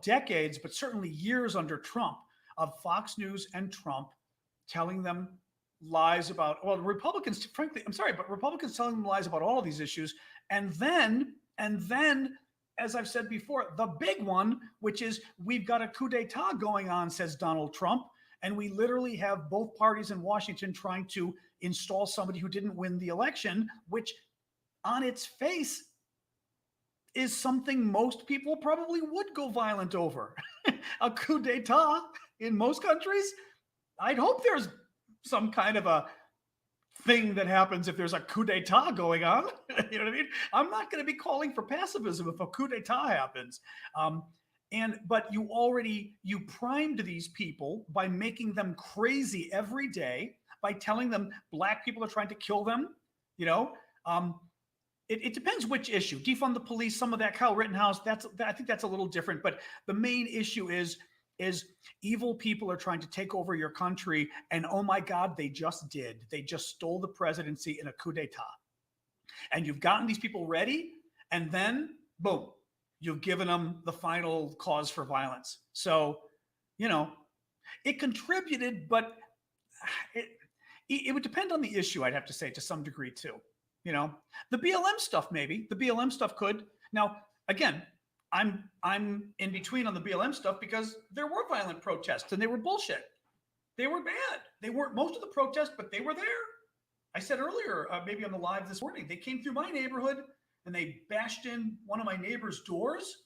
decades, but certainly years under Trump of Fox News and Trump telling them lies about, well, Republicans, frankly, I'm sorry, but Republicans telling them lies about all of these issues. And then, as I've said before, the big one, which is we've got a coup d'etat going on, says Donald Trump. And we literally have both parties in Washington trying to install somebody who didn't win the election, which on its face is something most people probably would go violent over. A coup d'etat in most countries. I'd hope there's some kind of a thing that happens if there's a coup d'etat going on. You know what I mean? I'm not going to be calling for pacifism if a coup d'etat happens. But you primed these people by making them crazy every day, by telling them black people are trying to kill them. You know, it depends which issue. Defund the police, some of that, Kyle Rittenhouse. I think that's a little different. But the main issue is evil people are trying to take over your country, and oh my God, they just did. They just stole the presidency in a coup d'etat, and you've gotten these people ready, and then boom, you've given them the final cause for violence. So, you know, it contributed, but it would depend on the issue, I'd have to say, to some degree too. You know, the BLM stuff, maybe the BLM stuff could. Now, again, I'm in between on the BLM stuff because there were violent protests and they were bullshit. They were bad. They weren't most of the protests, but they were there. I said earlier, maybe on the live this morning, they came through my neighborhood and they bashed in one of my neighbor's doors.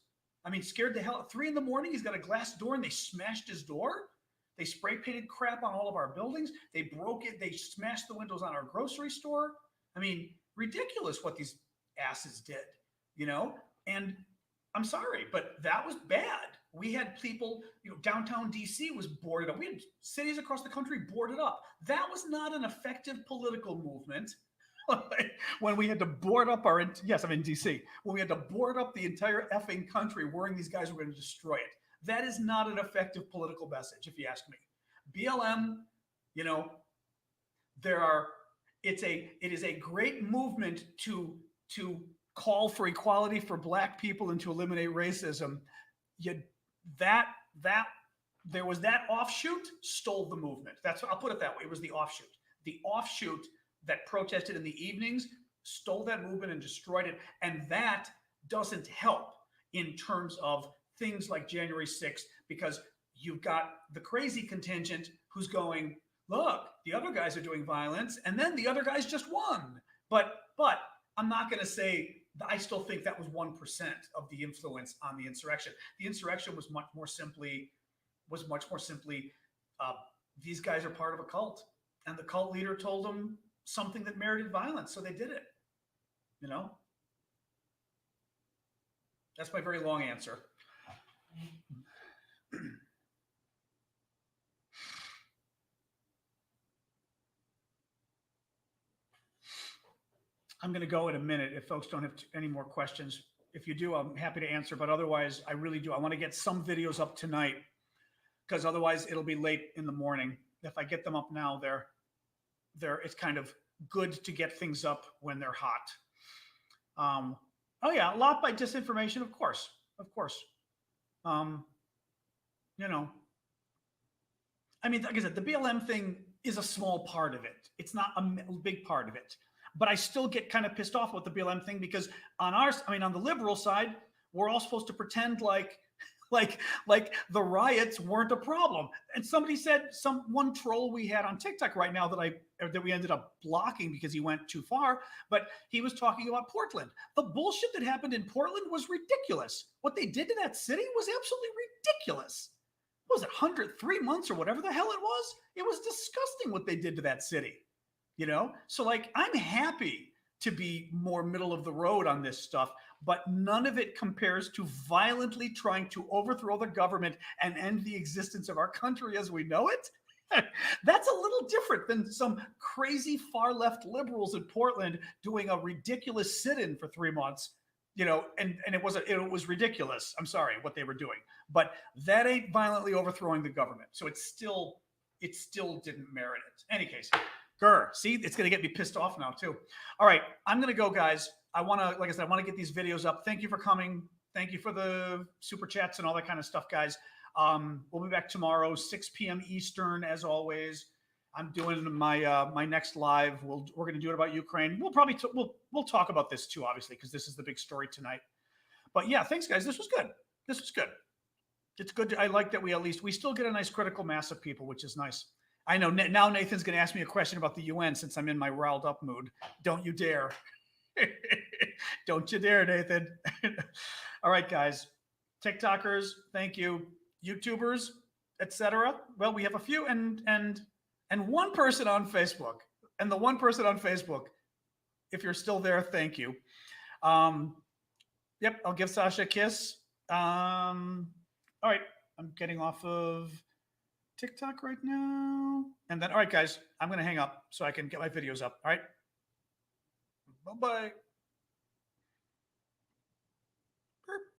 I mean, scared the hell at 3 a.m. He's got a glass door and they smashed his door. They spray painted crap on all of our buildings. They broke it. They smashed the windows on our grocery store. I mean, ridiculous what these asses did, you know? And I'm sorry, but that was bad. We had people, you know, downtown DC was boarded up. We had cities across the country boarded up. That was not an effective political movement. When we had to board up yes, I'm in DC. When we had to board up the entire effing country worrying these guys were going to destroy it. That is not an effective political message, if you ask me. BLM, you know, it is a great movement to call for equality for black people and to eliminate racism. There was that offshoot stole the movement. I'll put it that way. It was the offshoot. The offshoot that protested in the evenings stole that movement and destroyed it. And that doesn't help in terms of things like January 6th, because you've got the crazy contingent who's going, look, the other guys are doing violence, and then the other guys just won. But I'm not going to say, I still think that was 1% of the influence on the insurrection. The insurrection was much more simply, these guys are part of a cult, and the cult leader told them something that merited violence, so they did it. You know, that's my very long answer. I'm going to go in a minute if folks don't have any more questions. If you do, I'm happy to answer, but otherwise, I really do. I want to get some videos up tonight because otherwise it'll be late in the morning. If I get them up now, it's kind of good to get things up when they're hot. Oh yeah, a lot by disinformation, of course. You know, I mean, like I said, the BLM thing is a small part of it. It's not a big part of it. But I still get kind of pissed off with the BLM thing because on the liberal side, we're all supposed to pretend like the riots weren't a problem. And somebody said, one troll we had on TikTok right now that we ended up blocking because he went too far, but he was talking about Portland. The bullshit that happened in Portland was ridiculous. What they did to that city was absolutely ridiculous. What was it, 103 months or whatever the hell it was? It was disgusting what they did to that city. You know, so like, I'm happy to be more middle of the road on this stuff, but none of it compares to violently trying to overthrow the government and end the existence of our country as we know it. That's a little different than some crazy far left liberals in Portland doing a ridiculous sit-in for 3 months. you know, and it was ridiculous. I'm sorry what they were doing, but that ain't violently overthrowing the government. So it still didn't merit it. Any case, see, it's gonna get me pissed off now too. All right, I'm gonna go, guys. Like I said, I want to get these videos up. Thank you for coming. Thank you for the super chats and all that kind of stuff, guys. We'll be back tomorrow, 6 p.m. Eastern, as always. I'm doing my next live. We're going to do it about Ukraine. We'll probably we'll talk about this too, obviously, because this is the big story tonight. But yeah, thanks, guys. This was good. This was good. It's good. I like that we still get a nice critical mass of people, which is nice. I know now Nathan's going to ask me a question about the UN since I'm in my riled up mood. Don't you dare. Don't you dare, Nathan. All right, guys. TikTokers, thank you. YouTubers, etc. Well, we have a few and one person on Facebook. And the one person on Facebook, if you're still there, thank you. Yep, I'll give Sasha a kiss. All right, I'm getting off of TikTok right now. And then, all right, guys, I'm going to hang up so I can get my videos up. All right. Bye-bye.